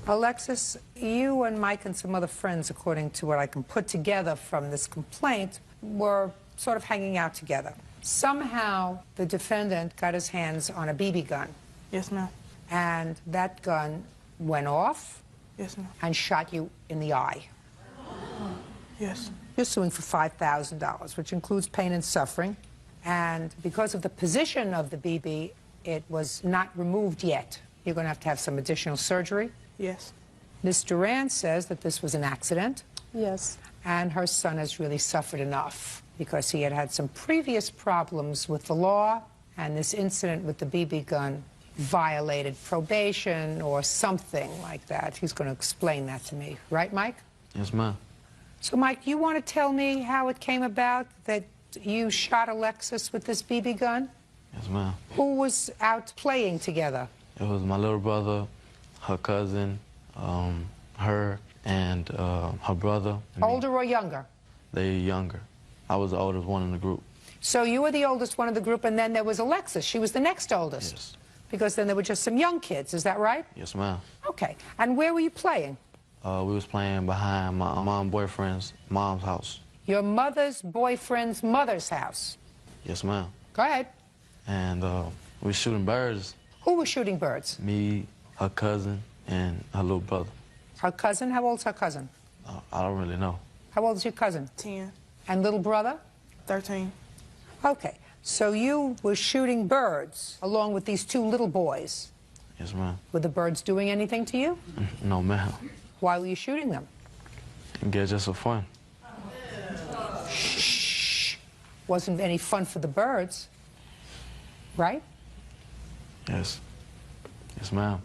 Alexis, you and Mike and some other friends, according to what I can put together from this complaint, were sort of hanging out together. Somehow, the defendant got his hands on a BB gun. Yes, ma'am. And that gun went off. Yes, ma'am. And shot you in the eye. Yes. You're suing for $5,000, which includes pain and suffering. And because of the position of the BB, it was not removed yet. You're going to have some additional surgery. Yes. Ms. Duran says that this was an accident. Yes. And her son has really suffered enough because he had had some previous problems with the law, and this incident with the BB gun violated probation or something like that. He's going to explain that to me. Right, Mike? Yes, ma'am. So, Mike, you want to tell me how it came about that you shot Alexis with this BB gun? Yes, ma'am. Who was out playing together? It was my little brother, her cousin, her, and her brother. And Older or younger? They're younger. I was the oldest one in the group. So you were the oldest one in the group, and then there was Alexis. She was the next oldest. Yes. Because then there were just some young kids. Is that right? Yes, ma'am. Okay. And where were you playing? We was playing behind my mom's boyfriend's mom's house. Your mother's boyfriend's mother's house. Yes, ma'am. Go ahead. And we was shooting birds. Who was shooting birds? Me, her cousin, and her little brother. Her cousin? How old's her cousin? I don't really know. How old is your cousin? 10. And little brother? 13. Okay. So you were shooting birds along with these two little boys. Yes, ma'am. Were the birds doing anything to you? No, ma'am. Why were you shooting them? Just for fun. Shh. Wasn't any fun for the birds, right? Yes. Yes, ma'am.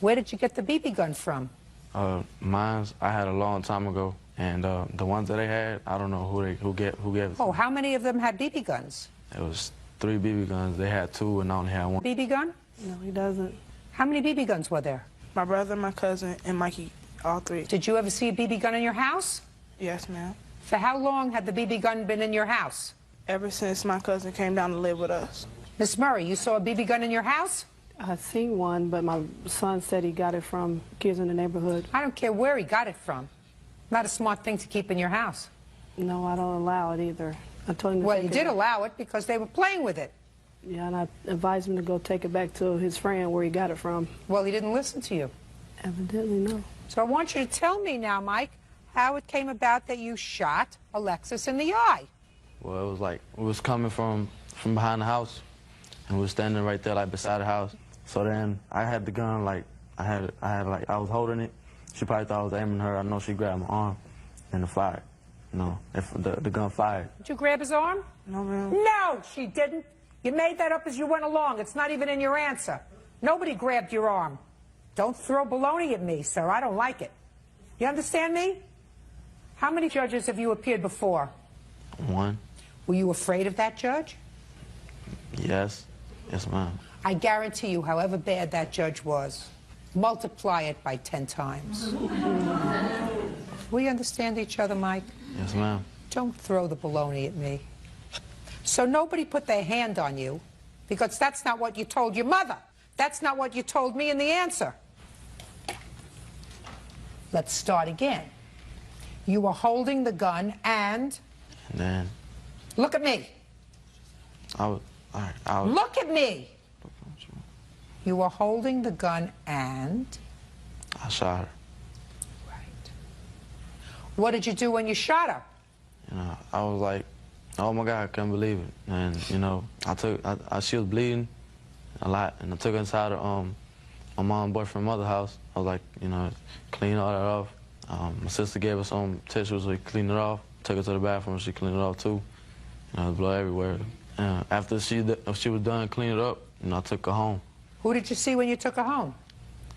Where did you get the BB gun from? Mines, I had a long time ago, and the ones that they had, I don't know who gave it. Oh, how many of them had BB guns? It was 3 BB guns. They had 2, and I only had 1. BB gun? No, he doesn't. How many BB guns were there? My brother, my cousin, and Mikey, all 3. Did you ever see a BB gun in your house? Yes, ma'am. For how long had the BB gun been in your house? Ever since my cousin came down to live with us. Miss Murray, you saw a BB gun in your house? I seen one, but my son said he got it from kids in the neighborhood. I don't care where he got it from. Not a smart thing to keep in your house. No, I don't allow it either. I told him to Well, take you it did back. allow it because they were playing with it. Yeah, and I advised him to go take it back to his friend where he got it from. Well, he didn't listen to you. Evidently, no. So I want you to tell me now, Mike, how it came about that you shot Alexis in the eye. Well, it was like, we was coming from behind the house, and we was standing right there, like, beside the house. So then I had the gun, like, I was holding it. She probably thought I was aiming her. I know she grabbed my arm and it fired. No, the gun fired. Did you grab his arm? No, ma'am. No, she didn't. You made that up as you went along. It's not even in your answer. Nobody grabbed your arm. Don't throw baloney at me, sir. I don't like it. You understand me? How many judges have you appeared before? 1. Were you afraid of that judge? Yes. Yes, ma'am. I guarantee you, however bad that judge was, multiply it by 10 times. We understand each other, Mike? Yes, ma'am. Don't throw the baloney at me. So nobody put their hand on you because that's not what you told your mother. That's not what you told me in the answer. Let's start again. You were holding the gun and then... Look at me. I was... Look at me. You were holding the gun and... I shot her. Right. What did you do when you shot her? You know, I was like, oh my God, I couldn't believe it. And, you know, she was bleeding a lot, and I took her inside my mom's boyfriend's mother's house. I was like, you know, clean all that off. My sister gave her some tissues, we cleaned it off. Took her to the bathroom, she cleaned it off too. You know, blood everywhere. After she was done cleaning it up, you know, I took her home. Who did you see when you took her home?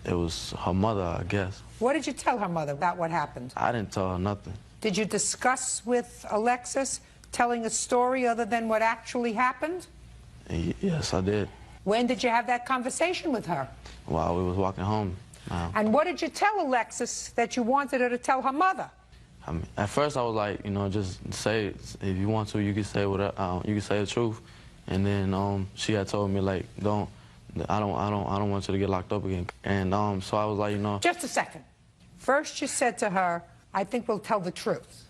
It was her mother, I guess. What did you tell her mother about what happened? I didn't tell her nothing. Did you discuss with Alexis telling a story other than what actually happened? Yes, I did. When did you have that conversation with her? While we was walking home. And what did you tell Alexis that you wanted her to tell her mother? I mean, at first I was like, you know, just say it. If you want to, you can say whatever, you can say the truth. And then she had told me like, I don't want you to get locked up again. And so I was like, you know. Just a second. First you said to her, I think we'll tell the truth.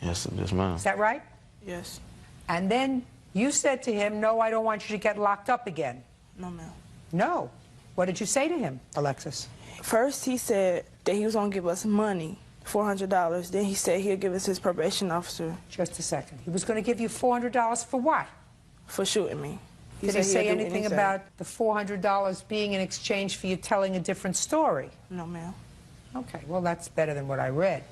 Yes, ma'am. Is that right? Yes. And then you said to him, no, I don't want you to get locked up again. No, ma'am. No. What did you say to him, Alexis? First, he said that he was going to give us money, $400. Then he said he'll give us his probation officer. Just a second. He was going to give you $400 for what? For shooting me. Did he say anything about the $400 being in exchange for you telling a different story? No, ma'am. Okay, well, that's better than what I read.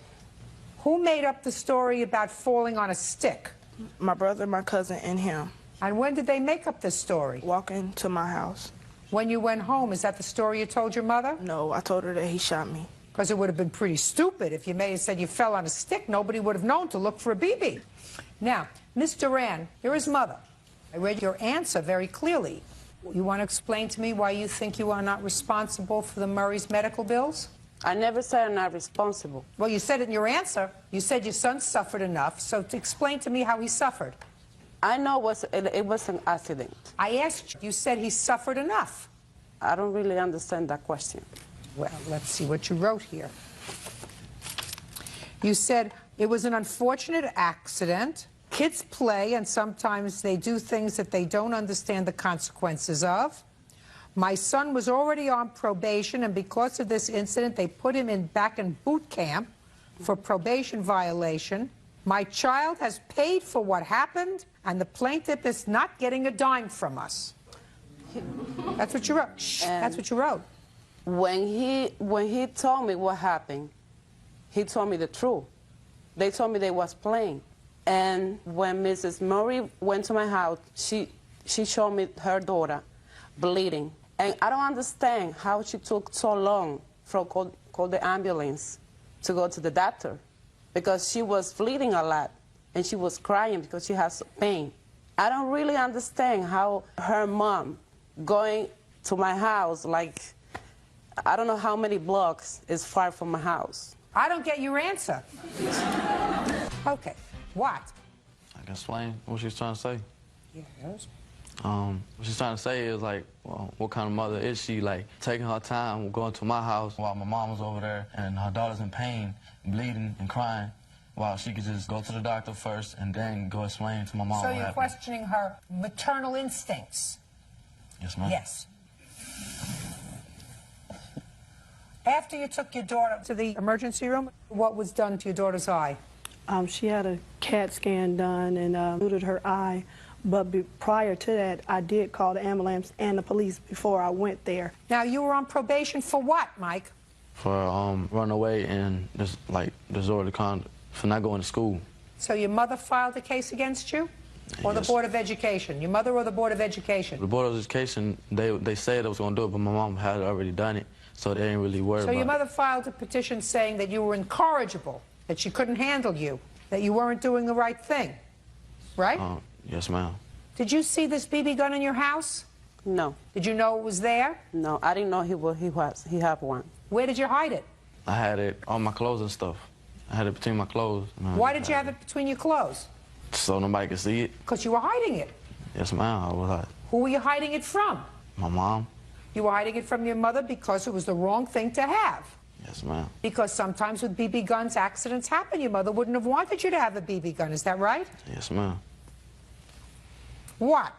Who made up the story about falling on a stick? My brother, my cousin, and him. And when did they make up this story? Walking to my house. When you went home, is that the story you told your mother? No, I told her that he shot me. Because it would have been pretty stupid if you may have said you fell on a stick. Nobody would have known to look for a BB. Now, Miss Duran, you're his mother. I read your answer very clearly. You want to explain to me why you think you are not responsible for the Murray's medical bills? I never said I'm not responsible. Well, you said it in your answer. You said your son suffered enough, so to explain to me how he suffered. I know it was an accident. I asked you. You said he suffered enough. I don't really understand that question. Well, let's see what you wrote here. You said it was an unfortunate accident. Kids play, and sometimes they do things that they don't understand the consequences of. My son was already on probation, and because of this incident, they put him back in boot camp for probation violation. My child has paid for what happened, and the plaintiff is not getting a dime from us. That's what you wrote. Shh, that's what you wrote. When he told me what happened, he told me the truth. They told me they was playing. And when Mrs. Murray went to my house, she showed me her daughter bleeding. And I don't understand how she took so long from call the ambulance to go to the doctor because she was bleeding a lot and she was crying because she has pain. I don't really understand how her mom going to my house, like, I don't know how many blocks is far from my house. I don't get your answer. Okay, what? I can explain what she's trying to say. Yes. What she's trying to say is, like, well, what kind of mother is she, like, taking her time going to my house while my mom was over there and her daughter's in pain, bleeding and crying, while she could just go to the doctor first and then go explain to my mom So what you're happened. questioning her maternal instincts? Yes, ma'am. Yes. After you took your daughter to the emergency room, what was done to your daughter's eye? She had a CAT scan done and included her eye. But prior to that, I did call the ambulance and the police before I went there. Now, you were on probation for what, Mike? For runaway and just, like, disorderly conduct, for not going to school. So your mother filed a case against you? Or Yes. the Board of Education? Your mother or the Board of Education? The Board of Education, they said they was going to do it, but my mom had already done it, so they ain't really worried So about your it. mother filed a petition saying that you were incorrigible, that she couldn't handle you, that you weren't doing the right thing, right? Yes, ma'am. Did you see this BB gun in your house? No. Did you know it was there? No, I didn't know he had one. Where did you hide it? I had it on my clothes and stuff. I had it between my clothes. Why did you have it between your clothes? So nobody could see it. Because you were hiding it. Yes, ma'am. I was like, Who were you hiding it from? my mom. You were hiding it from your mother because it was the wrong thing to have. Yes, ma'am. Because sometimes with BB guns, accidents happen. Your mother wouldn't have wanted you to have a BB gun. Is that right? Yes, ma'am. What?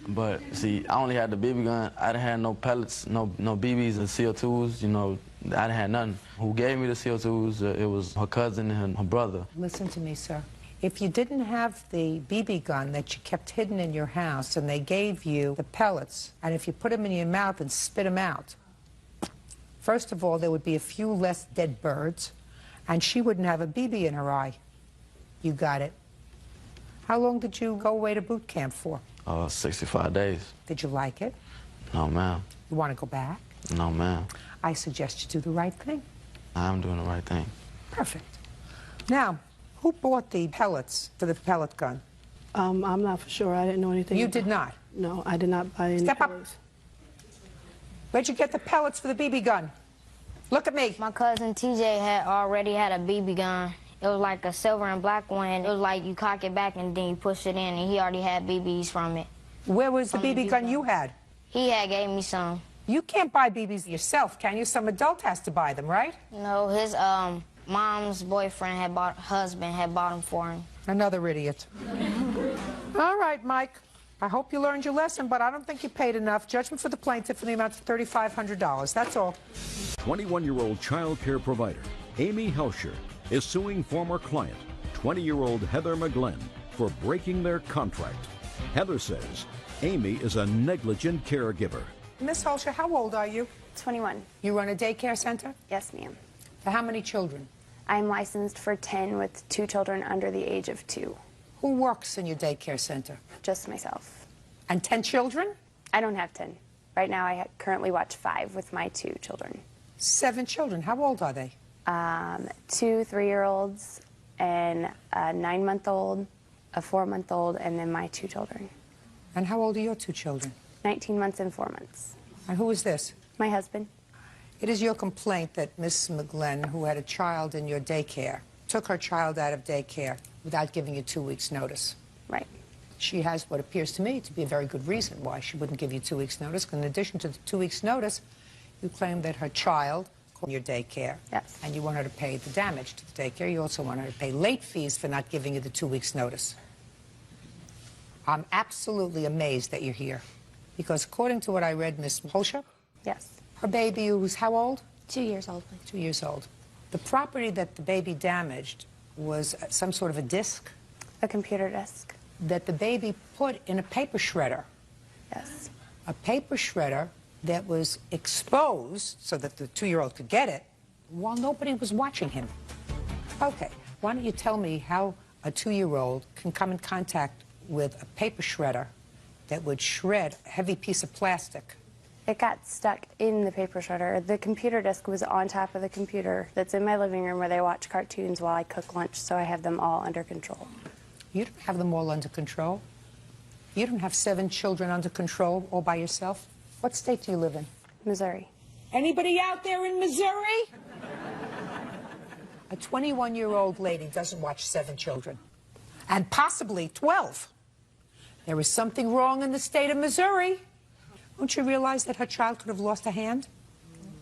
But see, I only had the BB gun. I didn't have no pellets, no BBs and CO2s. You know, I didn't have nothing. Who gave me the CO2s? It was her cousin and her brother. Listen to me, sir. If you didn't have the BB gun that you kept hidden in your house and they gave you the pellets, and if you put them in your mouth and spit them out, first of all, there would be a few less dead birds, and she wouldn't have a BB in her eye. You got it. How long did you go away to boot camp for? 65 days. Did you like it? No, ma'am. You want to go back? No, ma'am. I suggest you do the right thing. I'm doing the right thing. Perfect. Now, who bought the pellets for the pellet gun? I'm not for sure. I didn't know anything. You did not? No, I did not buy any Step up. pellets. Where'd you get the pellets for the BB gun? Look at me. My cousin TJ had already had a BB gun. It was like a silver and black one. It was like you cock it back and then you push it in, and he already had BBs from it. Where was the BB gun you had? He had gave me some. You can't buy BBs yourself, can you? Some adult has to buy them, right? No, his mom's boyfriend husband had bought them for him. Another idiot. All right, Mike. I hope you learned your lesson, but I don't think you paid enough. Judgment for the plaintiff in the amount of $3,500. That's all. 21-year-old child care provider Amy Helsher is suing former client, 20-year-old Heather McGlenn, for breaking their contract. Heather says Amy is a negligent caregiver. Miss Helsher, how old are you? 21. You run a daycare center? Yes, ma'am. For how many children? I'm licensed for 10 with 2 children under the age of 2. Who works in your daycare center? Just myself. And 10 children? I don't have 10. Right now I currently watch 5 with my 2 children. 7 children. How old are they? 2 3-year-olds and a 9-month-old, a 4-month-old, and then my 2 children. And how old are your 2 children? 19 months and 4 months. And who is this? My husband. It is your complaint that Miss McGlenn, who had a child in your daycare, took her child out of daycare without giving you 2 weeks' notice. Right. She has what appears to me to be a very good reason why she wouldn't give you 2 weeks' notice. In addition to the 2 weeks' notice, you claim that her child called your daycare. Yes. And you want her to pay the damage to the daycare. You also want her to pay late fees for not giving you the 2 weeks' notice. I'm absolutely amazed that you're here. Because according to what I read, Miss Helsher? Yes. Her baby, who's how old? 2 years old. 2 years old. The property that the baby damaged was some sort of a disc? A computer disc. That the baby put in a paper shredder. Yes. A paper shredder that was exposed so that the 2-year-old could get it while nobody was watching him. Okay, why don't you tell me how a 2-year-old can come in contact with a paper shredder that would shred a heavy piece of plastic It got stuck in the paper shredder. The computer disk was on top of the computer that's in my living room where they watch cartoons while I cook lunch, so I have them all under control. You don't have them all under control. You don't have 7 children under control all by yourself. What state do you live in? Missouri. Anybody out there in Missouri? A 21-year-old lady doesn't watch 7 children, and possibly 12. There is something wrong in the state of Missouri. Don't you realize that her child could have lost a hand?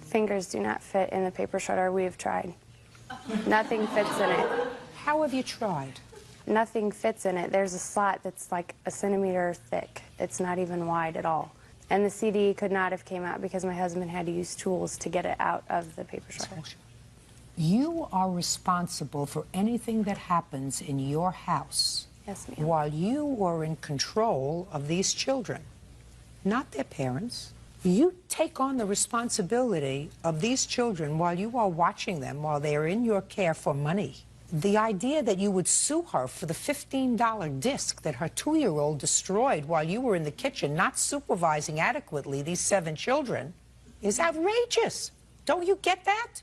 Fingers do not fit in the paper shredder. We have tried. Nothing fits in it. How have you tried? Nothing fits in it. There's a slot that's like a centimeter thick. It's not even wide at all. And the CD could not have came out because my husband had to use tools to get it out of the paper shredder. You are responsible for anything that happens in your house. Yes, ma'am. While you are in control of these children, not their parents. You take on the responsibility of these children while you are watching them, while they are in your care for money. The idea that you would sue her for the $15 disc that her 2-year-old destroyed while you were in the kitchen not supervising adequately these 7 children is outrageous. Don't you get that?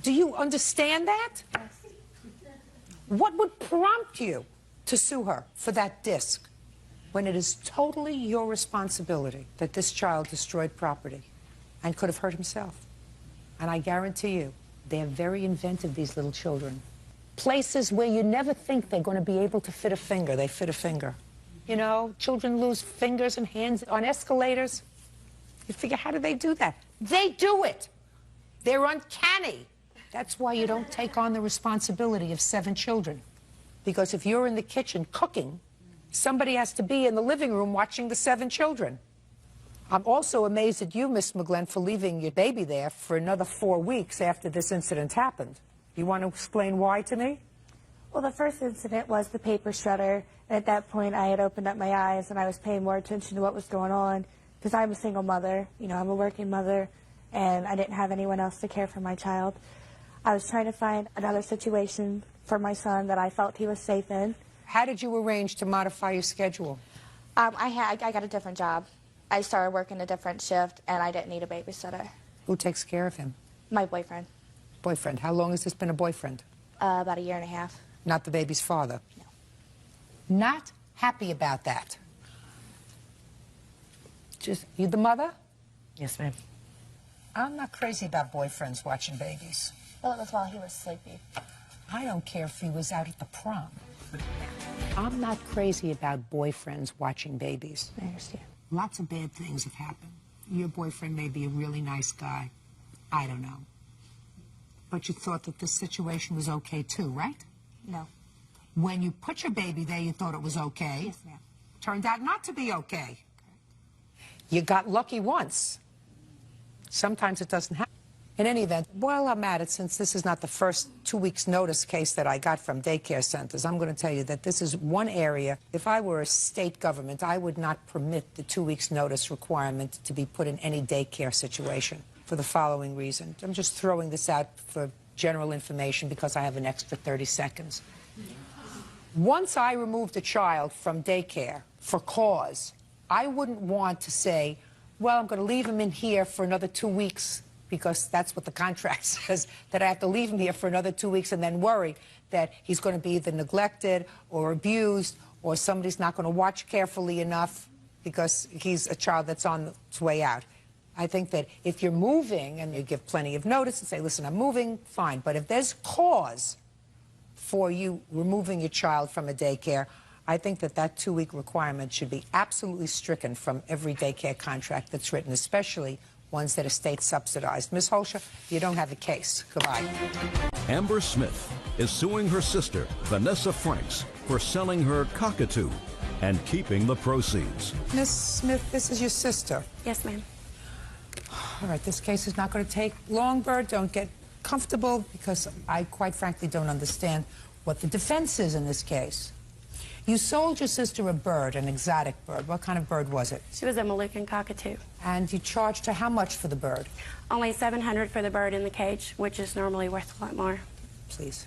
Do you understand that? What would prompt you to sue her for that disc when it is totally your responsibility that this child destroyed property and could have hurt himself? And I guarantee you, they're very inventive, these little children. Places where you never think they're going to be able to fit a finger, they fit a finger. You know, children lose fingers and hands on escalators. You figure, how do they do that? They do it. They're uncanny. That's why you don't take on the responsibility of 7 children. Because if you're in the kitchen cooking, somebody has to be in the living room watching the 7 children. I'm also amazed at you, Miss McGlenn, for leaving your baby there for another 4 weeks after this incident happened. You want to explain why to me? Well, the first incident was the paper shredder. And at that point, I had opened up my eyes and I was paying more attention to what was going on because I'm a single mother. You know, I'm a working mother and I didn't have anyone else to care for my child. I was trying to find another situation for my son that I felt he was safe in. How did you arrange to modify your schedule? I got a different job. I started working a different shift, and I didn't need a babysitter. Who takes care of him? My boyfriend. Boyfriend. How long has this been a boyfriend? About 1.5 years. Not the baby's father? No. Not happy about that? Just, you the mother? Yes, ma'am. I'm not crazy about boyfriends watching babies. Well, it was while he was sleepy. I don't care if he was out at the prom. I'm not crazy about boyfriends watching babies. I understand. Lots of bad things have happened. Your boyfriend may be a really nice guy. I don't know. But you thought that this situation was okay too, right? No. When you put your baby there, you thought it was okay. Yes, ma'am. Turned out not to be okay. You got lucky once. Sometimes it doesn't happen. In any event, while I'm at it, since this is not the first 2 weeks' notice case that I got from daycare centers, I'm going to tell you that this is one area, if I were a state government, I would not permit the 2 weeks' notice requirement to be put in any daycare situation for the following reason. I'm just throwing this out for general information because I have an extra 30 seconds. Once I removed a child from daycare for cause, I wouldn't want to say, well, I'm going to leave him in here for another 2 weeks because that's what the contract says, that I have to leave him here for another 2 weeks and then worry that he's going to be either neglected or abused or somebody's not going to watch carefully enough because he's a child that's on its way out. I think that if you're moving and you give plenty of notice and say, listen, I'm moving, fine. But if there's cause for you removing your child from a daycare, I think that that 2 week requirement should be absolutely stricken from every daycare contract that's written, especially ones that are state subsidized. Ms. Holscher, you don't have a case. Goodbye. Amber Smith is suing her sister, Vanessa Franks, for selling her cockatoo and keeping the proceeds. Miss Smith, this is your sister. Yes, ma'am. All right, this case is not going to take long, Bird. Don't get comfortable because I quite frankly don't understand what the defense is in this case. You sold your sister a bird, an exotic bird. What kind of bird was it? She was a Moluccan cockatoo. And you charged her how much for the bird? Only $700 for the bird in the cage, which is normally worth a lot more. Please.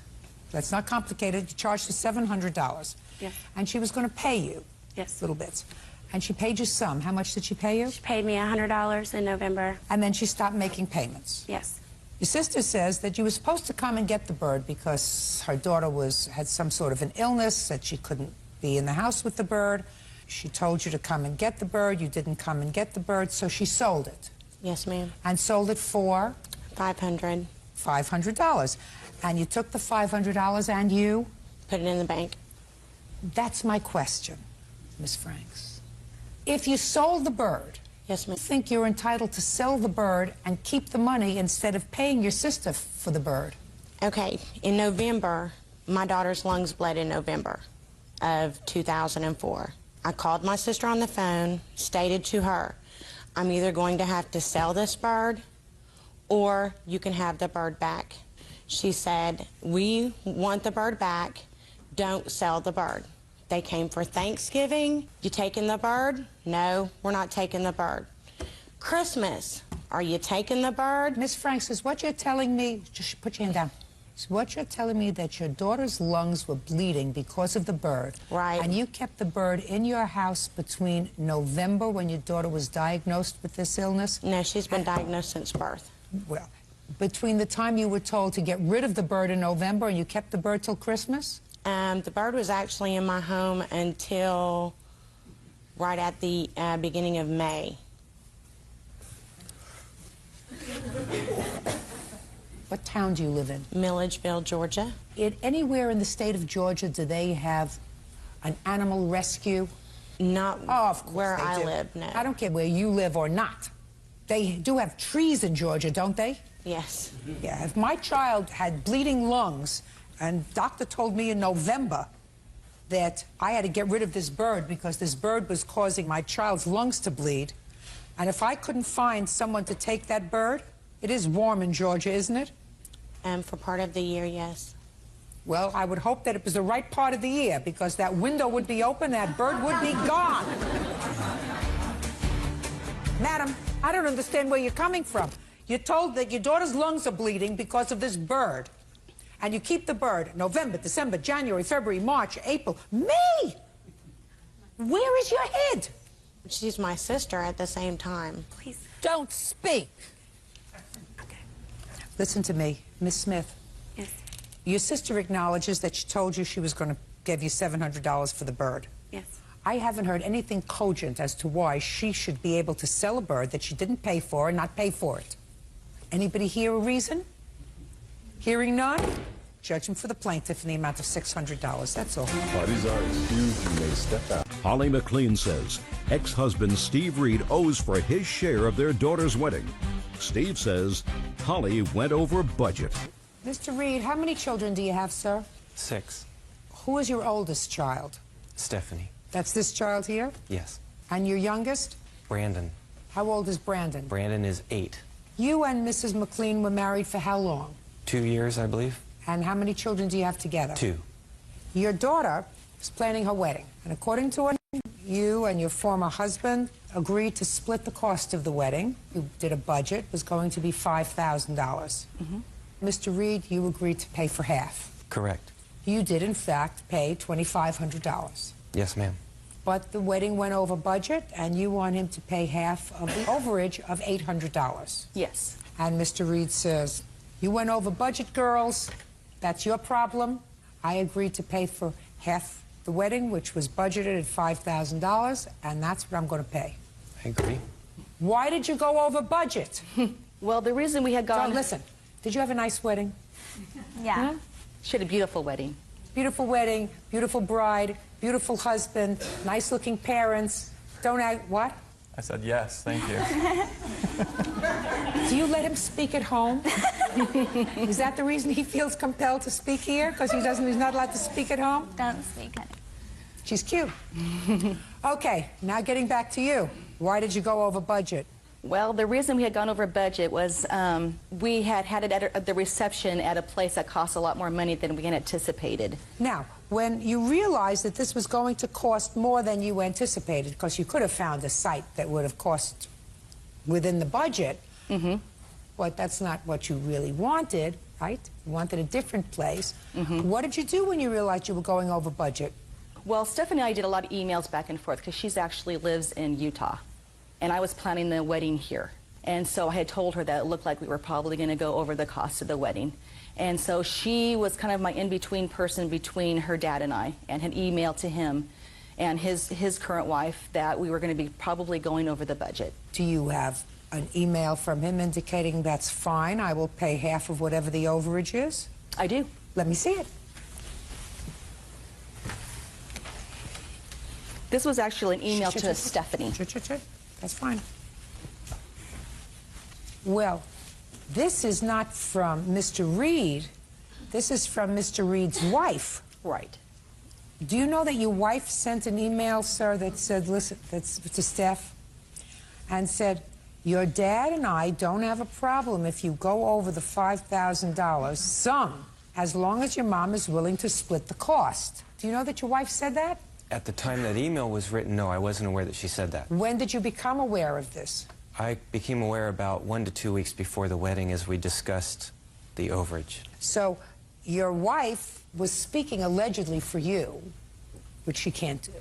That's not complicated. You charged her $700. Yes. And she was going to pay you. Yes. Little bits. And she paid you some. How much did she pay you? She paid me $100 in November. And then she stopped making payments? Yes. Your sister says that you were supposed to come and get the bird because her daughter had some sort of an illness, that she couldn't be in the house with the bird. She told you to come and get the bird. You didn't come and get the bird, so she sold it. Yes, ma'am. And sold it for? $500. $500. And you took the $500 and you? Put it in the bank. That's my question, Miss Franks. If you sold the bird, yes, ma'am, think you're entitled to sell the bird and keep the money instead of paying your sister for the bird? Okay, in November, my daughter's lungs bled in November of 2004. I called my sister on the phone, stated to her, I'm either going to have to sell this bird or you can have the bird back. She said, we want the bird back, don't sell the bird. They came for Thanksgiving. You taking the bird? No, we're not taking the bird. Christmas, are you taking the bird? Miss Franks, is what you're telling me, just put your hand down. Is what you're telling me that your daughter's lungs were bleeding because of the bird? Right. And you kept the bird in your house between November, when your daughter was diagnosed with this illness? No, she's been diagnosed since birth. Well, between the time you were told to get rid of the bird in November and you kept the bird till Christmas? The bird was actually in my home until right at the beginning of May. What town do you live in? Milledgeville, Georgia. Anywhere in the state of Georgia, do they have an animal rescue? Not of course where they I do. live, no. I don't care where you live or not. They do have trees in Georgia, don't they? Yes. Yeah, if my child had bleeding lungs, and doctor told me in November that I had to get rid of this bird because this bird was causing my child's lungs to bleed, and if I couldn't find someone to take that bird, it is warm in Georgia, isn't it? For part of the year, yes. Well, I would hope that it was the right part of the year, because that window would be open, that bird would be gone. Madam, I don't understand where you're coming from. You're told that your daughter's lungs are bleeding because of this bird. And you keep the bird November, December, January, February, March, April, May! Where is your head? She's my sister at the same time. Please don't speak. Okay. Listen to me, Miss Smith. Yes. Your sister acknowledges that she told you she was going to give you $700 for the bird. Yes. I haven't heard anything cogent as to why she should be able to sell a bird that she didn't pay for and not pay for it. Anybody hear a reason? Hearing none, judgment for the plaintiff in the amount of $600. That's all. Parties are excused. You may step out. Holly McLean says ex-husband Steve Reed owes for his share of their daughter's wedding. Steve says Holly went over budget. Mr. Reed, how many children do you have, sir? 6. Who is your oldest child? Stephanie. That's this child here? Yes. And your youngest? Brandon. How old is Brandon? Brandon is 8. You and Mrs. McLean were married for how long? 2 years, I believe. And how many children do you have together? 2. Your daughter is planning her wedding. And according to her, you and your former husband agreed to split the cost of the wedding. You did a budget. It was going to be $5,000. Mr. Reed, you agreed to pay for half. Correct. You did, in fact, pay $2,500. Yes, ma'am. But the wedding went over budget, and you want him to pay half of the overage of $800. Yes. And Mr. Reed says, you went over budget, girls. That's your problem. I agreed to pay for half the wedding, which was budgeted at $5,000, and that's what I'm going to pay. I agree. Why did you go over budget? Well, the reason we had gone... So, listen, did you have a nice wedding? Yeah. Huh? She had a beautiful wedding. Beautiful wedding, beautiful bride, beautiful husband, nice-looking parents. Don't act... What? I said yes, thank you. Do you let him speak at home? Is that the reason he feels compelled to speak here? Because he's not allowed to speak at home? Don't speak, honey. She's cute. Okay, now getting back to you. Why did you go over budget? Well, the reason we had gone over budget was we had it at the reception at a place that cost a lot more money than we had anticipated. Now, when you realized that this was going to cost more than you anticipated, because you could have found a site that would have cost within the budget, but that's not what you really wanted, right? You wanted a different place. What did you do when you realized you were going over budget? Well, Stephanie and I did a lot of emails back and forth because she's actually lives in Utah. And I was planning the wedding here. And so I had told her that it looked like we were probably going to go over the cost of the wedding. And so she was kind of my in-between person between her dad and I, and had emailed to him and his current wife that we were going to be probably going over the budget. Do you have an email from him indicating that's fine, I will pay half of whatever the overage is? I do. Let me see it. This was actually an email to Stephanie. That's fine. Well, this is not from Mr. Reed. This is from Mr. Reed's wife. Right. Do you know that your wife sent an email, sir, that said, listen, that's to Steph, and said, your dad and I don't have a problem if you go over the $5,000, some, as long as your mom is willing to split the cost. Do you know that your wife said that? At the time that email was written, no, I wasn't aware that she said that. When did you become aware of this? I became aware about 1 to 2 weeks before the wedding as we discussed the overage. So your wife was speaking allegedly for you, which she can't do,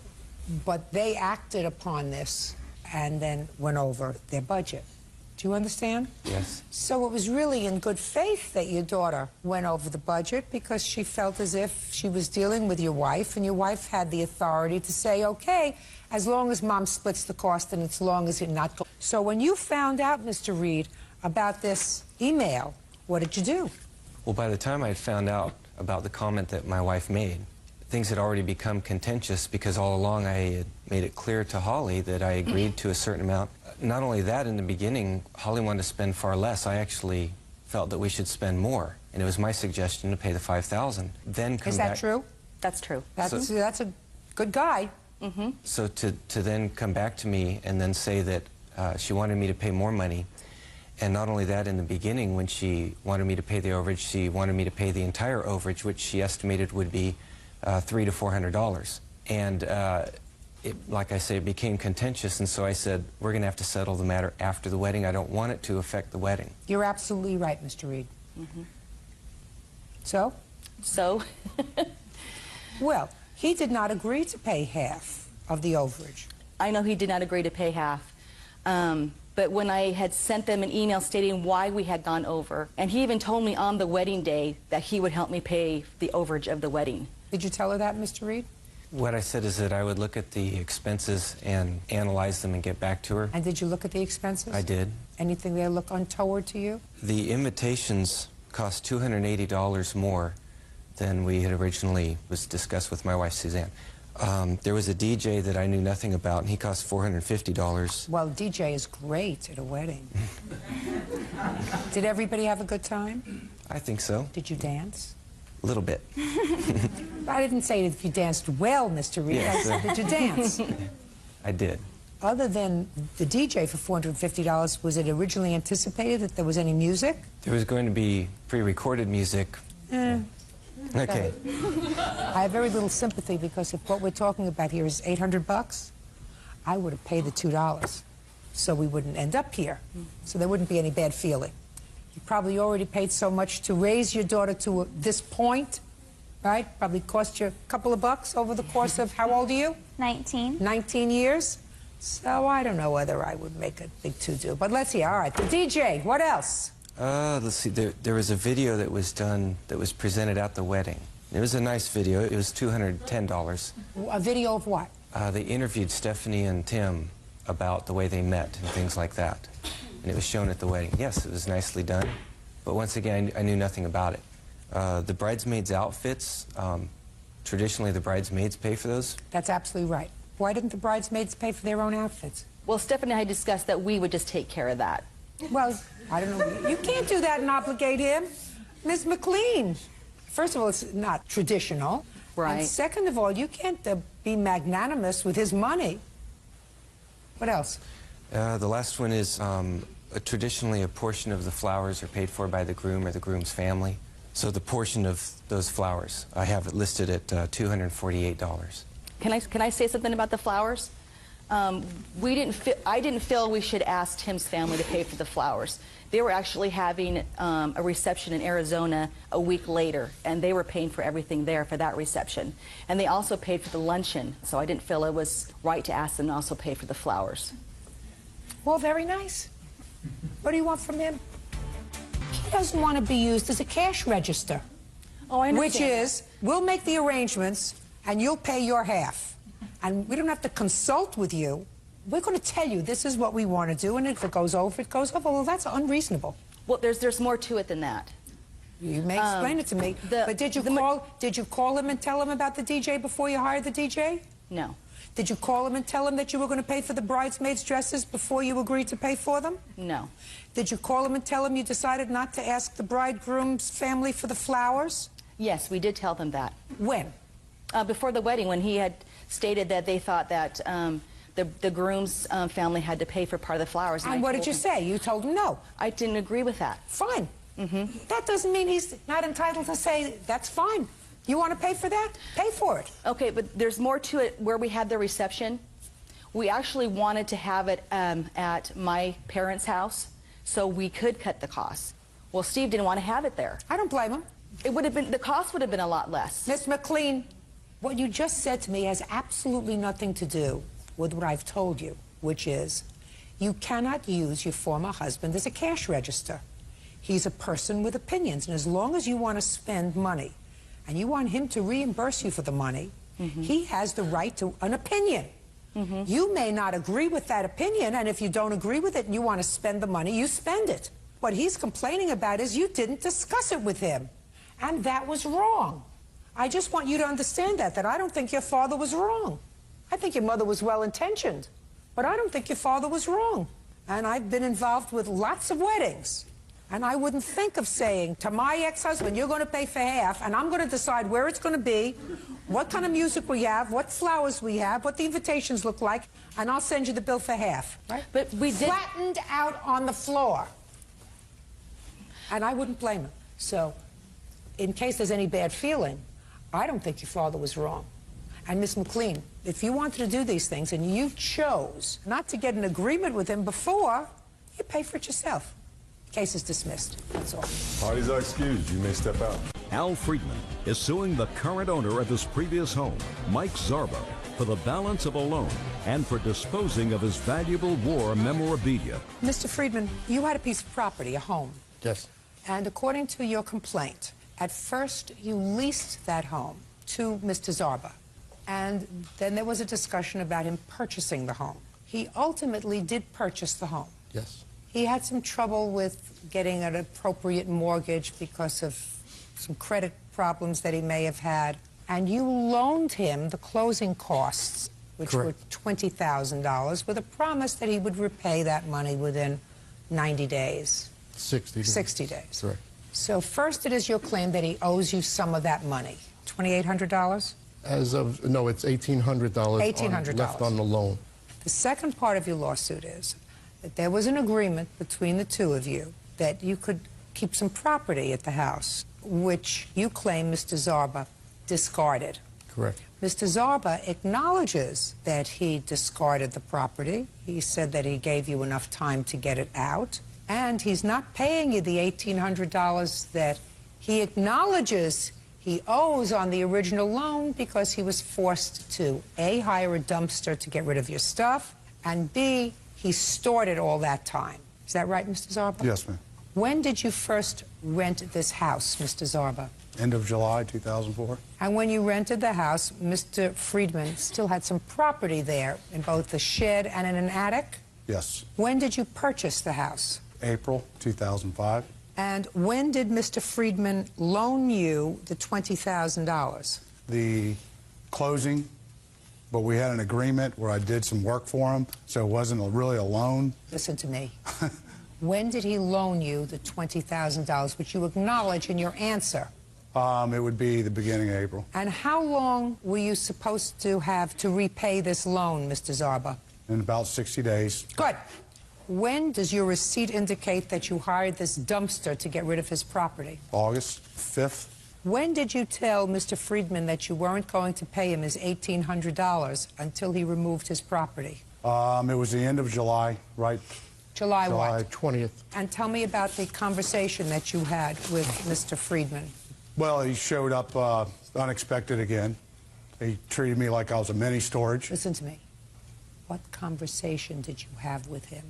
but they acted upon this and then went over their budget. Do you understand? Yes. So it was really in good faith that your daughter went over the budget because she felt as if she was dealing with your wife, and your wife had the authority to say, okay, as long as mom splits the cost and as long as it not go. So when you found out, Mr. Reed, about this email, what did you do? Well, by the time I had found out about the comment that my wife made, things had already become contentious because all along I had made it clear to Holly that I agreed to a certain amount. Not only that, in the beginning, Holly wanted to spend far less. I actually felt that we should spend more, and it was my suggestion to pay the $5,000. Then come Is back. that true? That's true. That's a good guy. Mm-hmm. So to then come back to me and then say that she wanted me to pay more money, and not only that, in the beginning when she wanted me to pay the overage, she wanted me to pay the entire overage, which she estimated would be $300 to $400. And like I say, it became contentious, and so I said, we're going to have to settle the matter after the wedding. I don't want it to affect the wedding. You're absolutely right, Mr. Reed. Mm-hmm. So? So? Well, he did not agree to pay half of the overage. I know he did not agree to pay half. But when I had sent them an email stating why we had gone over, and he even told me on the wedding day that he would help me pay the overage of the wedding. Did you tell her that, Mr. Reed? What I said is that I would look at the expenses and analyze them and get back to her. And did you look at the expenses? I did. Anything there look untoward to you? The invitations cost $280 more than we had originally was discussed with my wife, Suzanne. There was a DJ that I knew nothing about, and he cost $450. Well, DJ is great at a wedding. Did everybody have a good time? I think so. Did you dance? A little bit. I didn't say if you danced well, Mr. Reed. Yes. I said, did you dance? I did. Other than the DJ for $450, was it originally anticipated that there was any music? There was going to be pre-recorded music. Okay. I have very little sympathy because if what we're talking about here is $800, I would have paid the $2 so we wouldn't end up here. So there wouldn't be any bad feeling. You probably already paid so much to raise your daughter to this point, right? Probably cost you a couple of bucks over the course of, how old are you? 19. 19 years? So I don't know whether I would make a big to-do. But let's see. All right, the DJ, what else? Let's see. There was a video that was done that was presented at the wedding. It was a nice video. It was $210. A video of what? They interviewed Stephanie and Tim about the way they met and things like that. And it was shown at the wedding. Yes, it was nicely done. But once again, I knew nothing about it. The bridesmaids' outfits, traditionally the bridesmaids pay for those. That's absolutely right. Why didn't the bridesmaids pay for their own outfits? Well, Stephanie and I discussed that we would just take care of that. Well, I don't know. You can't do that and obligate him. Ms. McLean, first of all, it's not traditional. Right. And second of all, you can't be magnanimous with his money. What else? The last one is traditionally a portion of the flowers are paid for by the groom or the groom's family. So the portion of those flowers, I have it listed at $248. Can I say something about the flowers? I didn't feel we should ask Tim's family to pay for the flowers. They were actually having a reception in Arizona a week later, and they were paying for everything there for that reception. And they also paid for the luncheon, so I didn't feel it was right to ask them to also pay for the flowers. Well, very nice. What do you want from him? He doesn't want to be used as a cash register. Oh, I understand. Which is, we'll make the arrangements, and you'll pay your half. And we don't have to consult with you. We're going to tell you this is what we want to do, and if it goes over, it goes over. Well, that's unreasonable. Well, there's more to it than that. You may explain it to me. But did you call him and tell him about the DJ before you hired the DJ? No. Did you call him and tell him that you were going to pay for the bridesmaids' dresses before you agreed to pay for them? No. Did you call him and tell him you decided not to ask the bridegroom's family for the flowers? Yes, we did tell them that. When? Before the wedding, when he had stated that they thought that the groom's family had to pay for part of the flowers. And what did you say? You told him no. I didn't agree with that. Fine. That doesn't mean he's not entitled to say, that's fine. You want to pay for that? Pay for it. Okay, but there's more to it. Where we had the reception, we actually wanted to have it at my parents' house so we could cut the costs. Well, Steve didn't want to have it there. I don't blame him. It would have been, the cost would have been a lot less. Miss McLean, what you just said to me has absolutely nothing to do with what I've told you, which is you cannot use your former husband as a cash register. He's a person with opinions, and as long as you want to spend money and you want him to reimburse you for the money, he has the right to an opinion. You may not agree with that opinion, and if you don't agree with it and you want to spend the money, you spend it. What he's complaining about is you didn't discuss it with him, and that was wrong. I just want you to understand that I don't think your father was wrong. I think your mother was well-intentioned, but I don't think your father was wrong. And I've been involved with lots of weddings. And I wouldn't think of saying to my ex-husband, you're going to pay for half, and I'm going to decide where it's going to be, what kind of music we have, what flowers we have, what the invitations look like, and I'll send you the bill for half. Right? But we did... Flattened out on the floor. And I wouldn't blame him. So, in case there's any bad feeling, I don't think your father was wrong. And Miss McLean, if you wanted to do these things and you chose not to get an agreement with him before, you pay for it yourself. Case is dismissed. That's all. Parties are excused. You may step out. Al Friedman is suing the current owner of his previous home, Mike Zarba, for the balance of a loan and for disposing of his valuable war memorabilia. Mr. Friedman, you had a piece of property, a home. Yes. And according to your complaint, at first you leased that home to Mr. Zarba. And then there was a discussion about him purchasing the home. He ultimately did purchase the home. Yes. He had some trouble with getting an appropriate mortgage because of some credit problems that he may have had. And you loaned him the closing costs, which were $20,000, with a promise that he would repay that money within 90 days. 60 days. 60 days. Correct. So first it is your claim that he owes you some of that money, $2,800? As of, no, it's $1,800 left on the loan. The second part of your lawsuit is that there was an agreement between the two of you that you could keep some property at the house, which you claim Mr. Zarba discarded. Correct. Mr. Zarba acknowledges that he discarded the property. He said that he gave you enough time to get it out, and he's not paying you the $1,800 that he acknowledges he owes on the original loan because he was forced to, A, hire a dumpster to get rid of your stuff, and B, he stored it all that time. Is that right, Mr. Zarba? Yes, ma'am. When did you first rent this house, Mr. Zarba? End of July 2004. And when you rented the house, Mr. Friedman still had some property there in both the shed and in an attic? Yes. When did you purchase the house? April 2005. And when did Mr. Friedman loan you the $20,000? The closing, but we had an agreement where I did some work for him, so it wasn't really a loan. Listen to me. When did he loan you the $20,000, which you acknowledge in your answer? It would be the beginning of April. And how long were you supposed to have to repay this loan, Mr. Zarba? In about 60 days. Good. When does your receipt indicate that you hired this dumpster to get rid of his property? August 5th. When did you tell Mr. Friedman that you weren't going to pay him his $1,800 until he removed his property? It was the end of July, right? July what? July 20th. And tell me about the conversation that you had with Mr. Friedman. Well, he showed up unexpected again. He treated me like I was a mini storage. Listen to me. What conversation did you have with him?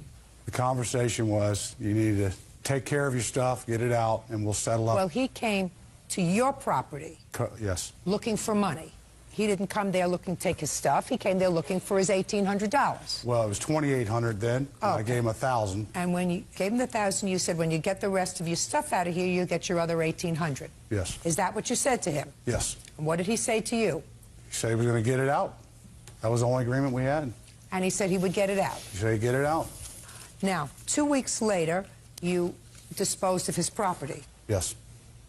The conversation was, you need to take care of your stuff, get it out, and we'll settle up. Well, he came to your property Yes. looking for money. He didn't come there looking to take his stuff. He came there looking for his $1,800. Well, it was $2,800 then. Oh, I gave him $1,000. And when you gave him the $1,000, you said, when you get the rest of your stuff out of here, you'll get your other $1,800. Yes. Is that what you said to him? Yes. And what did he say to you? He said he was going to get it out. That was the only agreement we had. And he said he would get it out. He said he'd get it out. Now, 2 weeks later, you disposed of his property. Yes.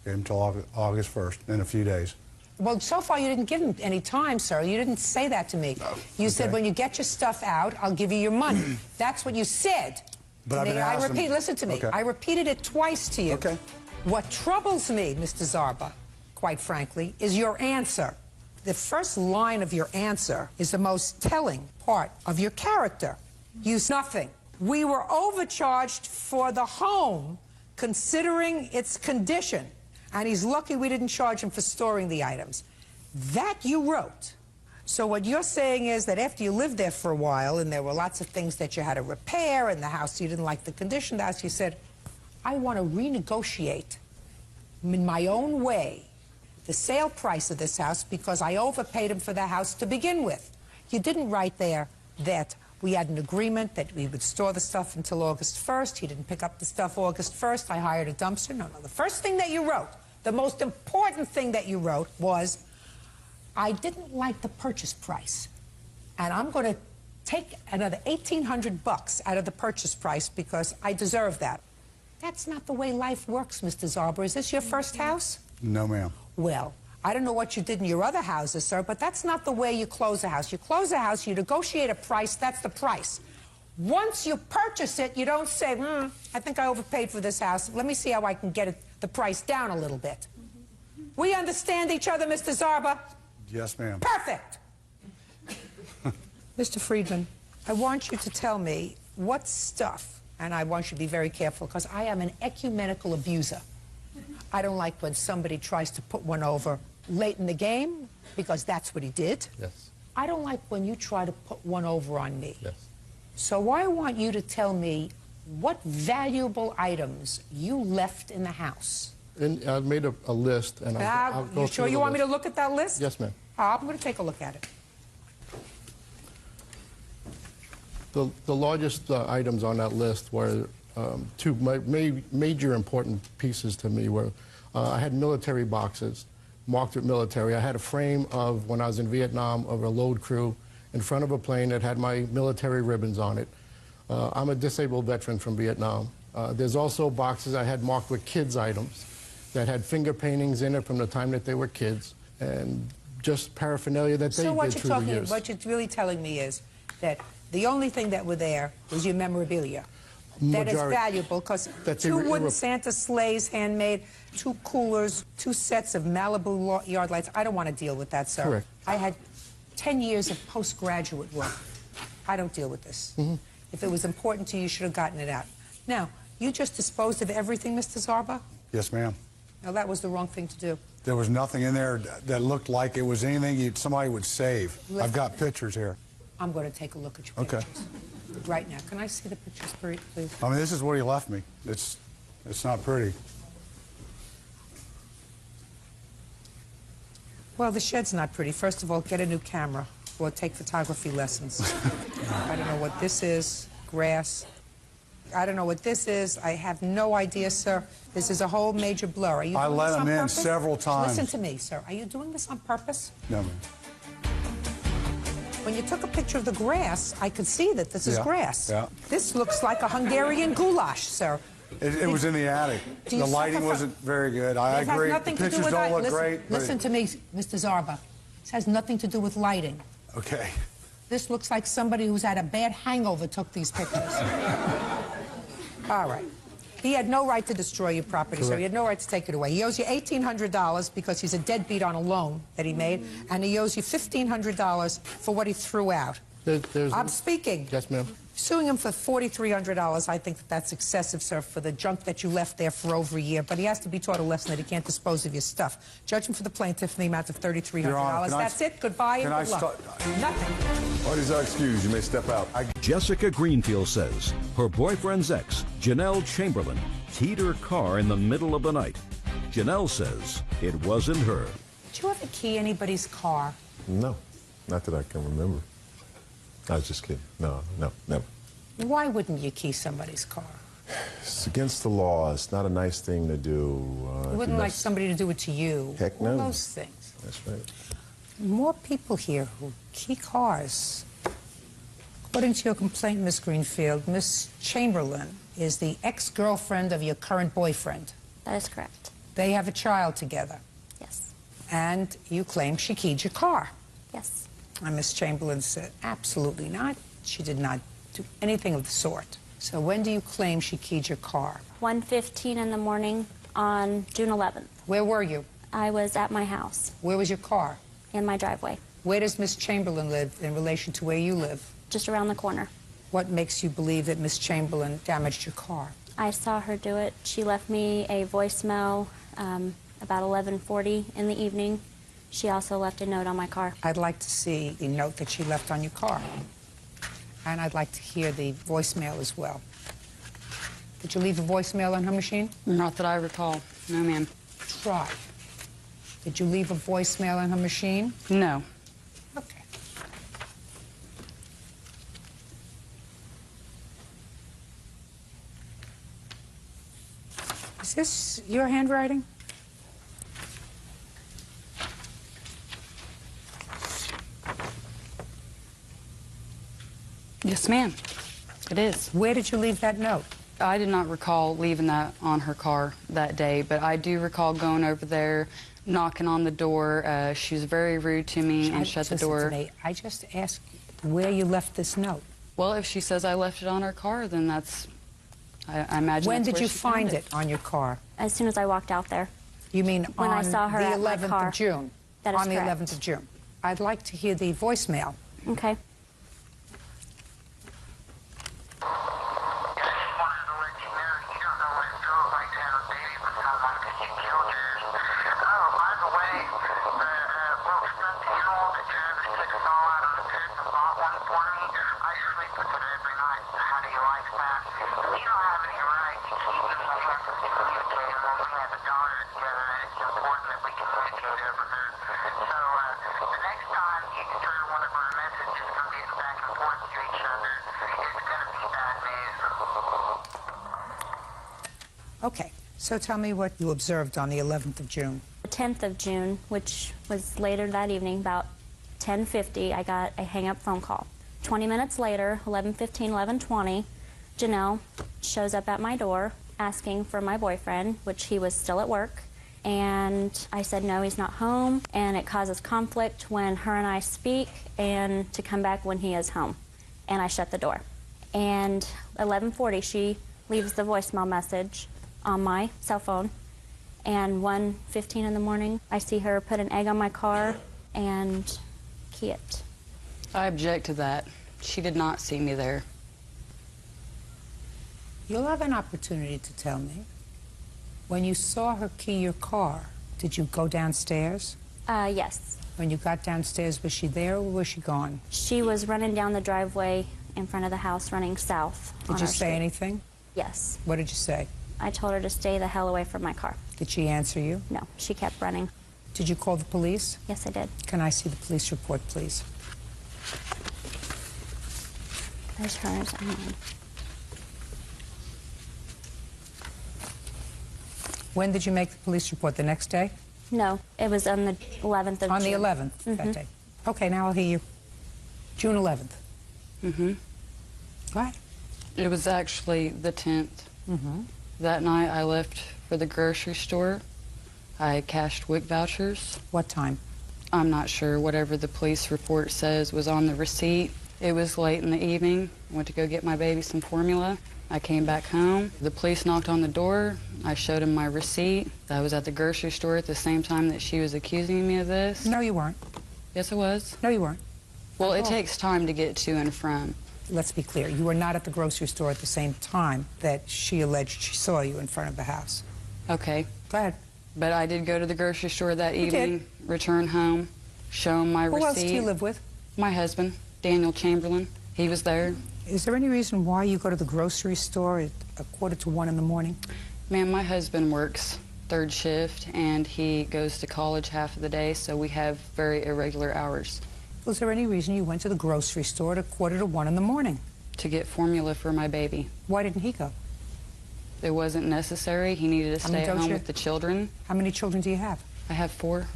Gave him till August 1st, in a few days. Well, so far you didn't give him any time, sir. You didn't say that to me. No. You said, when you get your stuff out, I'll give you your money. That's what you said. But I've been asking... Listen to me. Okay. I repeated it twice to you. Okay. What troubles me, Mr. Zarba, quite frankly, is your answer. The first line of your answer is the most telling part of your character. Use nothing. We were overcharged for the home, considering its condition. And he's lucky we didn't charge him for storing the items. That you wrote. So what you're saying is that after you lived there for a while, and there were lots of things that you had to repair, and the house, you didn't like the condition of the house, you said, I want to renegotiate in my own way the sale price of this house because I overpaid him for the house to begin with. You didn't write there that we had an agreement that we would store the stuff until August 1st. He didn't pick up the stuff August 1st. I hired a dumpster. No. The first thing that you wrote, the most important thing that you wrote was, I didn't like the purchase price, and I'm going to take another $1,800 out of the purchase price because I deserve that. That's not the way life works, Mr. Zarba. Is this your first house? No, ma'am. Well, I don't know what you did in your other houses, sir, but that's not the way you close a house. You close a house, you negotiate a price, that's the price. Once you purchase it, you don't say, I think I overpaid for this house. Let me see how I can get the price down a little bit. We understand each other, Mr. Zarba? Yes, ma'am. Perfect! Mr. Friedman, I want you to tell me what stuff, and I want you to be very careful, because I am an ecumenical abuser. I don't like when somebody tries to put one over late in the game, because that's what he did. Yes. I don't like when you try to put one over on me. Yes. So I want you to tell me what valuable items you left in the house. And I made a list, and I'll go you sure you want me to look at that list? Yes, ma'am. I'm going to take a look at it. The largest items on that list were two major important pieces to me were I had military boxes marked with military. I had a frame of, when I was in Vietnam, of a load crew in front of a plane that had my military ribbons on it. I'm a disabled veteran from Vietnam. There's also boxes I had marked with kids' items that had finger paintings in it from the time that they were kids, and just paraphernalia that they did through the years. What you're really telling me is that the only thing that were there was your memorabilia. That is valuable, because two wooden Santa sleighs, handmade, 2 coolers, 2 sets of Malibu yard lights. I don't want to deal with that, sir. Correct. I had 10 years of postgraduate work. I don't deal with this. If it was important to you, you should have gotten it out. Now, you just disposed of everything, Mr. Zarba? Yes, ma'am. Now, that was the wrong thing to do. There was nothing in there that looked like it was anything somebody would save. I've got pictures here. I'm going to take a look at your pictures. Right now. Can I see the pictures, please? I mean, this is what he left me. It's not pretty. Well, the shed's not pretty. First of all, get a new camera or take photography lessons. I don't know what this is. Grass. I don't know what this is. I have no idea, sir. This is a whole major blur. Are you doing I let this on him in purpose? several times. Listen to me, sir. Are you doing this on purpose? No, ma'am. When you took a picture of the grass, I could see that this is grass. Yeah. This looks like a Hungarian goulash, sir. It was in the attic. The lighting wasn't very good. I agree. The pictures don't look great. Listen to me, Mr. Zarba. This has nothing to do with lighting. Okay. This looks like somebody who's had a bad hangover took these pictures. All right. He had no right to destroy your property, sir. He had no right to take it away. He owes you $1,800 because he's a deadbeat on a loan that he made, and he owes you $1,500 for what he threw out. I'm speaking. Yes, ma'am. Suing him for $4,300, I think that's excessive, sir, for the junk that you left there for over a year. But he has to be taught a lesson that he can't dispose of your stuff. Judgment for the plaintiff in the amount of $3,300. That's it. Goodbye and good luck. Nothing. Parties are excused. You may step out. Jessica Greenfield says her boyfriend's ex, Janelle Chamberlain, keyed her car in the middle of the night. Janelle says it wasn't her. Did you ever key anybody's car? No, not that I can remember. I was just kidding. No, never. Why wouldn't you key somebody's car? It's against the law. It's not a nice thing to do. You wouldn't like somebody to do it to you. Heck no. All those things. That's right. More people here who key cars. According to your complaint, Miss Greenfield, Miss Chamberlain is the ex-girlfriend of your current boyfriend. That is correct. They have a child together. Yes. And you claim she keyed your car. Yes. And Miss Chamberlain said, absolutely not. She did not do anything of the sort. So when do you claim she keyed your car? 1:15 in the morning on June 11th. Where were you? I was at my house. Where was your car? In my driveway. Where does Miss Chamberlain live in relation to where you live? Just around the corner. What makes you believe that Miss Chamberlain damaged your car? I saw her do it. She left me a voicemail about 11:40 in the evening. She also left a note on my car. I'd like to see the note that she left on your car. And I'd like to hear the voicemail as well. Did you leave a voicemail on her machine? Not that I recall. No, ma'am. Try. Did you leave a voicemail on her machine? No. Okay. Is this your handwriting? Yes, ma'am. It is. Where did you leave that note? I did not recall leaving that on her car that day, but I do recall going over there, knocking on the door. She was very rude to me and shut the door. Today, I just asked where you left this note. Well, if she says I left it on her car, then that's, I imagine. When that's did where you she found find it on your car? As soon as I walked out there. You mean when on I saw her the at my 11th car. of June? That is on the correct. 11th of June. I'd like to hear the voicemail. Okay. Okay, so tell me what you observed on the 11th of June. The 10th of June, which was later that evening, about 10:50, I got a hang-up phone call. 20 minutes later, 11:15, 11:20, Janelle shows up at my door asking for my boyfriend, which he was still at work. And I said, no, he's not home. And it causes conflict when her and I speak and to come back when he is home. And I shut the door. And 11:40, she leaves the voicemail message on my cell phone. And 1:15 in the morning, I see her put an egg on my car and key it. I object to that. She did not see me there. You'll have an opportunity to tell me. When you saw her key your car, did you go downstairs? Yes. When you got downstairs, was she there or was she gone? She was running down the driveway in front of the house, running south. Did you say anything? Yes. What did you say? I told her to stay the hell away from my car. Did she answer you? No, she kept running. Did you call the police? Yes, I did. Can I see the police report, please? There's hers. When did you make the police report? The next day? No, it was on the 11th of June. On the 11th that day. Okay, now I'll hear you. June 11th. Mm-hmm. Go ahead. It was actually the 10th. Mm-hmm. That night I left for the grocery store. I cashed WIC vouchers. What time? I'm not sure. Whatever the police report says was on the receipt. It was late in the evening. I went to go get my baby some formula. I came back home. The police knocked on the door. I showed them my receipt. I was at the grocery store at the same time that she was accusing me of this. No, you weren't. Yes, I was. No, you weren't. Well, it takes time to get to and from. Let's be clear. You were not at the grocery store at the same time that she alleged she saw you in front of the house. Okay. Go ahead. But I did go to the grocery store that You evening, did. return home, show him my receipt. Who else do you live with? My husband, Daniel Chamberlain. He was there. Is there any reason why you go to the grocery store at 1:45 in the morning? Ma'am, my husband works third shift, and he goes to college half of the day, so we have very irregular hours. Was there any reason you went to the grocery store at 1:45 in the morning? To get formula for my baby. Why didn't he go? It wasn't necessary. He needed to stay at home with the children. How many children do you have? I have 4.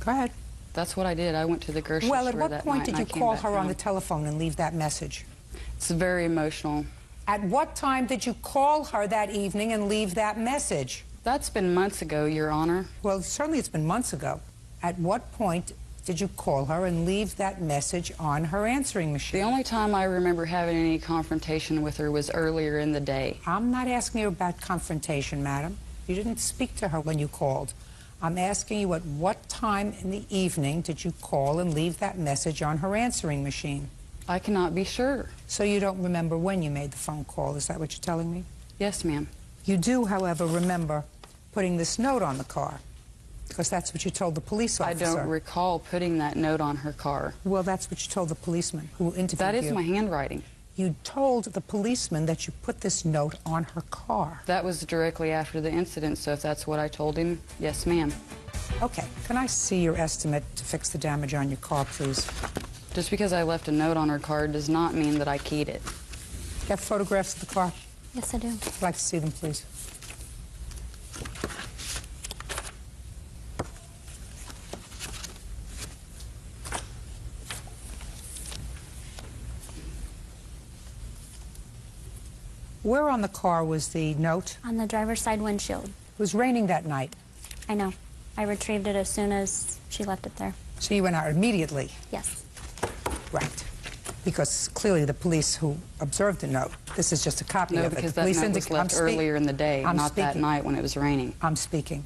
Go ahead. That's what I did. I went to the grocery Well, store at what that point night did and you I came call back her on home. the telephone and leave that message? It's very emotional. At what time did you call her that evening and leave that message? That's been months ago, Your Honor. Well, certainly it's been months ago. At what point did you call her and leave that message on her answering machine? The only time I remember having any confrontation with her was earlier in the day. I'm not asking you about confrontation, madam. You didn't speak to her when you called. I'm asking you at what time in the evening did you call and leave that message on her answering machine? I cannot be sure. So you don't remember when you made the phone call, is that what you're telling me? Yes, ma'am. You do, however, remember putting this note on the car, because that's what you told the police officer. I don't recall putting that note on her car. Well, that's what you told the policeman who interviewed you. That is my handwriting. You told the policeman that you put this note on her car. That was directly after the incident, so if that's what I told him, yes, ma'am. Okay, can I see your estimate to fix the damage on your car, please? Just because I left a note on her car does not mean that I keyed it. You have photographs of the car? Yes, I do. I'd like to see them, please. Where on the car was the note? On the driver's side windshield. It was raining that night. I know. I retrieved it as soon as she left it there. So you went out immediately? Yes. Right. Because clearly the police who observed the note, this is just a copy No, of it. because The that police note was left earlier in the day, not that night when it was raining. I'm speaking.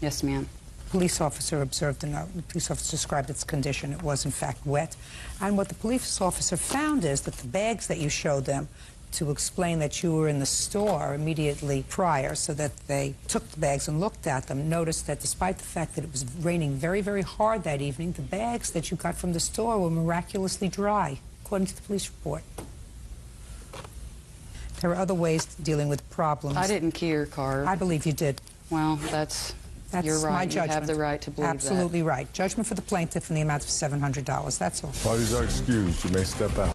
Yes, ma'am. Police officer observed the note. The police officer described its condition. It was, in fact, wet. And what the police officer found is that the bags that you showed them to explain that you were in the store immediately prior, so that they took the bags and looked at them, noticed that despite the fact that it was raining very, very hard that evening, the bags that you got from the store were miraculously dry, according to the police report. There are other ways of dealing with problems. I didn't key her car. I believe you did. Well, you're right. My judgment. You have the right to believe Absolutely right. Judgment for the plaintiff in the amount of $700. That's all. Parties are excused. You may step out.